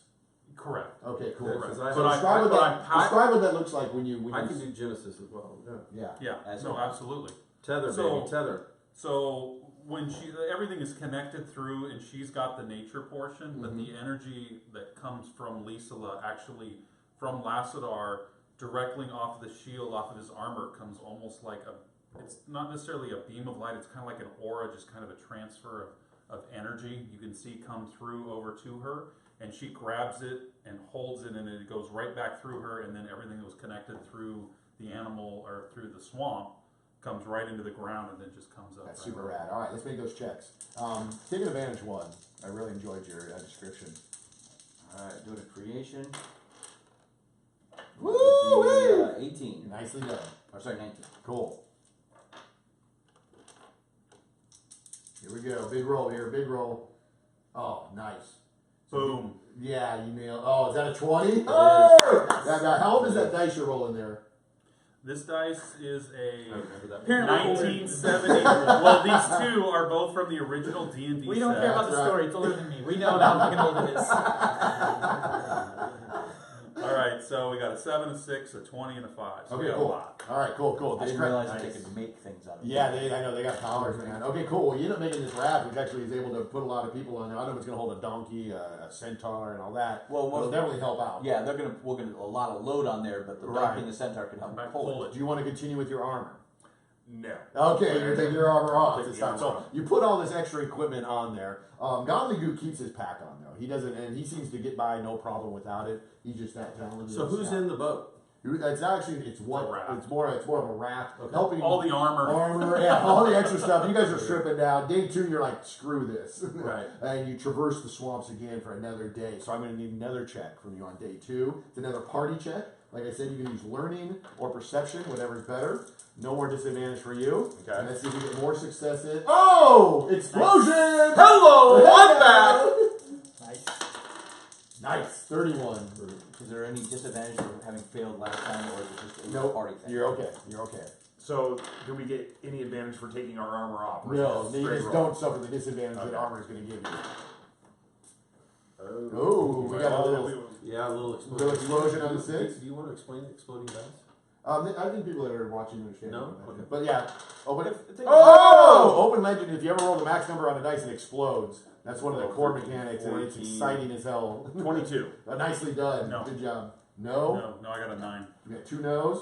Correct. Okay, cool. Yeah, 'cause I- So But describe but what that looks like when you I can do Genesis as well. Yeah. yeah. Yeah. As No, well. absolutely. Tether, So- baby, tether. So when everything is connected through, and she's got the nature portion, but the energy that comes from Lisala, actually from Lassadar, directly off the shield, off of his armor, comes almost like it's not necessarily a beam of light, it's kind of like an aura, just kind of a transfer of energy you can see come through over to her, and she grabs it and holds it, and it goes right back through her, and then everything that was connected through the animal or through the swamp comes right into the ground and then just comes up. That's right super over. rad. All right, let's make those checks. Taking advantage one. I really enjoyed your description. All right, doing a creation. Woo! 18. Nicely done. Or sorry, 19. Cool. Here we go. Big roll here. Big roll. Oh, nice. Boom. Yeah, you nailed. Oh, is that a 20? Oh! Now, how old is that dice you're rolling there? This dice is a Remember that? Apparently, 1970. Well, these two are both from the original D&D we don't set. care about the That's right. story. It's older than me. We know how fucking old it is. All right, so we got a 7, a 6, a 20, and a 5. So we Okay, got cool. a lot. All right, cool. I This didn't cra- realize nice. that they could make things out of it. Yeah, I know they got powers, man. Okay, cool. Well, you end up making this raft, which actually is able to put a lot of people on there. I don't know if it's going to hold a donkey, a centaur, and all that. Well, It'll most- definitely help out. Yeah, we're gonna a lot of load on there, but the Right. donkey and the centaur can help Come back, pull pull it. Do you want to continue with your armor? No. Okay, you're taking your armor off. Taking It's the not- armor so off. you put all this extra equipment on there. Gobbledygook keeps his pack on though. He doesn't, and he seems to get by no problem without it. He's just that talented. So who's in the boat? It's actually it's what a raft. it's more of a raft helping All the armor. yeah, all the extra stuff. You guys are stripping down. Day 2, you're like, screw this. Right. And you traverse the swamps again for another day. So I'm going to need another check from you on day 2. It's another party check. Like I said, you can use learning or perception, whatever's better. No more disadvantage for you. Okay. And let's see if you get more success in. Oh! Explosion! Hello, I'm back. Nice. Nice. 31. Is there any disadvantage for having failed last time, or is it just a Nope. party thing? You're okay. You're okay. So, do we get any advantage for taking our armor off? Or is No, it you straight just roll? don't suffer the disadvantage that Okay. armor is going to give you. Oh, Oh, we got a little, Yeah, a little little explosion on the 6. Do you want to explain exploding dice? I think people that are watching understand. No? what I mean. Okay. But yeah, open it. It's a- Oh! Open legend. If you ever roll the max number on a dice, it explodes. That's one of the Oh, core 13, mechanics, and it's 14. exciting as hell. 22. Nicely done. No. Good job. No. No, I got a 9. You got 2 no's.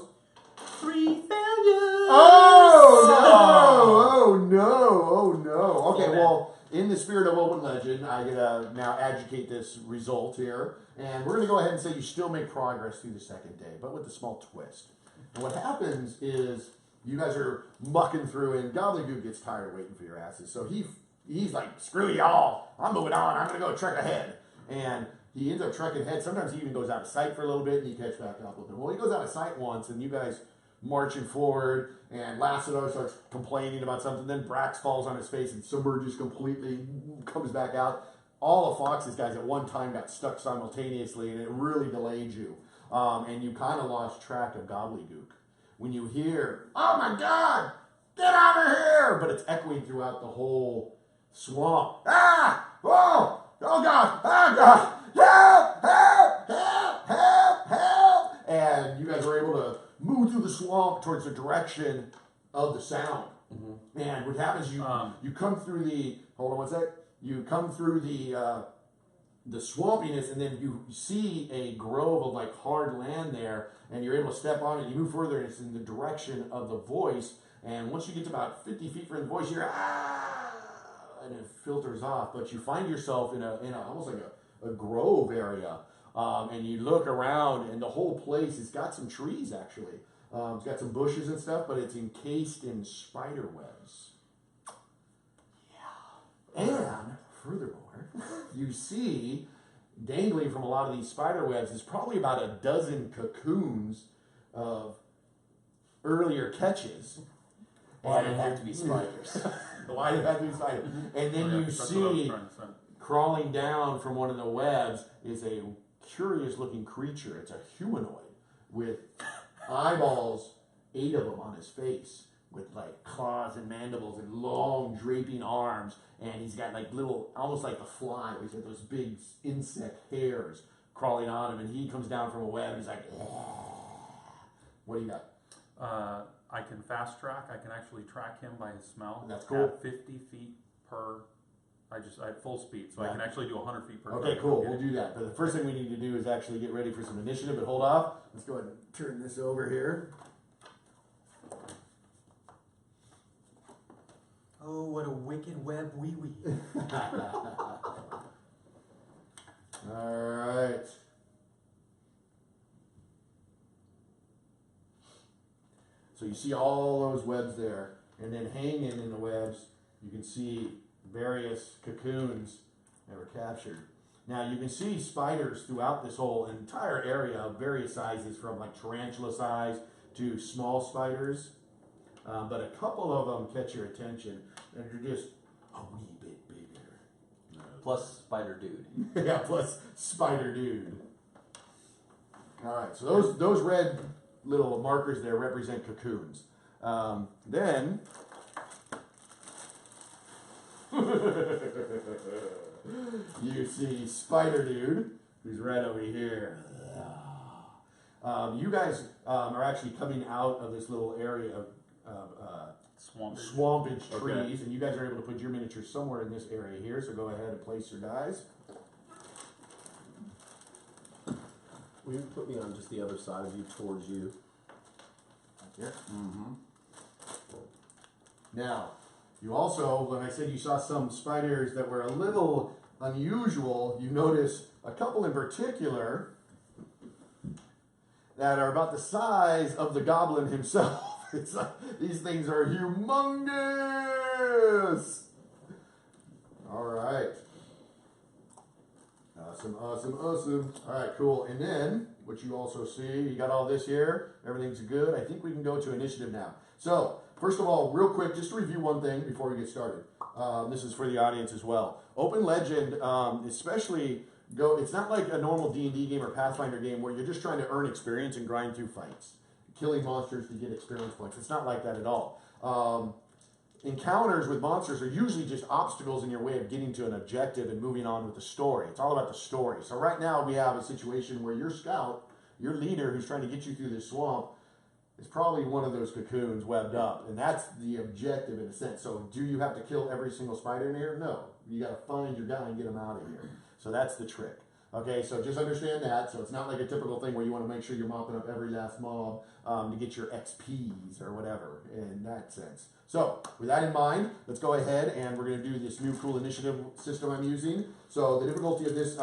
3 failures. Oh no! Oh no! Oh no! Okay, Oh, man. well, in the spirit of open legend, I gotta now educate this result here, and we're gonna go ahead and say you still make progress through the second day, but with a small twist. And what happens is you guys are mucking through, and Gobbledygook gets tired of waiting for your asses, so he's like, screw y'all, I'm moving on, I'm gonna go trek ahead, and he ends up trekking ahead. Sometimes he even goes out of sight for a little bit, and you catch back up with him. Well, he goes out of sight once, and you guys marching forward, and Lassiter starts complaining about something. Then Brax falls on his face and submerges completely, comes back out. All of Fox's guys at one time got stuck simultaneously, and it really delayed you. And you kind of lost track of Gobbledygook. When you hear, "Oh my God, get over here!" but it's echoing throughout the whole swamp. Ah! Oh! Oh God! Ah God! Help! Help! Help! Help! Help! And you guys were able to move through the swamp towards the direction of the sound. Mm-hmm. And what happens? You come through the hold on one sec. You come through the swampiness, and then you see a grove of like hard land there, and you're able to step on it. You move further, and it's in the direction of the voice. And once you get to about 50 feet from the voice, you're and it filters off. But you find yourself in a almost like a grove area. And you look around, and the whole place has got some trees, actually. It's got some bushes and stuff, but it's encased in spider webs. Yeah. And, furthermore, you see, dangling from a lot of these spider webs is probably about a dozen cocoons of earlier catches. Why did it have to be spiders? Why did it have to be spiders? And then you That's what I was see, trying to say. crawling down from one of the webs is a curious looking creature. It's a humanoid with eyeballs, 8 of them on his face, with like claws and mandibles and long draping arms. And he's got like little, almost like a fly, he's got those big insect hairs crawling on him. And he comes down from a web. He's like, what do you got? I can fast track. I can actually track him by his smell. That's cool. At 50 feet per. I have full speed, so I Yeah. can actually do 100 feet per. Okay, second. cool. We'll do that. But the first thing we need to do is actually get ready for some initiative. But hold off. Let's go ahead and turn this over here. Oh, what a wicked web wee wee. All right. So you see all those webs there, and then hanging in the webs, you can see various cocoons that were captured. Now you can see spiders throughout this whole entire area of various sizes, from like tarantula size to small spiders. But a couple of them catch your attention, and they're just a wee bit bigger. Plus Spider Dude. Yeah, plus Spider Dude. All right, so those red little markers there represent cocoons. Then you see Spider Dude, who's right over here. You guys are actually coming out of this little area of swampage trees, Okay. and you guys are able to put your miniature somewhere in this area here. So go ahead and place your dice. Will you put me on just the other side of you, towards you? Right here. Mm-hmm. Now, you also, when I said you saw some spiders that were a little unusual, you notice a couple in particular that are about the size of the goblin himself. It's like, these things are humongous. All right. Awesome. All right, cool. And then, what you also see, you got all this here. Everything's good. I think we can go to initiative now. So, first of all, real quick, just to review one thing before we get started. This is for the audience as well. Open Legend, especially, it's not like a normal D&D game or Pathfinder game where you're just trying to earn experience and grind through fights, killing monsters to get experience points. It's not like that at all. Encounters with monsters are usually just obstacles in your way of getting to an objective and moving on with the story. It's all about the story. So right now we have a situation where your scout, your leader who's trying to get you through this swamp, is probably one of those cocoons webbed up. And that's the objective in a sense. So do you have to kill every single spider in here? No. You got to find your guy and get him out of here. So that's the trick. Okay, so just understand that. So it's not like a typical thing where you want to make sure you're mopping up every last mob to get your XPs or whatever in that sense. So with that in mind, let's go ahead and we're going to do this new cool initiative system I'm using. So the difficulty of this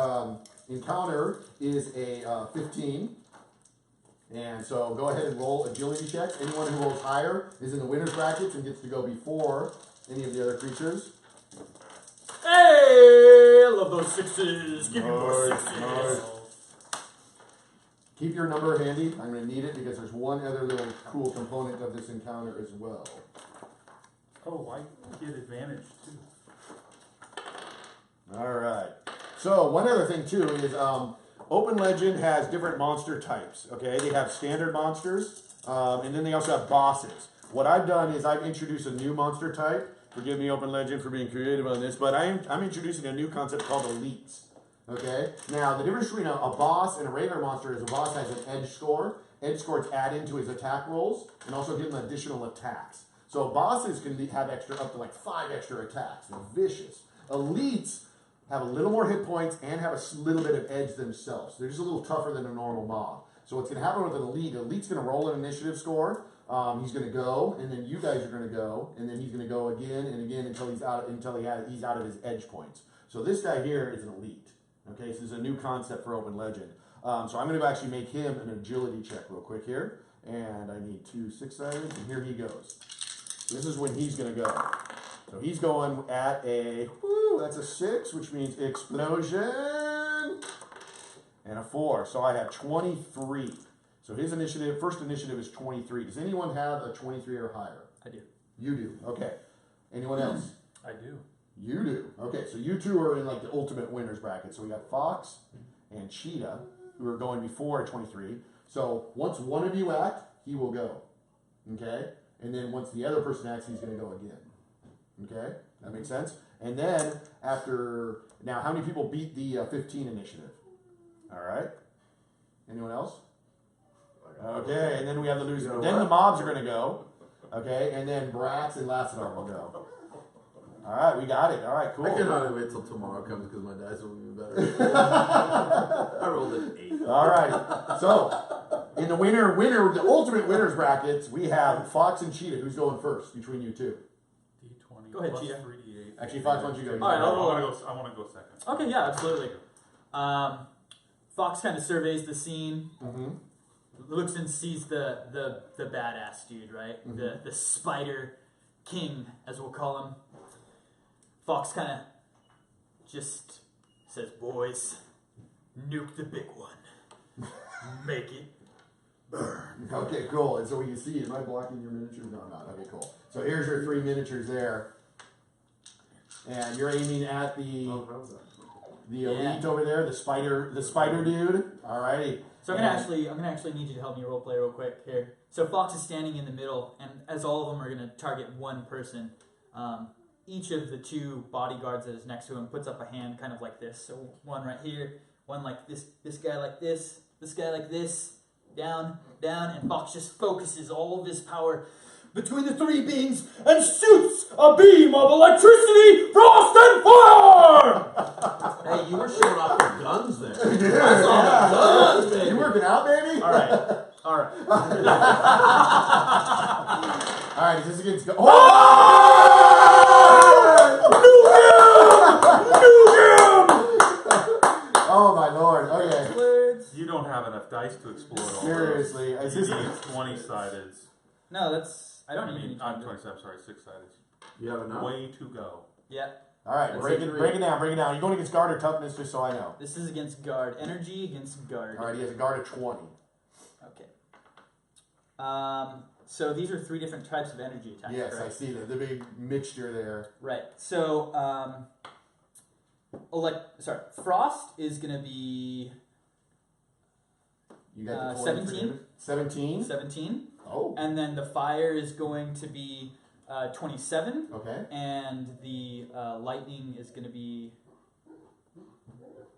encounter is a 15. And so go ahead and roll agility checks. Anyone who rolls higher is in the winner's brackets and gets to go before any of the other creatures. Hey, I love those sixes. Give me more sixes. Nice. Keep your number handy. I'm going to need it because there's one other little cool component of this encounter as well. Oh, I get advantage too. All right. So one other thing too is Open Legend has different monster types. Okay, they have standard monsters, and then they also have bosses. What I've done is I've introduced a new monster type. Forgive me, Open Legend, for being creative on this, but I'm introducing a new concept called elites. Okay. Now the difference between a boss and a regular monster is a boss has an edge score. Edge scores add into his attack rolls and also give him additional attacks. So bosses can have up to like 5 extra attacks. They're vicious. Elites have a little more hit points and have a little bit of edge themselves. They're just a little tougher than a normal mob. So what's going to happen with an elite? Elite's going to roll an initiative score. He's going to go, and then you guys are going to go, and then he's going to go again and again until he's out of his edge points. So this guy here is an elite. Okay, so this is a new concept for Open Legend. So I'm going to actually make him an agility check real quick here, and I need 2 6-sided, and here he goes. This is when he's going to go. So he's going at that's a 6, which means explosion, and a 4. So I have 23. So his first initiative is 23. Does anyone have a 23 or higher? I do. You do. Okay. Anyone else? I do. You do. Okay, so you two are in like the ultimate winners bracket. So we got Fox and Cheetah, who are going before at 23. So once one of you act, he will go. Okay? And then once the other person acts, he's going to go again. Okay? That makes sense? And then now how many people beat the 15 initiative? All right. Anyone else? Okay, and then we have the loser. Then the mobs are going to go. Okay, and then Brax and Lassadar will go. All right, we got it. All right, cool. I can only wait till tomorrow comes because my dice will be better. I rolled an 8. All right. So, in the ultimate winners brackets, we have Fox and Cheetah. Who's going first between you two? D20. Go ahead, plus Cheetah. 3d8. Actually, Fox, why don't you go? All right, I'll roll. I want to go second. Okay, yeah, absolutely. Fox kind of surveys the scene. Mm-hmm. Looks and sees the badass dude, right? Mm-hmm. The Spider King, as we'll call him. Fox kind of just says, "Boys, nuke the big one. Make it burn." Okay, cool. And so we can see, am I blocking your miniatures? No, I'm not. Okay, cool. So here's your 3 miniatures there. And you're aiming at the elite over there, the spider dude. Alrighty. So I'm gonna actually need you to help me role play real quick here. So Fox is standing in the middle, and as all of them are gonna target one person, each of the 2 bodyguards that is next to him puts up a hand, kind of like this. So one right here, one like this guy like this guy like this, down, and Fox just focuses all of his power between the 3 beings and shoots a beam of electricity, frost, and fire! Hey, you were showing off your guns there. Yeah. I saw the guns, baby. You working out, baby? All right. All right, is this against? Oh my lord. Okay. Words. You don't have enough dice to explode all Seriously, those. is You this? need 20-sided. No, that's. I don't I need mean, any. I'm 27, sorry, 6-sided. You have enough? Way to go. Yeah. All right, That's break a it three. break it down. You're going against guard or toughness, just so I know. This is against guard. Energy against guard. All right, he has a guard of 20. Okay. So these are 3 different types of energy attacks. Yes, right? I see the big mixture there. Right. So, frost is going to be You got the 17. 17. 17, Oh, and then the fire is going to be 27, okay. and the lightning is going to be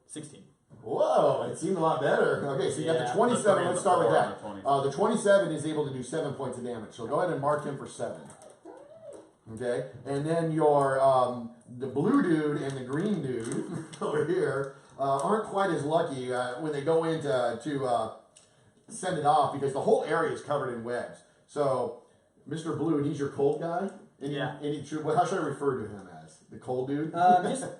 16. Whoa, it seemed a lot better. Okay, so you got Yeah. the 27. Let's start with that. The The 27 is able to do 7 points of damage. So go ahead and mark him for 7. Okay, and then your the blue dude and the green dude over here aren't quite as lucky when they go in to send it off because the whole area is covered in webs. So Mr. Blue, he's your cold guy. Yeah. How should I refer to him as? The cold dude?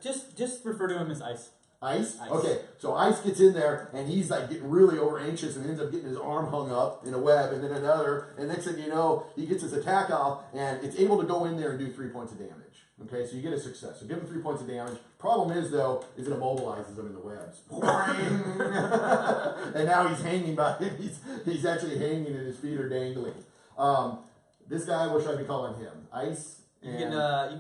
Just refer to him as ice. Ice? Ice. Okay, so Ice gets in there and he's like getting really over anxious and ends up getting his arm hung up in a web and then another. And next thing you know, he gets his attack off and it's able to go in there and do 3 points of damage. Okay, so you get a success. So give him 3 points of damage. Problem is, though, is it immobilizes him in the webs. And now he's hanging by he's actually hanging and his feet are dangling. This guy, what should I be calling him? Ice? You can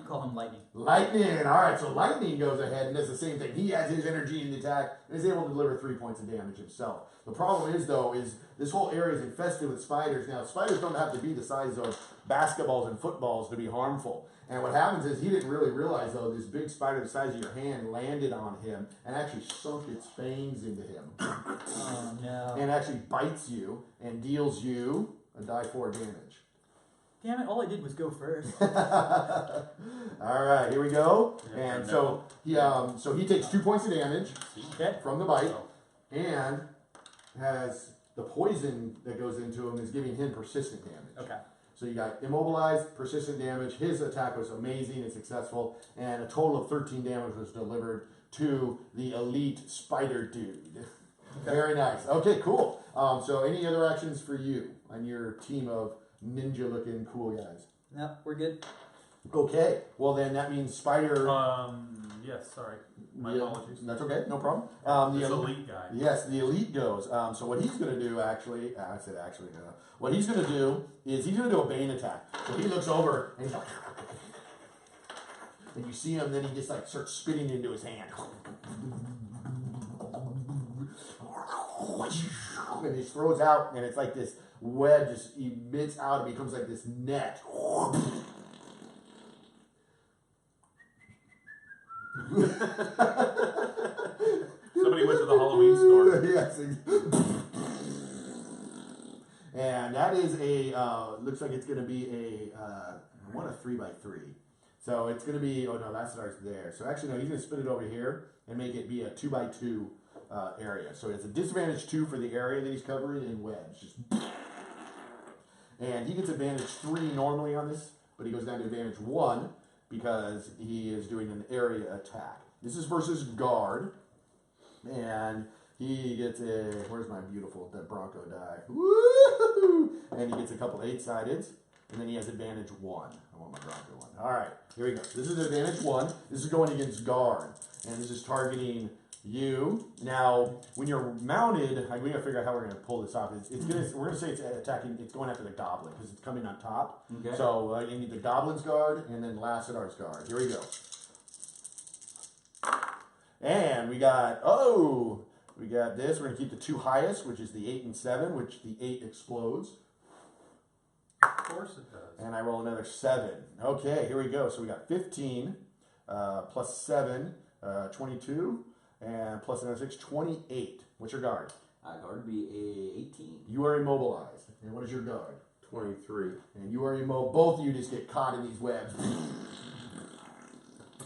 call him lightning. Lightning. All right, so Lightning goes ahead and does the same thing. He has his energy in the attack and is able to deliver 3 points of damage himself. The problem is, though, is this whole area is infested with spiders. Now, spiders don't have to be the size of basketballs and footballs to be harmful. And what happens is he didn't really realize, though, this big spider the size of your hand landed on him and actually sunk its fangs into him. Oh, no. And actually bites you and deals you a die 4 damage. Damn it, all I did was go first. All right, here we go. Yeah, And no. so he takes 2 points of damage Okay. from the bite, Oh. and has the poison that goes into him is giving him persistent damage. Okay. So you got immobilized, persistent damage. His attack was amazing and successful, and a total of 13 damage was delivered to the elite spider dude. Very nice. Okay, cool. So any other actions for you on your team of ninja-looking cool guys? No, we're good. Okay. Well, then that means spider. Yes, sorry. My Yeah, apologies. That's okay. No problem. This elite guy. Yes, the elite goes. So what he's going to do, actually, I said actually, what he's going to do is he's going to do a Bane attack. So he looks over and he's like, and you see him, then he just like starts spitting into his hand. And he throws out, and it's like this web just emits out and becomes like this net. Somebody went to the Halloween store. Yes. And that is looks like it's going to be I want a 3x3. So it's going to be, oh no, that starts there. So actually, no, he's going to spin it over here and make it be a 2x2 area. So it's a disadvantage 2 for the area that he's covering in webs. Just and he gets advantage 3 normally on this, but he goes down to advantage 1 because he is doing an area attack. This is versus guard. And he gets where's my beautiful Bronco die? Woo! And he gets a couple 8-sideds, and then he has advantage 1. I want my Bronco one. All right, here we go. This is advantage 1. This is going against guard, and this is targeting you. Now, when you're mounted, we gotta figure out how we're gonna pull this off. We're gonna say it's attacking. It's going after the goblin because it's coming on top. Okay. So you need the goblin's guard and then Lassidar's guard. Here we go. And we got this. We're going to keep the 2 highest, which is the 8 and 7, which the 8 explodes. Of course it does. And I roll another 7. Okay, here we go. So we got 15 plus 7, 22, and plus another 6, 28. What's your guard? Guard would be a 18. You are immobilized. And what is your guard? 23. And you are immobile. Both of you just get caught in these webs.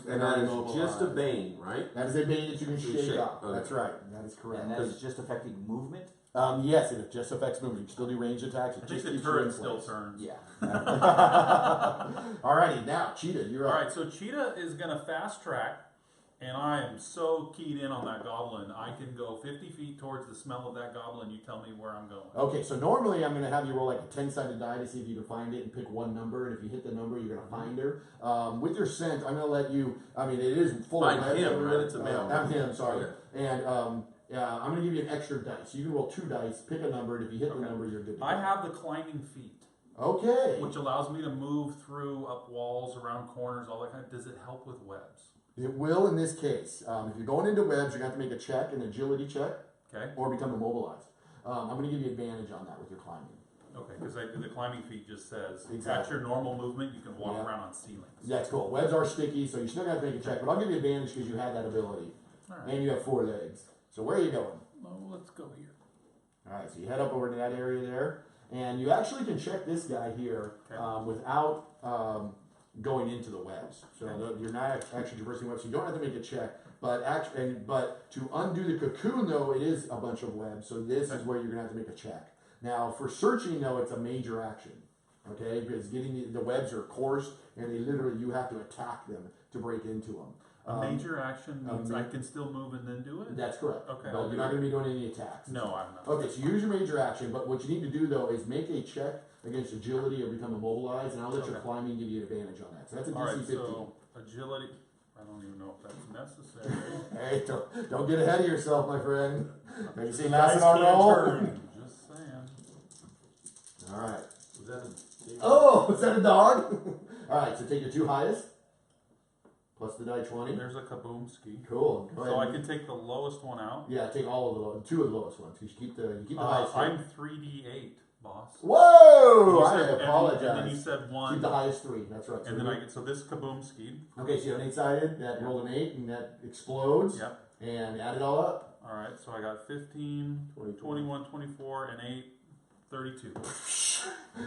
And that is just a Bane, right? That is a Bane that you can shake Shake. off. Okay. That's right. That is correct. And that is just affecting movement? Yes, it just affects movement. You can still do ranged attacks. It I think just the keeps you in turret still place. turns. Yeah. Alrighty, now Cheetah, you're up. Alright, so Cheetah is going to fast track, and I am so keyed in on that goblin. I can go 50 feet towards the smell of that goblin. You tell me where I'm going. Okay, so normally I'm going to have you roll like a 10-sided die to see if you can find it and pick one number, and if you hit the number, you're going to find her. With your scent, I'm going to let you, I mean, it is full Find of webs him, everywhere. right? It's a male. I'm him, sorry. Okay. And yeah, I'm going to give you an extra dice. So you can roll 2 dice, pick a number, and if you hit the number, you're good to go. I have the climbing feat, Okay. which allows me to move through up walls, around corners, all that kind of. Does it help with webs? It will in this case. If you're going into webs, you're going to have to make a check, an agility check, Okay. or become immobilized. I'm going to give you advantage on that with your climbing. Okay, because the climbing feat just says at Exactly. your normal movement, you can walk Yeah. around on ceilings. That's cool. Webs are sticky, so you're still going to have to make a check, but I'll give you advantage because you had that ability. All right. And you have 4 legs. So where are you going? Well, let's go here. Alright, so you head up over to that area there, and you actually can check this guy here Okay. without going into the webs. So you're not actually traversing webs, so you don't have to make a check. But to undo the cocoon, though, it is a bunch of webs, so this is where you're going to have to make a check. Now, for searching, though, it's a major action. Okay, because getting the webs are coarse, and they literally, you have to attack them to break into them. A major action a means ma- I can still move and then do it? That's correct. Okay, But I'll you're do not it. going to be doing any attacks. No, I'm not. Okay, so you use your major action, but what you need to do though is make a check against agility or become immobilized, and I'll let your Okay. climbing give you advantage on that. So that's a DC All right, 15. so agility. I don't even know if that's necessary. Hey, don't get ahead of yourself, my friend. Have you seen Dice last in our can't roll? turn. Just saying. All right. Was that a Oh, is that a dog? All right, so take your 2 highest plus the die 20. There's a kaboomski. Cool. Go So I ahead. can take the lowest one out. Yeah, take all of the 2 of the lowest ones. You keep the highest. I'm 3d8, boss. Whoa! You I said- apologize. And then you said one. Keep the highest 3. That's right. And then I get, so this kaboomski. Okay, so you have an 8-sided, that rolled an 8, and that explodes. Yep. And add it all up. Alright, so I got 15, 21, 24, and 8, 32.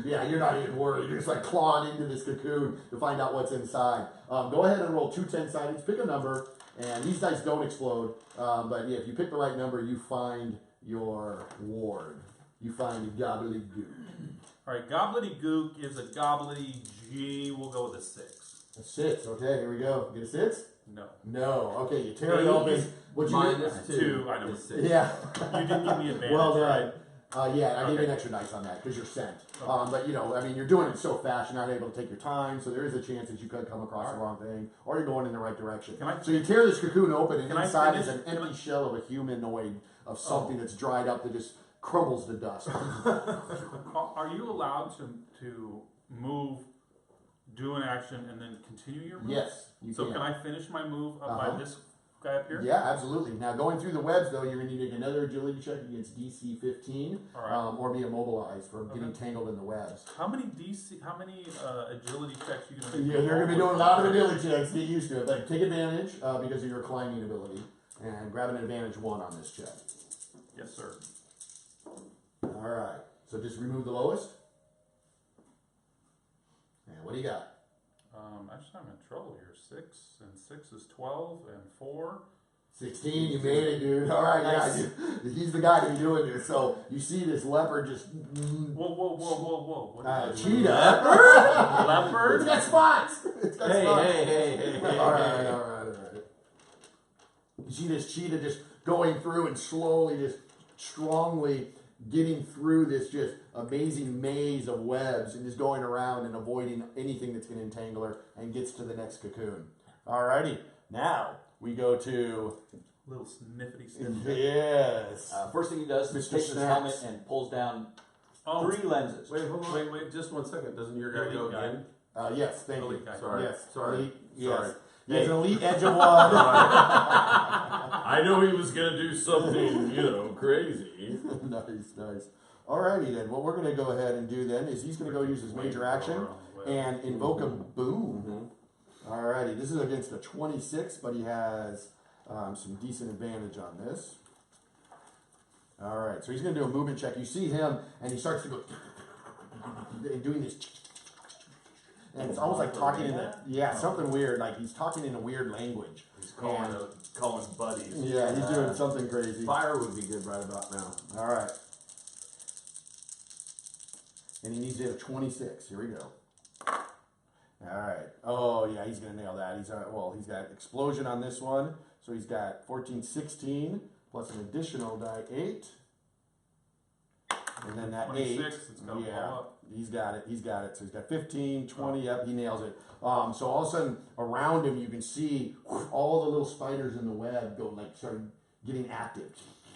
Yeah, you're not even worried. You're just like clawing into this cocoon to find out what's inside. Go ahead and roll 2 10-sideds. Pick a number, and these dice don't explode. But yeah, if you pick the right number, you find your ward. You find gobbledygook. Alright, gobbledygook is a gobbledy G. We'll go with a 6. A 6. Okay, here we go. Get a 6? No. No. Okay, you tear it open. What you minus 2? 2, I know. is 6. Yeah. You didn't give me advantage. Well done. right? Yeah, I gave you Okay. an extra dice on that because you're sent. Okay. But you know, I mean, you're doing it so fast, you're not able to take your time, so there is a chance that you could come across the wrong thing, or you're going in the right direction. Can I- So you tear this cocoon open, and Can I inside is finish? an empty shell of a humanoid of something that's dried up that just crumbles to dust. Are you allowed to move, do an action, and then continue your move? Yes, you So can. can I finish my move up Uh-huh. by this guy up here? Yeah, absolutely. Now going through the webs, though, you're going to need to make another agility check against DC 15, All right. or be immobilized from getting Okay. tangled in the webs. How many agility checks you gonna make? Yeah, you're going to be doing a lot of agility checks. Get used to it, but take advantage because of your climbing ability, and grab an advantage 1 on this check. Yes, sir. All right. So just remove the lowest. And what do you got? Actually, I'm in trouble here. 6 and 6 is 12, and 4. 16. You made it, dude. All right, Nice. yeah. He's the guy to be doing this. So you see this leopard just. Whoa! What is it? Cheetah. Leopard? It's got spots. It's got Hey, spots. hey. All right. You see this cheetah just going through and slowly, just strongly getting through this just amazing maze of webs and just going around and avoiding anything that's going to entangle her and gets to the next cocoon. Alrighty, now we go to Little sniffity sniff. yes. First thing he does is Mr. takes his Snacks. helmet and pulls down Oh, 3 lenses. Wait, hold on. Wait, just 1 second. Doesn't your guy go Elite guy. again? Yes, thank you. Elite guy. Sorry. Yes, Sorry. elite, yes. Sorry. He has Hey. an elite edge of 1. I know he was gonna do something, crazy. Nice. Alrighty then, what we're going to go ahead and do then is he's going to go use his major action and invoke a boom. Alrighty, this is against a 26, but he has some decent advantage on this. Alright, so he's going to do a movement check. You see him, and he starts to go doing this. And it's almost like talking in something weird, like he's talking in a weird language. He's calling buddies. Yeah, he's doing something crazy. Fire would be good right about now. Alright, and he needs to hit a 26. Here we go. All right. Oh yeah, he's gonna nail that. He's he's got explosion on this one, so he's got 14, 16 plus an additional die 8, and then that 8. 26, it's gonna blow up. He's got it. He's got it. So he's got 15, 20. Yep, he nails it. So all of a sudden around him, you can see all the little spiders in the web go start getting active.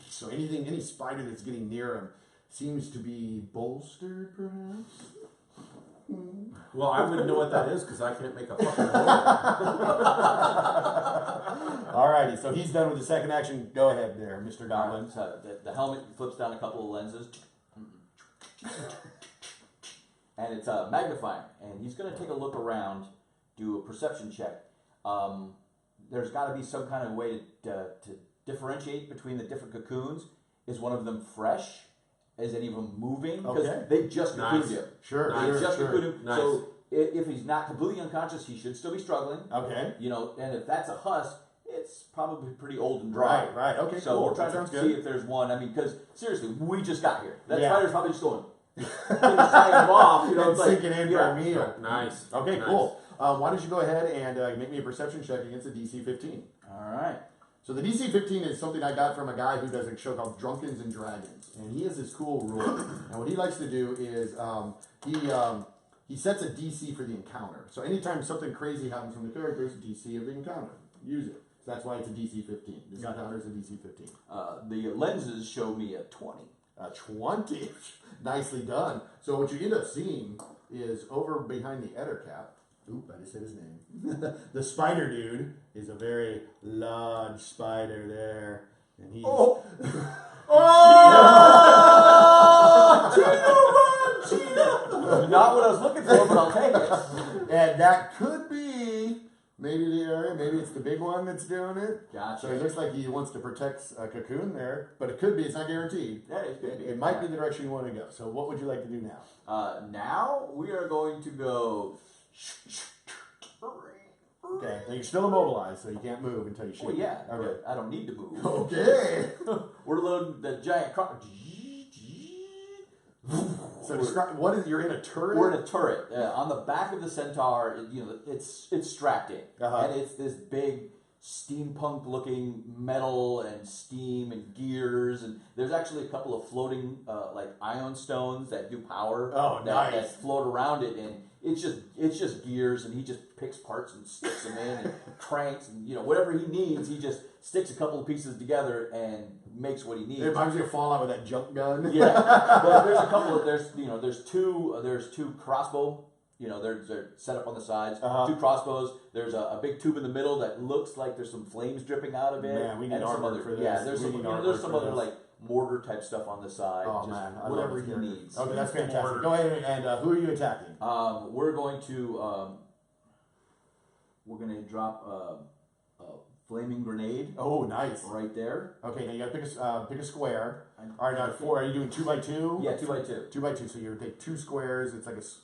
So any spider that's getting near him seems to be bolstered, perhaps. Well, I wouldn't know what that is because I can't make a fucking roll. Alrighty, so he's done with the second action. Go ahead there, Mr. Goblin. So the helmet flips down a couple of lenses. And it's magnifying. And he's going to take a look around, do a perception check. There's got to be some kind of way to differentiate between the different cocoons. Is one of them fresh? Is any of them moving? Because Okay. they just cocooned Nice. him. Sure, They just sure. cocooned him. Nice. So if he's not completely unconscious, he should still be struggling. Okay. You know, and if that's a husk, it's probably pretty old and dry. Right. Okay. So cool. we're trying That to sounds see good. if there's one. I mean, because seriously, we just got here. That Yeah. spider's probably just going, tying him off. You know, And it's like sinking in for a meal. Nice. Okay, Nice. cool. Why don't you go ahead and make me a perception check against a DC 15? All right. So the DC 15 is something I got from a guy who does a show called Drunkens and Dragons, and he has this cool rule. And what he likes to do is he sets a DC for the encounter. So anytime something crazy happens from the character, it's a DC of the encounter. Use it. So that's why it's a DC 15. This encounter is a DC 15. The lenses show me a 20. 20. Nicely done. So what you end up seeing is over behind the Ettercap. Oop, I just said his name. The spider dude is a very large spider there. And he's Not what I was looking for, but I'll take it. and that could be maybe the area, maybe it's the big one that's doing it. Gotcha. So it looks like he wants to protect a cocoon there, but it could be, it's not guaranteed. Yeah, it could be. It might be the direction you want to go. So what would you like to do now? Now we are going to go. Okay, now you're still immobilized, so you can't move until you shoot. Well, yeah, Okay. but I don't need to move. Okay. We're loading the giant car. So describe what is you're in a turret? We're in a turret on the back of the Centaur. It's strapped in, Uh-huh. and it's this big steampunk-looking metal and steam and gears. And there's actually a couple of floating like ion stones that do power. Oh, that nice. float around it, and it's just gears. And he just picks parts and sticks them in, and cranks, and whatever he needs, he just sticks a couple of pieces together and makes what he needs. If I was gonna fall out with that junk gun. Yeah, but there's a couple of there's two crossbow. They're set up on the sides. Uh-huh. Two crossbows. There's a big tube in the middle that looks like there's some flames dripping out of it. Man, we need and some armor other, for this. Yeah, there's We some need armor there's some for other this. like mortar type stuff on the side. Oh just man, I love whatever this he character. needs. Okay, that's fantastic. Mortar. Go ahead and who are you attacking? We're going to drop a flaming grenade Oh, nice. right there. Okay, now you gotta pick a square. I- All right, now 4. Are you doing 2 by 2? Yeah, 2 by 2. 2 by 2. So you take 2 squares. It's like it's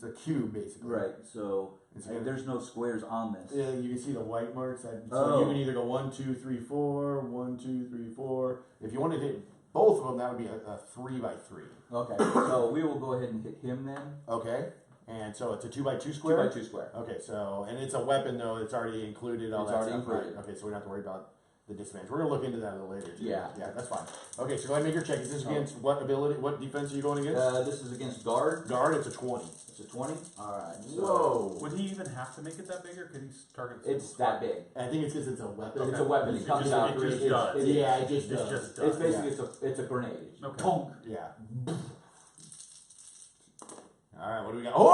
a cube basically. Right. So It's gonna- there's no squares on this. Yeah, you can see the white marks. So Oh. you can either go 1, 2, 3, 4, 1, 2, 3, 4. If you want to hit both of them, that would be a 3 by 3. Okay. So we will go ahead and hit him then. Okay, and so it's a 2 by 2 2 square. by 2 square. Okay, so and it's a weapon though. It's already included. All It's that already stuff, right? included. Okay, so we don't have to worry about the disadvantage. We're gonna look into that a little later. Too. Yeah. yeah, that's fine. Okay, so go ahead and make your check. Is this against what ability? What defense are you going against? This is against guard. Guard. It's a 20. It's a 20. All right. So Whoa. Would he even have to make it that big, or could he target? a it's single that big. I think it's because it's a weapon. It's a weapon. It comes out. It just It's- does. it's- Yeah, it just It does. just It's does. basically it's a grenade. Okay. Tonk. Yeah. All right, what do we got? Oh!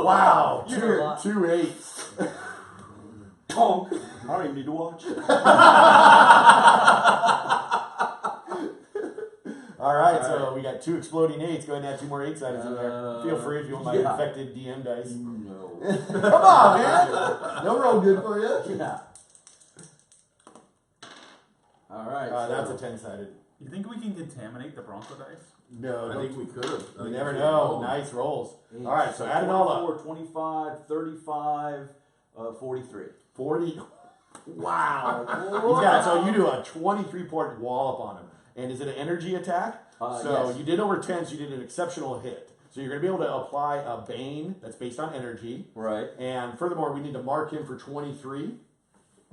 Wow, You know a lot. 2 8s. Tonk. I don't even need to watch. All right, so we got 2 exploding 8s. Go ahead and add 2 more 8-siders in there. Feel free if you want my yeah. infected DM dice. No. Come on, man. They'll roll good for you. Yeah. All right. That's a 10-sided. You think we can contaminate the Bronco dice? No, I think we could have. you never know. Nice rolls. All right, so add it all up. 25, 35, 43. 40. Wow. He's got, so you do a 23-point wallop on him. And is it an energy attack? Yes. You did over 10, so you did an exceptional hit. So you're going to be able to apply a Bane that's based on energy. Right. And furthermore, we need to mark him for 23.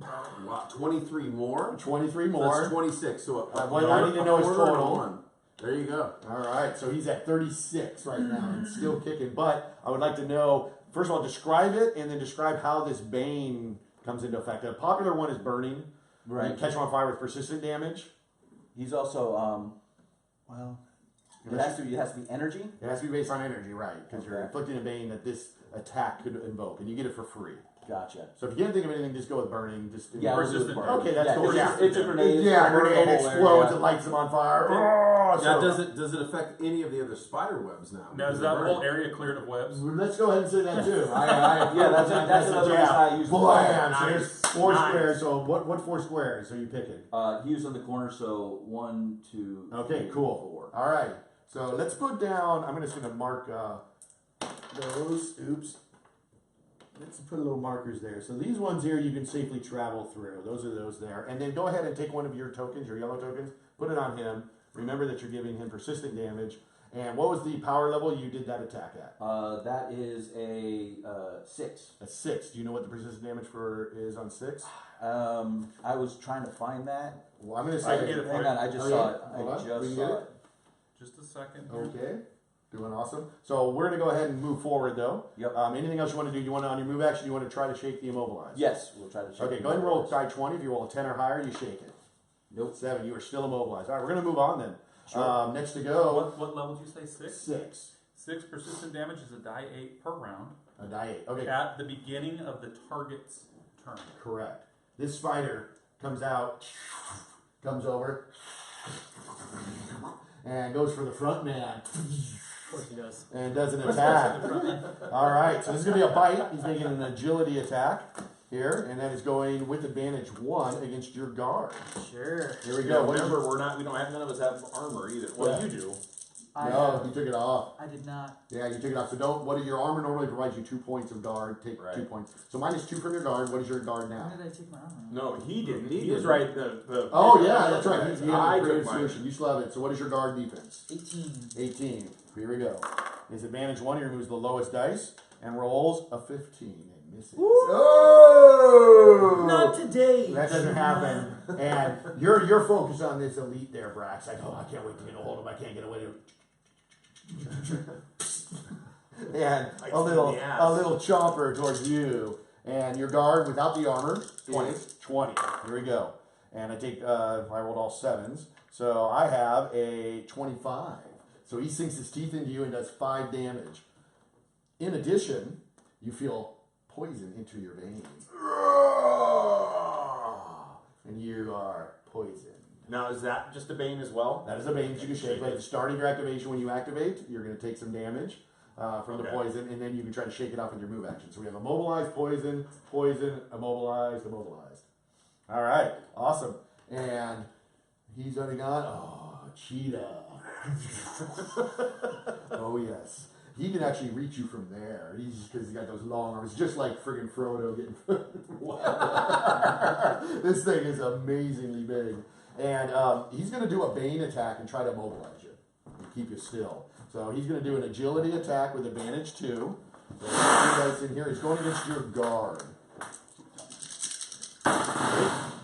Wow, 23 more? 23 So more. that's 26. So a What I need to know is quarter and a total. 1. There you go. All right, so he's at 36 right now and still kicking. But I would like to know, first of all, describe it and then describe how this Bane comes into effect. A popular one is burning. Right. You catch him on fire with persistent damage. He's also well, it has to be energy. It has to be based on energy, right? Because you're Okay. inflicting a Bane that this attack could invoke, and you get it for free. Gotcha. So if you can't think of anything, just go with burning. Just Yeah, we'll do Persistent the burn. Okay, that's cool. It's, Yeah. just, it's a grenade. Yeah, It's gonna burn grenade the whole explodes, area. it lights them on fire. Oh, Now, so- does it affect any of the other spider webs now? Now, is that whole area cleared of webs? Let's go ahead and say that too. Yeah, that's another reason I use the Blam. So Nice. there's 4 Nice. squares. So what 4 squares are you picking? He was on the corner, so 1, 2. Okay, 3, cool. 4. All right. So let's put down. I'm just going to mark those. Oops. Let's put little markers there. So these ones here you can safely travel through. Those are those there. And then go ahead and take one of your tokens, your yellow tokens, put it on him. Remember that you're giving him persistent damage. And what was the power level you did that attack at? That is a 6. A 6. Do you know what the persistent damage for is on 6? I was trying to find that. Well, I'm going to I say. get it. Hang on, I just Oh, saw yeah? it. Hold I on. We just can saw get it. Just a second. Okay. Doing awesome. So we're going to go ahead and move forward though. Yep. Anything else you want to do? You want to, on your move action, you want to try to shake the immobilized? Yes, we'll try to check. Okay, go ahead and roll die 20. If you roll a 10 or higher, you shake it. Nope. 7, you are still immobilized. All right, we're going to move on then. Sure. Next to go, What level did you say? 6? 6. 6 persistent damage is a die 8 per round A die 8. Okay, at the beginning of the target's turn. correct. This spider comes out, comes over, and goes for the front man. Of course he does. And does an attack. All right, so this is going to be a bite. He's making an agility attack here, and then it's going with advantage 1 against your guard. Sure. Here we Yeah, go. remember, none of us have armor either. Well, Yeah. you do. No, you took it off. I did not. Yeah, you took it off. So don't. What is your armor normally provides you 2 points of guard? Take Right. 2 points. So minus 2 from your guard. What is your guard When now? did I take my armor? No, he didn't. He He was didn't. right. The Oh yeah, that's right. He's I the creative took mine. solution. You still have it. So what is your guard defense? 18. 18. Here we go. His advantage 1. He removes the lowest dice and rolls a 15 and misses. Oh! Not today. That doesn't happen. And you're focused on this elite there, Brax. Like, oh, I can't wait to get a hold of him. I can't get away to. And a little chomper towards you. And your guard without the armor 20. is 20. Here we go. And I take I rolled all 7s. So I have a 25. So he sinks his teeth into you and does 5 damage. In addition, you feel poison into your veins. And you are poisoned. Now, is that just a bane as well? That is a bane that you can shake. But at the start of your activation, when you activate, you're going to take some damage from the Okay. poison, and then you can try to shake it off in your move action. So we have immobilized, poison, poison, immobilized, immobilized. All right, awesome. And he's already gone. Oh, cheetah. Oh yes. He can actually reach you from there. He's because he's got those long arms, just like friggin' Frodo getting. This thing is amazingly big, and he's going to do a bane attack and try to immobilize you, and keep you still. So he's going to do an agility attack with advantage 2. So 2 dice in here. It's going against your guard.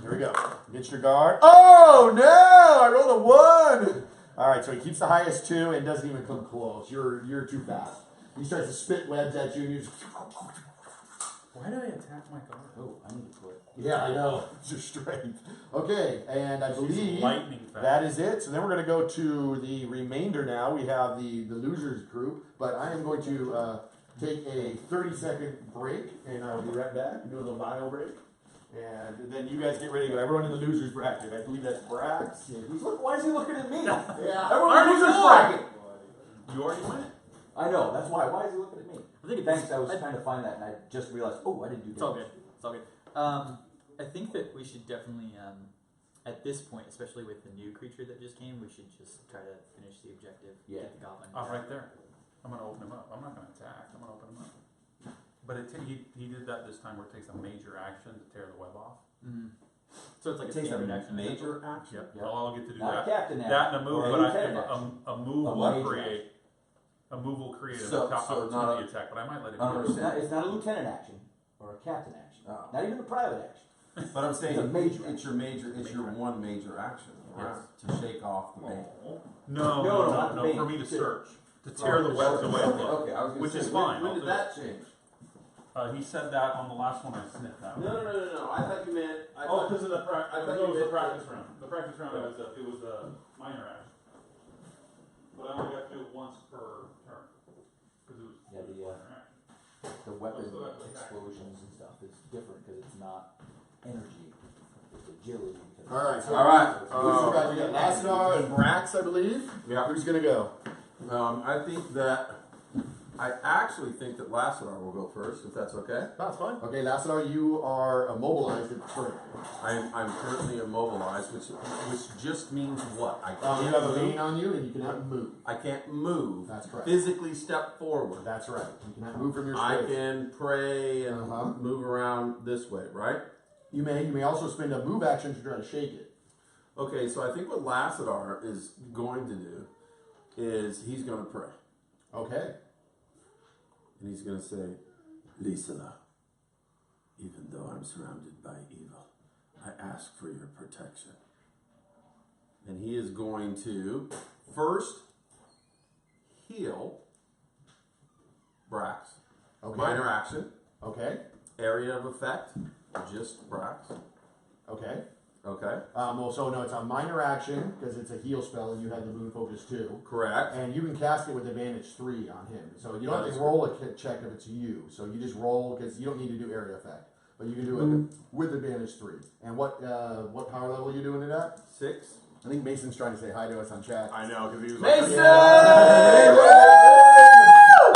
Here we go. Against your guard. Oh no! I rolled a 1. All right, so he keeps the highest 2 and doesn't even come close. You're too fast. He starts to spit webs at you, and you just. Why did I attack my guard? Oh, I need to quit. Yeah, I know. It's your strength. Okay, and I believe lightning fast. that is it. So then we're going to go to the remainder now. We have the losers group, but I am going to take a 30-second break, and I'll be right back. Do a little bio break. And then you guys get ready to go. Everyone in the losers bracket. I believe that's Brax. Why is he looking at me? Yeah. Everyone in the losers bracket. You already won it? I know, that's why. Why is he looking at me? I think Thanks, I was trying to find that, and I just realized, oh, I didn't do that. It's all good. It's all good. I think that we should definitely, at this point, especially with the new creature that just came, we should just try to finish the objective. Yeah. Get the goblin. Oh, right there. I'm going to open him up. I'm not going to attack. I'm going to open him up. But he did that this time where it takes a major action to tear the web off. Mm-hmm. So it's like a Takes a standard action. major action. Yep. Well, I'll get to do Not a that. captain action. That and a move, or but lieutenant a action. move A will major create. A move will create So- an so not opportunity attack, but I might let it I don't go. understand. It's not a lieutenant action or a captain action. Oh. Not even a private action. But I'm saying It's a major it's your one major action, right? To shake off the band. No, No, not the for bane. me to search. To tear the webs away. Okay, I was gonna Which say, is when- fine, When I'll did do that change? He said that on the last one I sniffed out. No. I thought you meant. Oh, because of the I thought that you was the meant practice round. The practice round it was a minor action. But I only got to do it once per turn. Because it was Yeah, a minor action. The weapon What's the weapon attack? explosions and stuff is different because it's not energy, it's agility. All right. So All right. who's got? We got Lassadar and Brax, I believe. Yeah. Who's gonna go? I think that. I actually think that Lassadar will go first, if that's okay. That's fine. Okay, Lassadar, you are immobilized at the turn. I'm currently immobilized, which just means what? I You can't have a move. lane on you, and you cannot move. I can't move. That's correct. Physically step forward. That's right. You cannot move from your I space. can pray and Uh-huh. move around this way, right? You may also spend a move action to try to shake it. Okay, so I think what Lassadar is going to do is he's going to pray. Okay. And he's going to say, Lisala, even though I'm surrounded by evil, I ask for your protection. And he is going to first heal Brax. Okay. Minor action. Okay. Area of effect, just Brax. Okay. Okay, Well, so no, it's a minor action because it's a heal spell, and you have the moon focus too. correct. And you can cast it with advantage 3 on him. So you don't have That to is roll a check if it's you. So you just roll because you don't need to do area effect, but you can do it with advantage 3. And what power level are you doing it at? 6. I think Mason's trying to say hi to us on chat. I know, because he was Mason!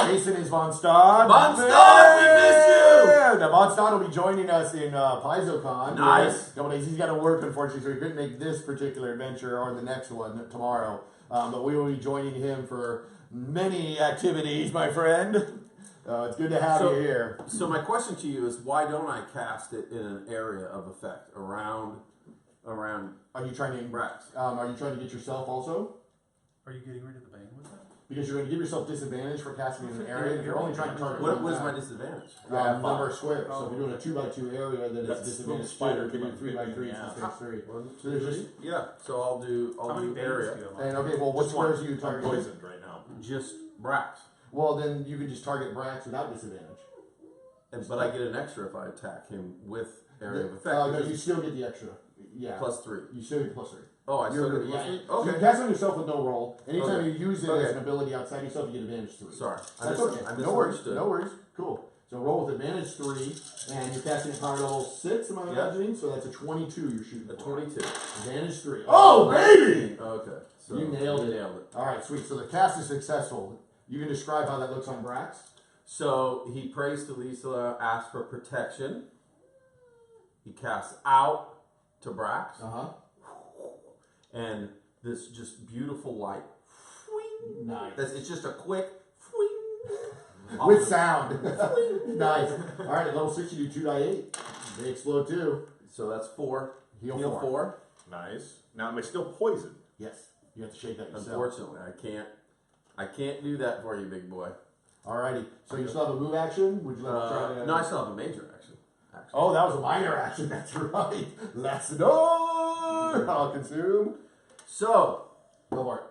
Mason is Von Stad. Von Stad, we miss you! Yeah, now Von Stad will be joining us in PaizoCon. Nice. He's got to work, unfortunately, so he couldn't make this particular adventure or the next one tomorrow. But we will be joining him for many activities, my friend. It's good to have you here. So my question to you is, why don't I cast it in an area of effect around Are you trying to Brax? Are you trying to get yourself also? Are you getting rid of the bane with that? Because you're going to give yourself disadvantage for casting in an area. If you're only trying to target What is one my guy. disadvantage? Number of squares. So if you're doing a 2x2 area, then That's it's disadvantage spider 2. If you do 2x3, 3x3, yeah. it's disadvantage 3. One, So there's two, just three. Yeah. So I'll do How many banes area. do you have? and okay. Well, what Just one. squares are you I'm targeting? poisoned right now. Just Brax. Well, then you can just target Brax without disadvantage. But I get an extra if I attack him with area of effect. No, because you still get the extra. Yeah. plus 3. You still get plus 3. Oh, I still get Yeah. plus 3? So you Okay. cast on yourself with no roll. Anytime Okay. you use it Okay. as an ability outside yourself, you get advantage 3. Sorry. That's okay. I No worries. misunderstood. No worries. Cool. So roll with advantage 3, and you're casting at power level 6, am I Yeah. imagining? So that's a 22 you're shooting A for. 22. Advantage 3. Oh, baby! Okay. So You nailed it. Nailed it. Alright, sweet. So the cast is successful. You can describe how that looks on Brax? So he prays to Lisa, asks for protection. He casts out to Brax, Uh-huh. and this just beautiful light. Nice. It's just a quick. With sound. Nice. Alright, at level 6 you do 2d8. They explode too. So that's 4. Heal 4. 4. Nice. Now, am I still poisoned? Yes. You have to shake that yourself. Unfortunately, I can't do that for you, big boy. Alrighty. So you still have a move action? Would you like to try to... No, I still have a major action. Actually. Oh, that was a minor action. That's right. Lassador! I'll consume. So Go for it.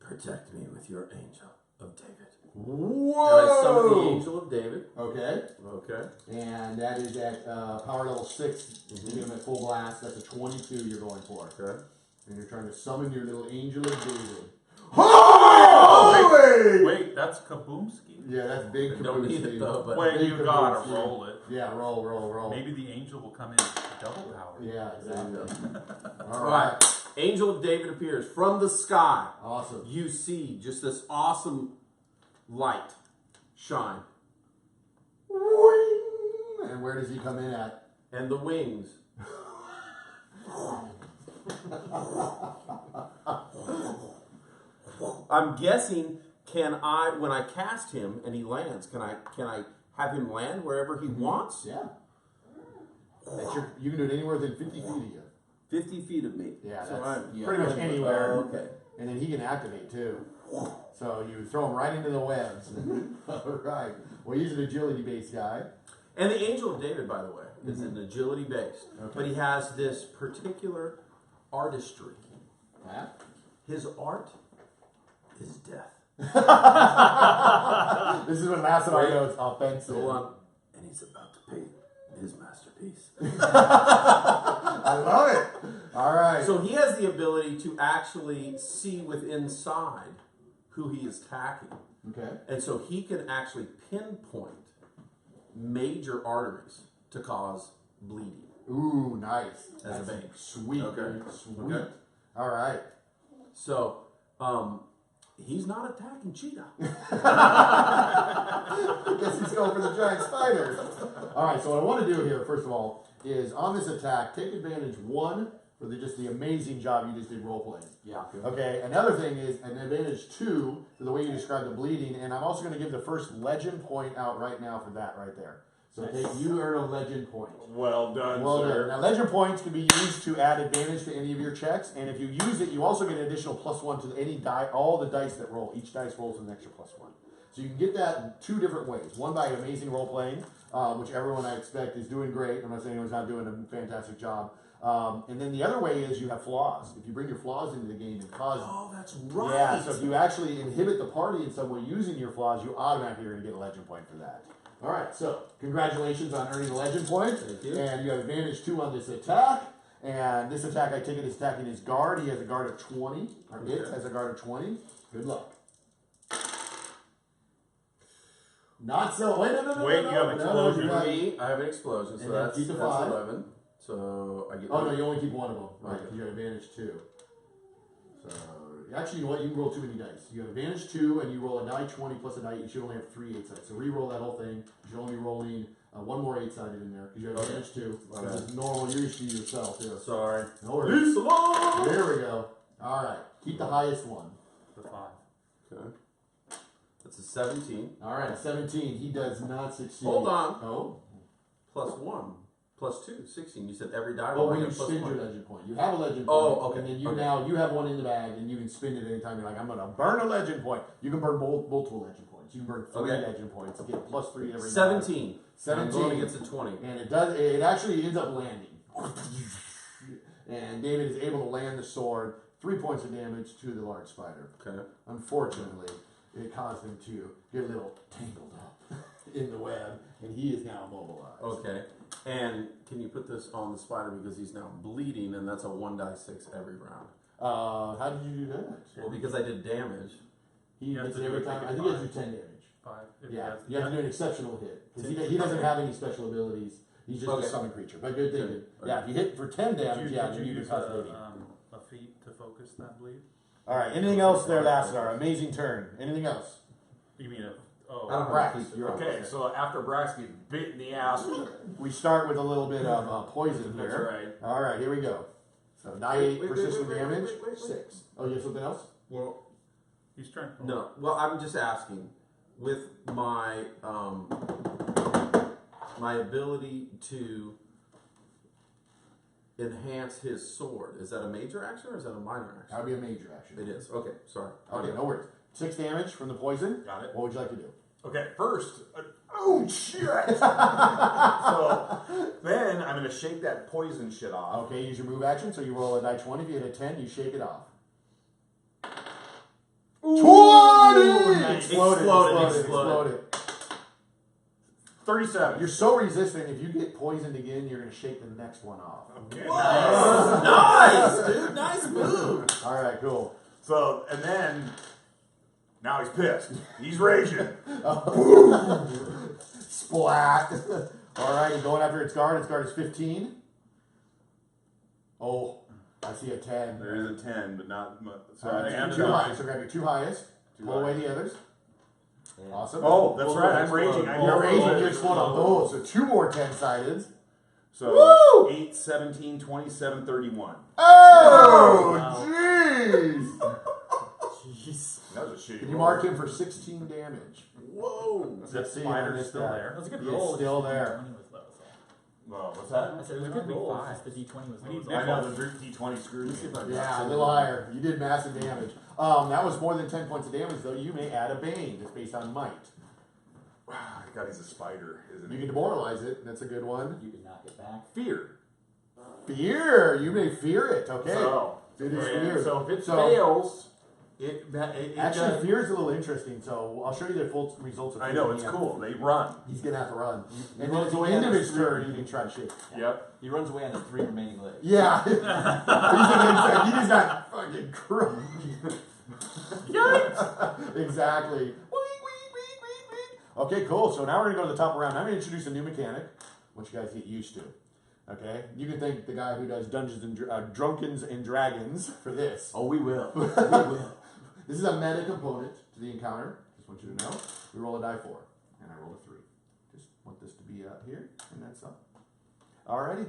protect me with your angel of David. Whoa! And I summon the angel of David. Okay. Okay. And that is at power level 6. You get him at full blast. That's a 22 you're going for. Okay. And you're trying to summon your little angel of David. Holy! Wait, that's Kaboomski. Yeah, that's big. I don't need it Kabuki. though, but Wait, Big you gotta Kabuki. roll it. Yeah, roll. Maybe the angel will come in double power. Yeah, exactly. All all right. right. Angel of David appears from the sky. Awesome. You see just this awesome light shine, Wing! And where does he come in at? and the wings. I'm guessing. Can I, when I cast him and he lands, can I have him land wherever he wants? Yeah. You can do it anywhere within 50 feet of you. 50 feet of me. Yeah, So that's I'm pretty much anywhere. Oh, okay. And then he can activate too. So you throw him right into the webs. All right. Well, he's an agility-based guy. And the Angel of David, by the way, is an agility based. Okay. But he has this particular artistry. Yeah. His art is death. This is when Massadar goes offensive. Go on. And he's about to paint his masterpiece. I love it. All right. So he has the ability to actually see with inside who he is attacking. Okay. And so he can actually pinpoint major arteries to cause bleeding. Ooh, nice. As a That's bait. Sweet. Okay. Dude. Sweet. Okay. All right. So he's not attacking Cheetah. I guess he's going for the giant spider. All right. So what I want to do here, first of all, is on this attack, take advantage one for just the amazing job you just did role playing. Yeah. Okay. Another thing is an advantage two for the way you describe the bleeding, and I'm also going to give the first legend point out right now for that right there. So you earn a legend point. Well done, Well sir. done. Now, legend points can be used to add advantage to any of your checks, and if you use it, you also get an additional +1 to any die. All the dice that roll, each dice rolls an extra +1. So you can get that in two different ways. One by amazing role playing, which everyone I expect is doing great. I'm not saying anyone's not doing a fantastic job. And then the other way is you have flaws. If you bring your flaws into the game and cause. Oh, that's right. Yeah. So if you actually inhibit the party in some way using your flaws, you automatically are going to get a legend point for that. All right, so congratulations on earning the legend point. Thank you. And you have advantage 2 on this attack. And this attack, I take it, is attacking his guard. He has a guard of 20. Or it has a guard of 20. Good luck. Not so. Wait, no. Wait, you have explosion. you have- Me, I have an explosion, so And then that's keep the 5. 11. So I get. Oh, no, you only keep one of them. Right, Okay. because you have advantage 2. So, actually, you know what? You can roll too many dice. You have advantage 2, and you roll a die 20 plus a die. You should only have 3 8-sided. So re-roll that whole thing. You should only be rolling one more 8-sided in there, because you have Okay. advantage 2. Okay. This is normal. You're used to yourself, too. Sorry. No worries. Salon! There we go. All right. Keep the highest one. The 5. Okay. That's a 17. All right. 17. He does not succeed. Hold on. Oh. Plus 1. Plus 2. 16. You said every die Oh, roll when I you get plus spend 1. your legend point. You have a legend Oh, point. okay. And then you Okay. now, you have one in the bag, and you can spend it anytime you're like, I'm going to burn a legend point. You can burn multiple legend points. You can burn 3 Okay. legend points. You get plus 3 every die. 17. 17. I'm going against a 20. And it actually ends up landing. And David is able to land the sword. 3 points of damage to the large spider. Okay. Unfortunately, it caused him to get a little tangled up in the web, and he is now immobilized. Okay. And can you put this on the spider because he's now bleeding, and that's a 1d6 every round. How did you do that? Well, because I did damage. He You have gets to it do every it time. to I get think he has to 5. do 10 damage. 5. If Yeah, has- you have to do an exceptional hit. Because he doesn't have any special abilities. He's just Okay. a summon creature. But good thing. Good. Yeah, if you hit for 10 damage, Did yeah, you then you can use cause bleeding. a feat to focus that bleed? All right, anything else there, Lassadar? Amazing turn. Anything else? You mean a... Oh. Brax, you're up. Okay, so after Brax gets bit in the ass, We start with a little bit of poison that's here. right. All right, here we go. So die 8 persistent damage. 6. Oh, you have something else? Well, He's trying... no. Well, I'm just asking. With my my ability to enhance his sword, is that a major action or is that a minor That action? would be a major action. It is. Okay, sorry. Okay, no worries. 6 damage from the poison. Got it. What would you like to do? Okay, first. Oh shit! So then I'm gonna shake that poison shit off. Okay, use your move action. So you roll a die 20. If you hit a 10, you shake it off. 20! Nice. Exploded. 37. You're so resistant, if you get poisoned again, you're going to shake the next one off. Okay. Nice, dude. Nice move. All right, cool. So and then now he's pissed. He's raging. Splat. All right, you're going after its guard. Its guard is 15. Oh, I see a 10. There is a 10, but not much. So All I right, added two up. highest. So grab your 2 highest. Two Pull away highest. the others. Awesome. Oh, that's Pull right. away. I'm raging. I'm You're raging. raging. You explode on both. So 2 more 10-sided. So Woo! 8, 17, 27, 31. Oh, Wow. jeez. Jeez. That was a shitty Can you roll. mark him for 16 damage? Whoa. That Let's see, spider's this still guy. there. That's a good He is roll. still Just there. 20 was low, so. Well, what's I that? said it was a good roll. It's just the D20 was We need low. I know the D20 screwed me. Yeah, a little higher. You did massive damage. That was more than 10 points of damage, though. You may add a bane that's based on might. God, he's a spider, isn't You he? can demoralize it. That's a good one. You can knock it back. Fear. Fear. You may fear it. Okay. So, It is and fear. so if it So- fails, it Actually, does- fear is a little interesting. So I'll show you the full results of I fear. know, it's cool. They run. He's gonna have to run. And then runs at the away end on of his his turn, you can try to shake. Yep. He runs away on the 3 remaining legs. Yeah. He's like, he just got fucking crushed. Exactly. Okay, cool. So now we're gonna go to the top of the round. I'm gonna introduce a new mechanic, which you guys get used to. Okay, you can thank the guy who does Dungeons and Drunkens and Dragons for this. Oh, we will. We will. This is a meta component to the encounter. Just want you to know. We roll a die 4, and I roll a 3. Just want this to be up here, and that's up. Alrighty.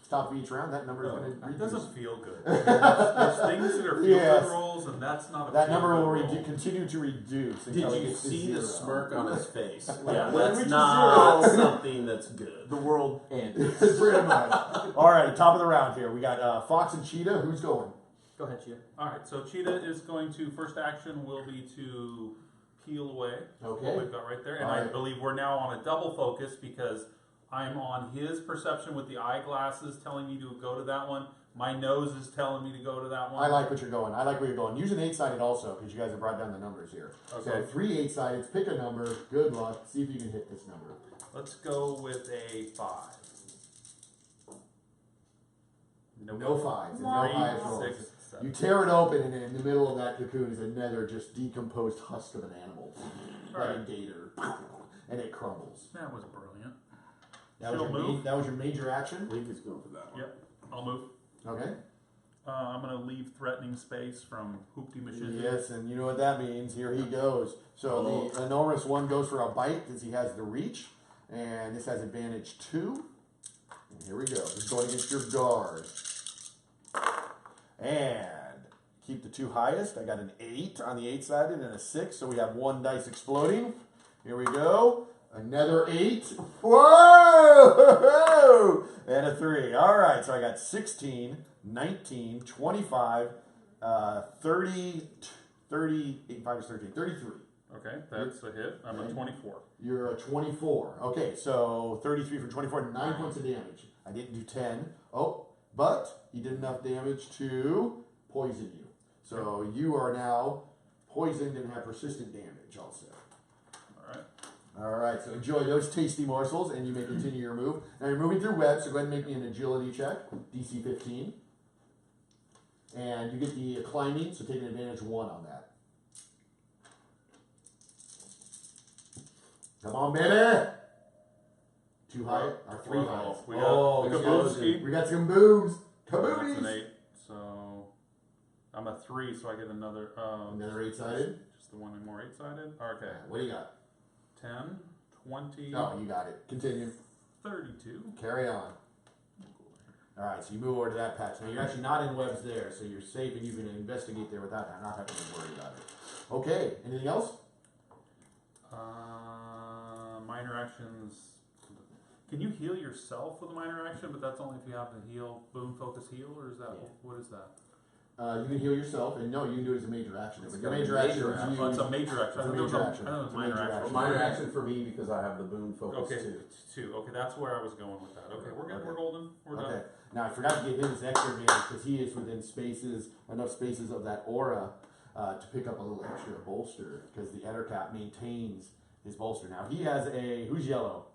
Top of each round, that number is going to It reduce. doesn't feel good. There's things that are feel Yes. good rolls, and that's not a That feel number good will roll. continue to reduce. Did until it you gets to see the 0. smirk on his face? When Yeah, it that's reaches not 0. something that's good. The world ends. Pretty much. Alright, top of the round here. We got Fox and Cheetah. Who's going? Go ahead, Chia. Alright, so Cheetah is going to, first action will be to peel away Okay. what we've got right there. And I Alright. believe we're now on a double focus because I'm on his perception with the eyeglasses telling me to go to that one. My nose is telling me to go to that one. I like what you're going. I like where you're going. Use an 8-sided also, because you guys have brought down the numbers here. So Okay. 3 8-sideds. Pick a number. Good luck. See if you can hit this number. Let's go with a 5. Nope. No 5s and no highest rolls. 3, 6, 7. You tear it open, and in the middle of that cocoon is another just decomposed husk of an animal, like a Alright. gator, and it crumbles. That was brilliant. That was, She'll your move. that was your major action. I think he's going for that one. Yep, I'll move. Okay. I'm going to leave threatening space from Hoopty Machine. Yes, and you know what that means. Here he goes. So the enormous one goes for a bite because he has the reach, and this has advantage 2. And here we go. This is going against your guard. And keep the 2 highest. I got an 8 on the 8-sided and a 6, so we have 1 dice exploding. Here we go. Another 8. Whoa! And a 3. All right, so I got 16, 19, 25, 30, 5 is 13, 33. Okay, that's a hit. I'm a 24. You're a 24. Okay, so 33 for 24, 9 points of damage. I didn't do 10. Oh, but he did enough damage to poison you. So you are now poisoned and have persistent damage also. Alright. Alright, so enjoy those tasty morsels and you may continue your move. Now you're moving through web, so go ahead and make me an agility check, DC 15. And you get the climbing, so take an advantage 1 on that. Come on, baby! 2 high, or 3 high. We got Oh, Kabooski. we got some boobs. That's an Kabooties! 8. So I'm a 3, so I get another. Another 8-sided. Just the one more 8-sided. Okay. What do you got? 10, 20, Oh, you got it. Continue. 32. Carry on. Alright, so you move over to that patch. Now you're actually not in webs there, so you're safe and you can investigate there without not having to worry about it. Okay, anything else? Minor actions. Can you heal yourself with a minor action? But that's only if you have the heal, boom, focus, heal, or is that what is that? You can heal yourself, and no, you can do it as a major action. But your got a major major action is action. you. Oh, it's a major action. I It's a thought it was major action. I thought it was It's a minor major action. action. Minor action for me because I have the boon focus Okay, too. 2. Okay, that's where I was going with that. Okay, we're good. Okay. We're golden. We're done. Okay. Now I forgot to give him his extra advantage because he is within enough spaces of that aura to pick up a little extra bolster because the Ettercap maintains his bolster. Now he has a who's yellow?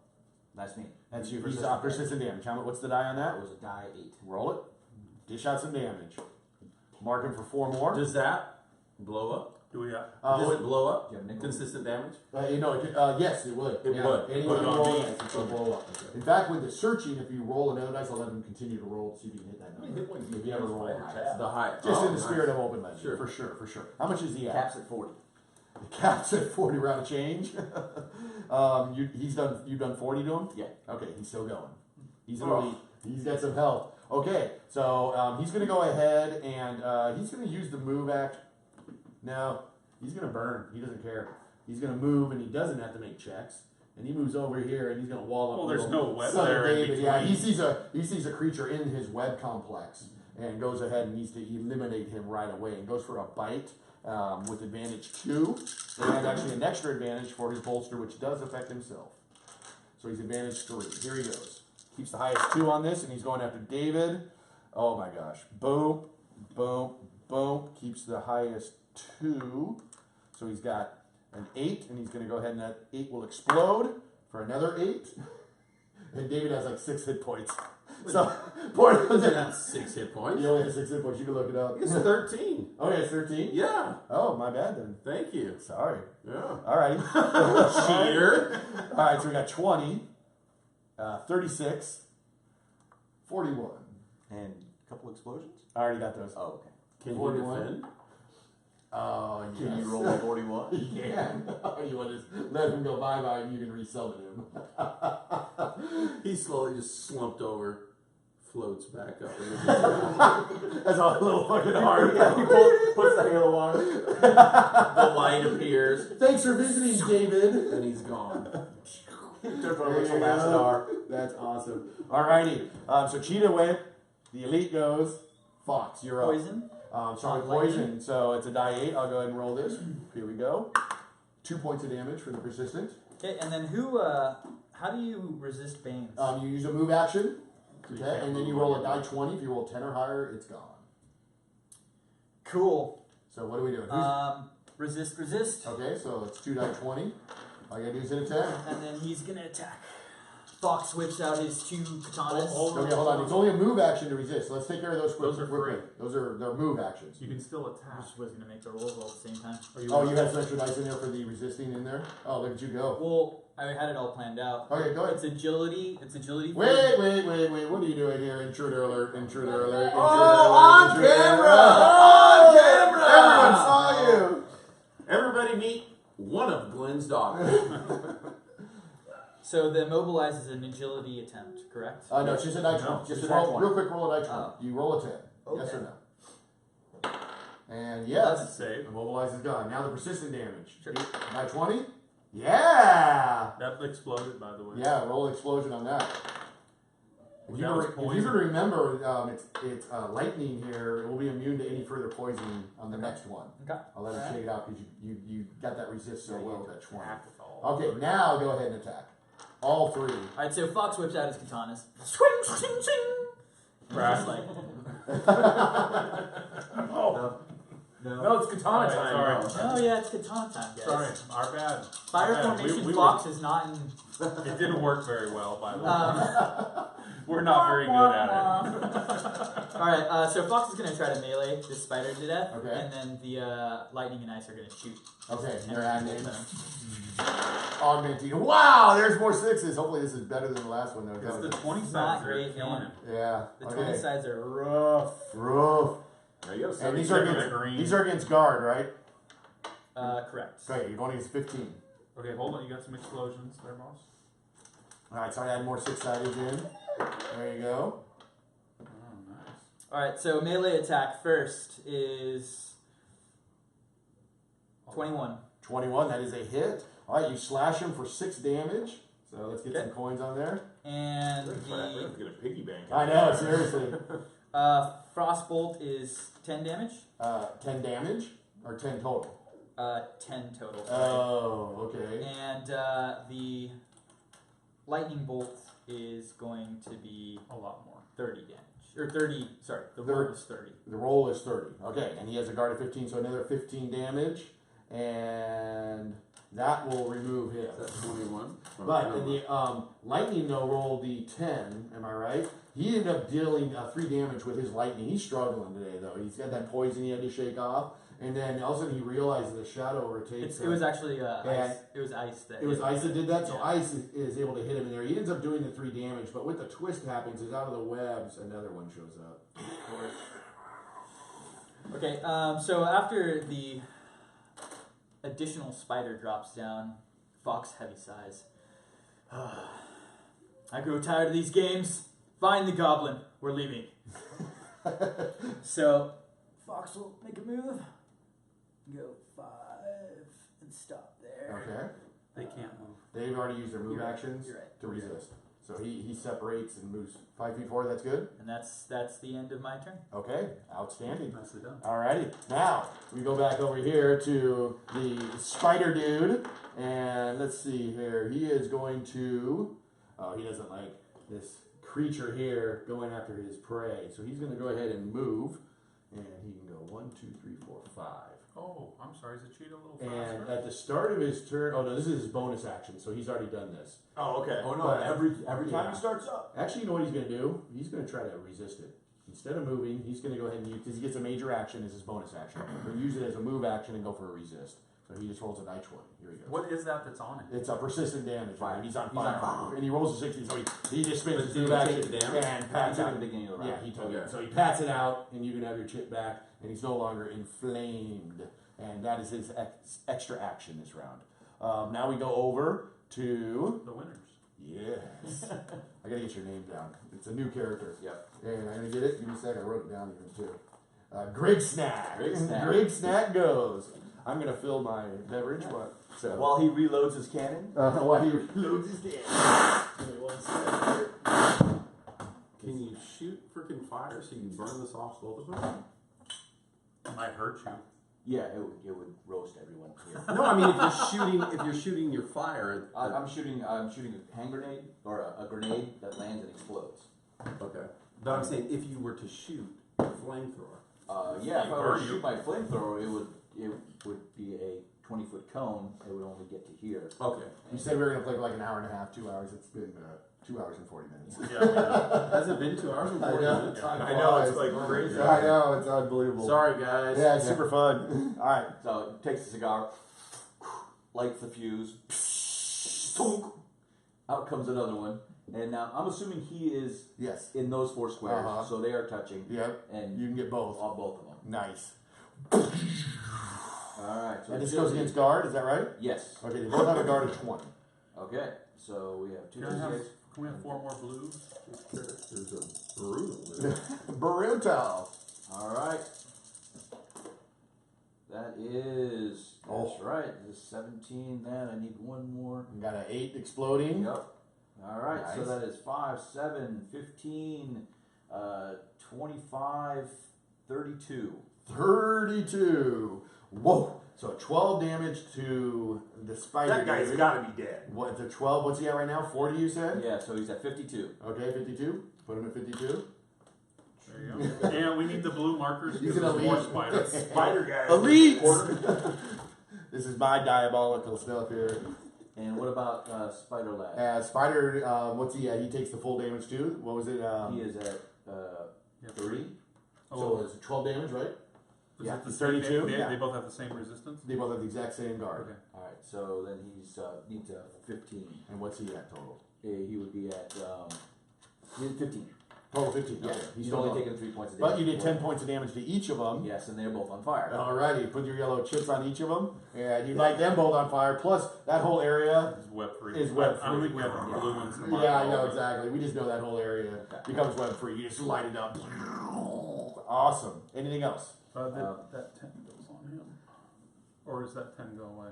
That's me. That's you. He's Persistent persistent damage. What's the die on that? That was a die 8. Roll it. Dish out some damage. Mark him for 4 more. Does that blow up? Do we? Does it blow up? Do you have nickel? Consistent damage? Yes, it would. It would. Anything Put it you on roll, me. it will blow up. In fact, with the searching, if you roll another dice, I'll let him continue to roll to see if you can hit that number. If you ever roll it. The high. Just in the nice. spirit of open legend. Sure. For sure. How much is he at? Caps at 40. The cap's at 40 round of change. You've done 40 to him? Yeah. Okay, he's still going. He's got some health. Okay, so he's gonna go ahead and he's gonna use the move act. No, he's gonna burn. He doesn't care. He's gonna move and he doesn't have to make checks. and he moves over here, and he's gonna wall up. Well, there's little no web son of there in David. Yeah, he between. sees a creature in his web complex, and goes ahead and needs to eliminate him right away, and goes for a bite with advantage 2, and actually an extra advantage for his bolster, which does affect himself. So he's advantage 3. Here he goes. Keeps the highest 2 on this, and he's going after David. Oh my gosh! Boom, boom, boom. Keeps the highest 2. So he's got an 8, and he's going to go ahead and that 8 will explode for another 8. And David has like 6 hit points. So poor That's 6 hit points. he only has 6 hit points. You can look it up. It's 13. Oh, yeah, it's 13? Yeah. Oh, my bad then. Thank you. Sorry. Yeah. All right. Cheater. All right, so we got 20, 36, 41. And a couple explosions? I already got those. Oh, okay. Can you 41. defend? Yes. Can you roll a 41? You can. You want to just let him go bye-bye and you can resell to him. He slowly just slumped over, floats back up. That's a little fucking hard. He puts the halo on. The light appears, Thanks for visiting, David. and he's gone. Turns There over you to Lassadar. go. That's awesome. Alrighty. So Cheetah went. The elite goes. Fox, you're up. Poison. Sorry, poison. So it's a die 8. I'll go ahead and roll this. Here we go. 2 points of damage for the persistent. Okay, and then how do you resist Banes? You use a move action. Okay, and then you roll a die 20. If you roll 10 or higher, it's gone. Cool. So what are we doing? Resist. Okay, so it's 2 die 20. All you gotta do is hit attack. And then he's gonna attack. Fox whips out his 2 katanas. Okay, hold on. It's only a move action to resist. So let's take care of those quick. Those are quick, free. quick. Those are their move actions. You can still I attack. just was gonna make the rolls all at the same time. Oh, you had some extra dice in there for the resisting in there? Oh, look at you go. Well, I had it all planned out. Okay, go ahead. It's agility. Wait. What are you doing here? Intruder alert. Intruder alert. Oh, Intruder alert. on Intruder camera! alert. On camera! Everyone saw you. Everybody meet one of Glenn's daughters. So the immobilize is an agility attempt, correct? No, it's just a die 20. just Just a die roll, 20. real quick, roll a die 20. Oh. You roll a 10. Yes Okay. or no? And yes. Save. Immobilize is gone. Now the persistent damage. Sure. Die 20? Yeah! That exploded, by the way. Yeah, roll explosion on that. If That was you poison. can remember, it's lightning here. It will be immune to any further poison on the next one. Okay. I'll let him Alright. shake it out because you got that resist so well with that 20. Attack with all. Okay, now go ahead and attack. All 3. Alright, so Fox whips out his katanas. Swing, swing, swing! Right. Just like, No, it's katana Alright, time. sorry. oh yeah, it's katana time, guys. Sorry, our bad. Fire Our bad. formation We Fox is not in. It didn't work very well, by the way. Um, We're not very good at it. Alright, so Fox is gonna try to melee this spider to death, Okay. and then the lightning and ice are gonna shoot. Okay, And you're adding them. augmenting. Wow, there's more 6s. Hopefully this is better than the last one. Because though. the 20 It's not sides are great, killing man. him. Yeah. The Okay. 20 sides are rough. Roof. Now you have And these 76 are Green. against guard, right? Correct. Okay, you're going against 15. Okay, hold on. You got some explosions there, boss? Alright, so I add more 6-sided in. There you go. Oh, nice. Alright, so melee attack first is 21. 21, that is a hit. Alright, you slash him for 6 damage. So let's get Okay. some coins on there. And We're gonna have the to get a piggy bank. I know, seriously. frostbolt is 10 damage. 10 damage? Or 10 total? 10 total. Sorry. Oh, okay. And the lightning bolt is going to be A lot more. 30 damage. Or 30, sorry, the Thir- roll is 30. The roll is 30. Okay, and he has a guard of 15, so another 15 damage. And that will remove his. That's 21. But in the lightning, though, rolled the 10, am I right? He ended up dealing 3 damage with his lightning. He's struggling today, though. He's got that poison he had to shake off. And then all of a sudden he realized the shadow overtakes It him. was actually Yeah. ice. It was ice that. It was hit ice that him. did that, so Yeah. ice is able to hit him in there. He ends up doing the 3 damage, but with the twist happens is out of the webs, another one shows up. Okay, so after the additional spider drops down, Fox heavy sighs. I grew tired of these games. Find the goblin. We're leaving. So Fox will make a move. Go 5 and stop there. Okay. They can't move. They've already used their move You're right, actions you're right. to resist. So he separates and moves 5 feet forward. That's good. And that's the end of my turn. Okay, outstanding. Nicely done. Alrighty, now we go back over here to the spider dude, and let's see here. He is going to. Oh, he doesn't like this creature here going after his prey, so he's going to go ahead and move, and he can go 1, 2, 3, 4, 5. Oh, I'm sorry. Is the cheetah a little And faster? at the start of his turn, oh no, this is his bonus action, so he's already done this. Oh, okay. Oh no! But- Every time Yeah. he starts up. Actually, you know what he's going to do? He's going to try to resist it. Instead of moving, he's going to go ahead and use, because he gets a major action as his bonus action. He'll use it as a move action and go for a resist. So he just rolls a die 20. Here he goes. What is that that's on it? It's a persistent damage. Right? He's on He's on fire. fire. And he rolls a 60, so he just spins his Did move he action take the damage? and He pats took out. it at the beginning of the round. Yeah, he took Okay. it. So he pats it out, and you can have your chip back, and he's no longer inflamed. And that is his extra action this round. Now we go over to. The winners. Yes. I gotta get your name down. It's a new character. Yep. And I'm gonna get it. Give me a sec. I wrote it down even too. Greg Snack. Greg Snack. Greg Snack goes. I'm gonna fill my beverage. What? So While he reloads his cannon. while he reloads his gun. Give me 1 sec here. Can you shoot freaking fire so you burn this off both of them? It might hurt you. Yeah, it would roast everyone here. No, I mean if you're shooting your fire. I'm shooting a hand grenade or a grenade that lands and explodes. Okay. But I'm saying if you were to shoot a flamethrower. Yeah, if I were to Burn you. shoot my flamethrower, it would be a 20-foot cone. It would only get to here. Okay. You said we were gonna play for like an hour and a half, 2 hours. It's been 2 hours and 40 minutes. Yeah, we know. Has it been 2 hours and 40 minutes? I know, it's like crazy. I know, it's unbelievable. Sorry, guys. Yeah, it's super fun. All right. So it takes the cigar, lights the fuse, tonk, out comes another one, and now I'm assuming he is Yes. in those 4 squares, Uh-huh. so they are touching, Yep. and You can get both. both of them. Nice. All right. So And this Jilly- goes against guard, is that right? Yes. Okay, they both have a guard of 20. Okay. So we have 2 Can, I have, D6. can we have 4 more blues? There's a brutal. Brutal. All right. That is. That's Oh. right. This is 17. Then I need one more. You got an 8 exploding. Yep. All right. So Nice. that is 5, 7, 15, 25, 32. 32. Whoa. So 12 damage to the spider. That guy's dude. gotta be dead. What, the 12? What's he at right now? 40, you said? Yeah. So he's at 52. Okay, 52. Put him at 52. There you go. And we need the blue markers He's because an there's more elite. spiders. Spider guy. Elite! This is my diabolical stuff here. And what about Spider Lad? Spider, what's he at? He takes the full damage too. What was it? He is at Yeah. 3. Oh, So it's 12 damage, right? is yeah, it the he's same? 32? They, Yeah. they both have the same resistance? They both have the exact same guard. Okay. All right. So then he's needs a 15. And what's he at total? He would be at 15. Total 15. Yeah. Okay. He's still only low. taken 3 points of damage. But you did 10 points of damage to each of them. Yes, and they're both on fire. Alrighty, put your yellow chips on each of them, and you light them both on fire. Plus, that whole area. It's web free. Is web I don't free. think we have any blue ones in the Yeah, I market. know exactly. We just know that whole area becomes web free. You just light it up. Awesome. Anything else? That 10 goes on him. Or does that 10 go away?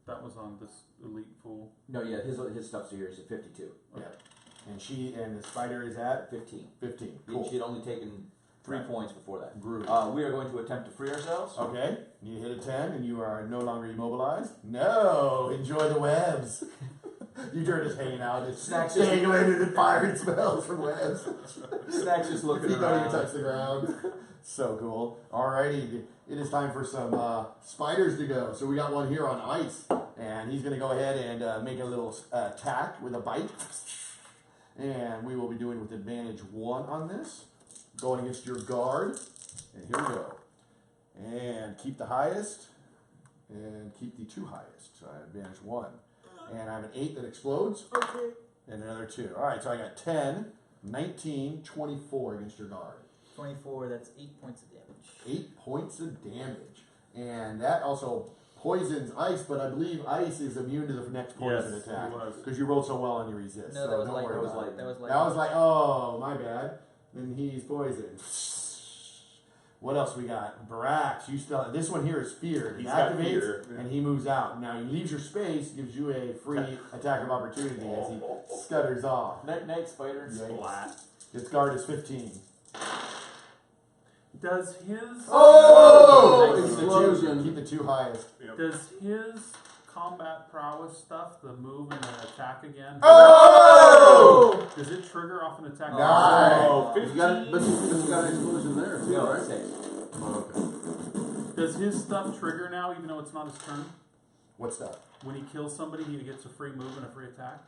That was on this elite fool. No, yeah, his stuff's here is at 52. Yeah. And the spider is at 15. 15. She Cool. had only taken 3 points before that. Brutal. We are going to attempt to free ourselves. Okay. You hit a 10 and you are no longer immobilized. No. Enjoy the webs. You are just hanging out, just Snacks just- dangling in the fire and smells from webs. Snacks just looking You don't even around. touch the ground. So cool. Alrighty, it is time for some spiders to go. So we got one here on ice, and he's gonna go ahead and make a little attack with a bite. And we will be doing with advantage 1 on this, going against your guard. And here we go. And keep the highest, and keep the 2 highest. So I have advantage 1. And I have an 8 that explodes. Okay. And another 2. Alright, so I got 10, 19, 24 against your guard. 24. That's 8 points of damage. 8 points of damage. And that also poisons ice, but I believe ice is immune to the next poison Yes, attack. it was. Because you rolled so well on your resist. No, so that was don't light. worry That was about light. it. That was light. That was like, oh, my bad. Then he's poisoned. What else we got? Brax, you still. This one here is feared. It He's got activates fear, yeah. and he moves out. Now he leaves your space, gives you a free attack of opportunity as he scutters off. Night spider. Yikes. Its guard is 15. Does his Oh! Keep the two- Explosion. Keep the two highest. does his combat prowess stuff, the move and the attack again? Oh! Does it trigger off an attack? Nice. Oh, You got, but you got an explosion there too, No, right? six. Oh, okay. Does his stuff trigger now, even though it's not his turn? What's that? When he kills somebody, he gets a free move and a free attack.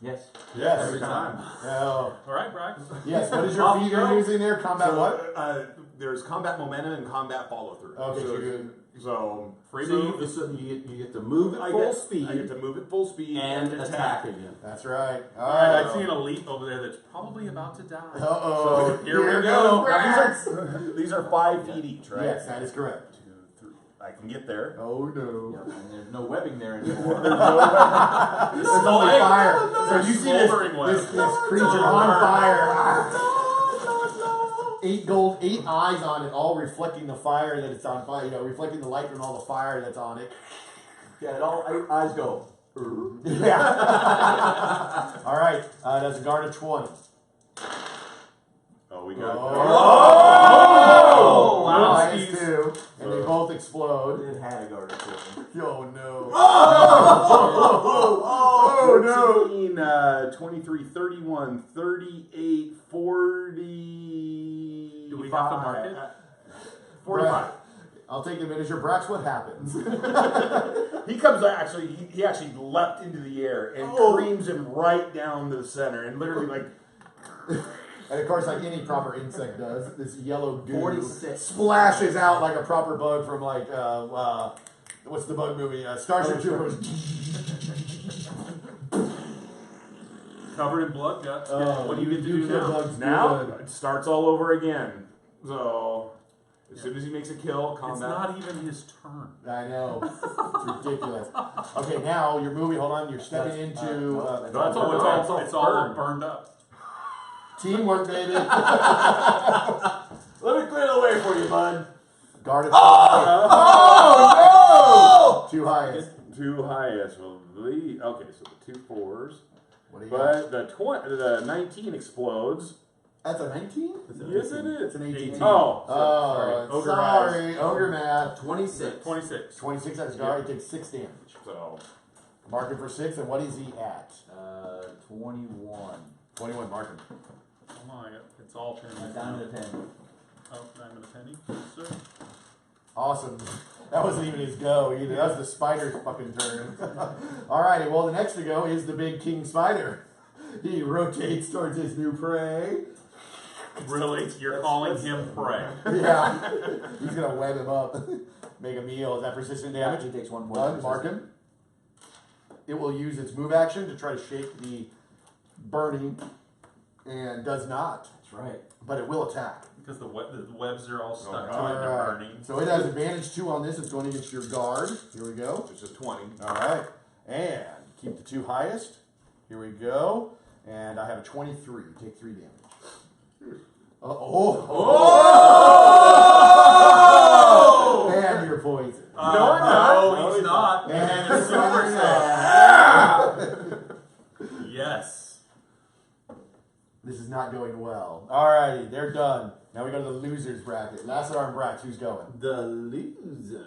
Yes. Yes. Every time. Oh. All right, Brax. Yes. What is your Off feat you you're go. using there? Combat So, what? There's combat momentum and combat follow through. Okay, so, so you're- so free So move. you get to move at full speed I get to move at full speed and attack again. That's right. All All right, right. I see an elite over there that's probably about to die. Uh-oh. So here we go. Brax. These are 5 feet each, right? Yes, that is correct. 2, 3. I can get there. Oh no. Yep. And there's no webbing there anymore. It's only Like, fire. So you see this, smoldering web. this creature on fire. 8 eyes on it, all reflecting the fire that it's on fire. You know, reflecting the light from all the fire that's on it. Yeah, it all eyes go. Yeah. All right. That's a guard of 20. Oh, we got Oh, wow. Minus 2, and they both explode. It had a guard of 20. Oh no. Oh, no. 23, 31, 38, 40. Do we have to mark it? 45. I'll take the miniature. Brax, what happens? He comes actually. He actually leapt into the air and creams him right down the center, and literally like. And of course, like any proper insect does, this yellow goo 46. splashes out like a proper bug from like what's the bug movie? Starship Troopers. Covered in blood guts. Oh, What do you get to you do kill now? bugs Now good. it starts all over again. So as soon as he makes a kill, It's combat. not even his turn. I know. It's ridiculous. Okay, now you're moving. Hold on. You're stepping into That's all- it's all burned up. teamwork, baby. Let me clear the way for you, bud. Guard it. Oh no! Two highest. Two highest will be okay. So the 2 4s, What do you got? but the 19 explodes. That's a 19? Yes, it is. It's an 18. Oh, Oh, Ogre sorry. Ogre math. 26. 26. 26 at his guard. He takes 6 damage. so Mark him for 6, and what is he at? 21. 21, mark him. Come on, it's all pennies. Down to 10. Oh, diamond a penny. Yes, sir. Awesome. That wasn't even his go either. That was the spider's fucking turn. Alrighty, well, the next to go is the big king spider. He rotates towards his new prey. Really? You're calling him prey. Yeah. He's going to web him up. Make a meal. Is that persistent damage? He takes 1 point. One, mark him. It will use its move action to try to shake the burning, and does not. That's right. But it will attack. Because the webs are all stuck to it. All They're right. burning. So it has advantage 2 on this. It's going against your guard. Here we go. it's just 20. All right. And keep the 2 highest. Here we go. And I have a 23. Take 3 damage. Oh! And you're poisoned. No, he's not. And it's super sad. Yes. This is not going well. Alrighty, they're done. Now we go to the losers bracket. Lassadar and Brax, who's going? The loser.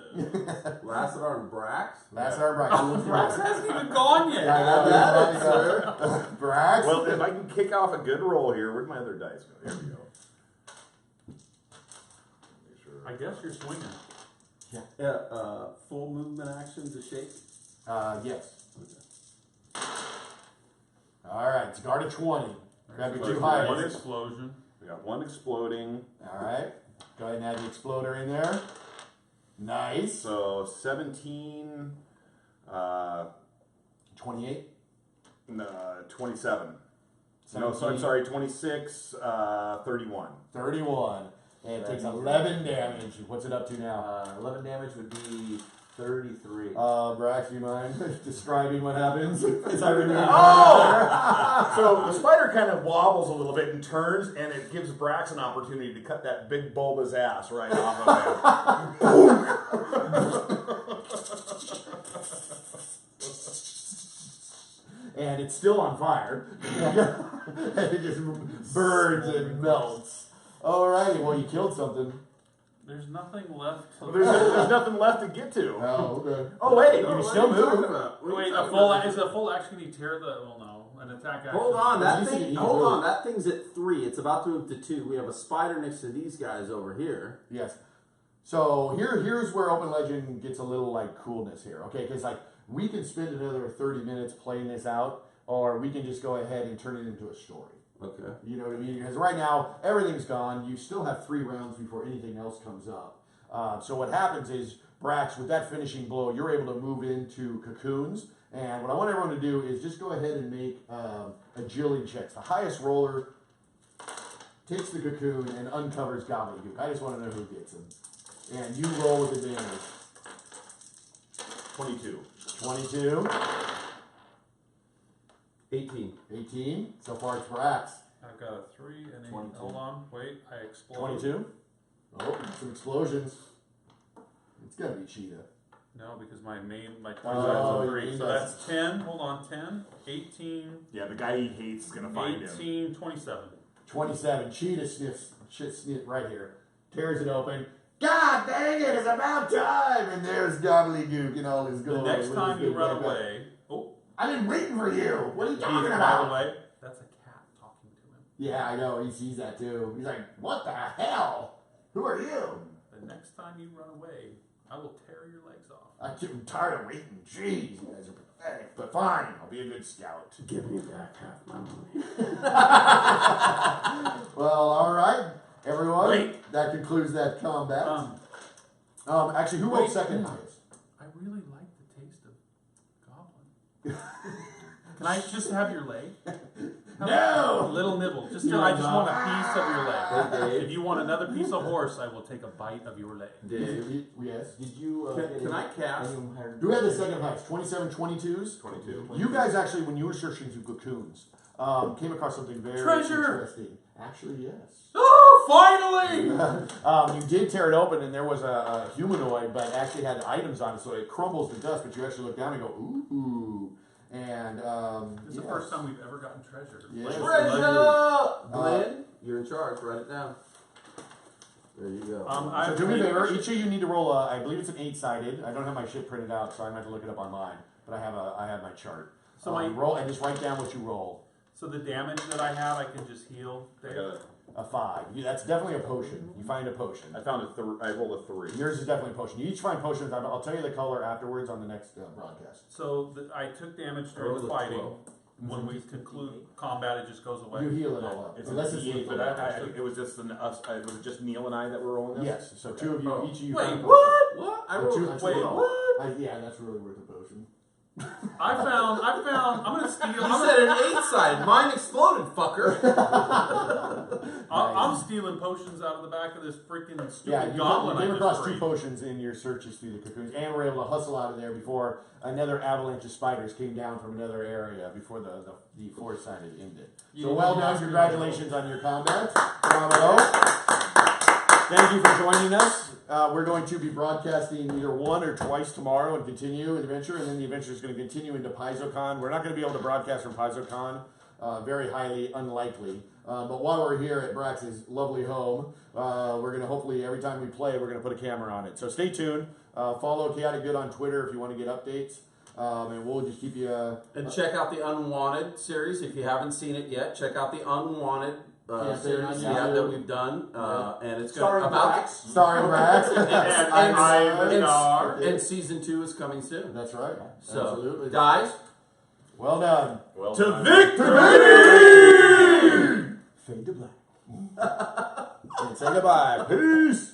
Lassadar and Brax. Lassadar and Brax. Brax hasn't even gone yet. Yeah, I know, Got he's about to go. Brax? Well, if I can kick off a good roll here, where'd my other dice go? Here we go. Make sure. I guess you're swinging. Full movement action to shake. Yes. Alright, it's guard of 20. Grab your 2 One highest. explosion. We got 1 exploding. Alright. Go ahead and add the exploder in there. Nice. So 17, 28. 27. No, so 17. I'm sorry, 26, 31. 31. And it takes 11 damage. What's it up to now? 11 damage would be 33. Brax, do you mind describing what happens? As I remember. Oh! So the spider kind of wobbles a little bit and turns, and it gives Brax an opportunity to cut that big bulbous ass right off of him. And it's still on fire. And it just burns and melts. Alrighty, well, you killed something. There's nothing left. To There's nothing left to get to. Oh, okay. Oh, wait. You can What still are you talking move. about? What are Wait, you a talking full about? is it a full action? Can you tear the? Well, no, an attack action. Hold on, that Easy, thing. easy. Hold on, that thing's at 3. It's about to move to 2. We have a spider next to these guys over here. Yes. So here's where Open Legend gets a little like coolness here, okay? Because like we can spend another 30 minutes playing this out, or we can just go ahead and turn it into a story. Okay. You know what I mean? Because right now everything's gone. You still have 3 rounds before anything else comes up. So what happens is, Brax, with that finishing blow, you're able to move into cocoons. And what I want everyone to do is just go ahead and make agility checks. The highest roller takes the cocoon and uncovers Gobbledygook. I just want to know who gets him. And you roll with advantage. 22. 22, 18. 18. So far it's Brax. I've got a 3 and a. 22. Hold on, wait. I explode. 22. Oh, some explosions. It's gonna be Cheetah. No, because my 27 Oh, is a 3. you So mean that's 10. Hold on, 10, 18, Yeah, the guy he hates is going to find him. 18, 27. 27. Cheetah sniffs right here. Tears it open. God dang it, it's about time! And there's Gobbledygook in all his The glory. next with time his you big run backpack. away, oh, I've been waiting for you. What are you geez, talking by about? the way, that's a cat talking to him. Yeah, I know. He sees that too. He's like, what the hell? Who are you? The next time you run away, I will tear your legs off. I'm tired of waiting. Jeez, you guys are pathetic. But fine, I'll be a good scout. Give me back half my money. Well, all right, everyone. Wait. That concludes that combat. Actually, who wait. rolled second highest? I really like the taste of goblin. Can I just have your leg? No! A little nibble. Just You I will just not. want a piece of your leg. Hey, Dave. If you want another piece of horse, I will take a bite of your leg. Dave. Yes. Did you? Can I cast? Who had the second highest? 27, 22s? 22. You guys actually, when you were searching through cocoons, came across something very Treasure! interesting. Actually, yes. Oh, finally! You did tear it open, and there was a humanoid, but actually had items on it, so it crumbles to dust. But you actually look down and go, ooh. And This is the first time we've ever gotten treasure. Yes. Treasure! Glenn, you're in charge. Write it down. There you go. So do me a favor. Each of you need to roll. I believe it's an 8-sided. I don't have my shit printed out, so I'm gonna have to look it up online. But I have my chart. So my roll and just write down what you roll. So the damage that I have, I can just heal. I Dave? got it. A 5. That's definitely a potion. You find a potion. I found I rolled a 3. Yours is definitely a potion. You each find potions. I'll tell you the color afterwards on the next broadcast. So I took damage during rolled the a fighting. 12. When we conclude combat, it just goes away. You heal it all up. It's Unless an it's E8, lethal. but I think it was just us. Was it just Neil and I that were rolling this? Yes. So 2 of you, Oh. each of you. Wait, find a what? What? I potion. rolled Two- a that's wait, 12. what? Yeah, that's really worth a potion. I found. I'm gonna steal. You said an 8-sided. Mine exploded, fucker. I'm stealing potions out of the back of this freaking stupid Yeah, you goblin. came I across just 2 freed. potions in your searches through the cocoons, and were able to hustle out of there before another avalanche of spiders came down from another area before the 4-sided ended. You So didn't well even done, ask me congratulations on your combat. Bravo. Thank you for joining us. We're going to be broadcasting either 1 or twice tomorrow and continue the adventure, and then the adventure is going to continue into PaizoCon. We're not going to be able to broadcast from PaizoCon, very highly unlikely. But while we're here at Brax's lovely home, we're going to hopefully, every time we play, we're going to put a camera on it. So stay tuned. Follow Chaotic Good on Twitter if you want to get updates. And we'll just keep you... And check out the Unwanted series if you haven't seen it yet. Check out the Unwanted series that we've done, and it's Starring about Brax. Starring Brax. and season 2 is coming soon. That's right. So, Absolutely. guys, Well done. Well to done. victory! Fade to black. And say goodbye. Peace.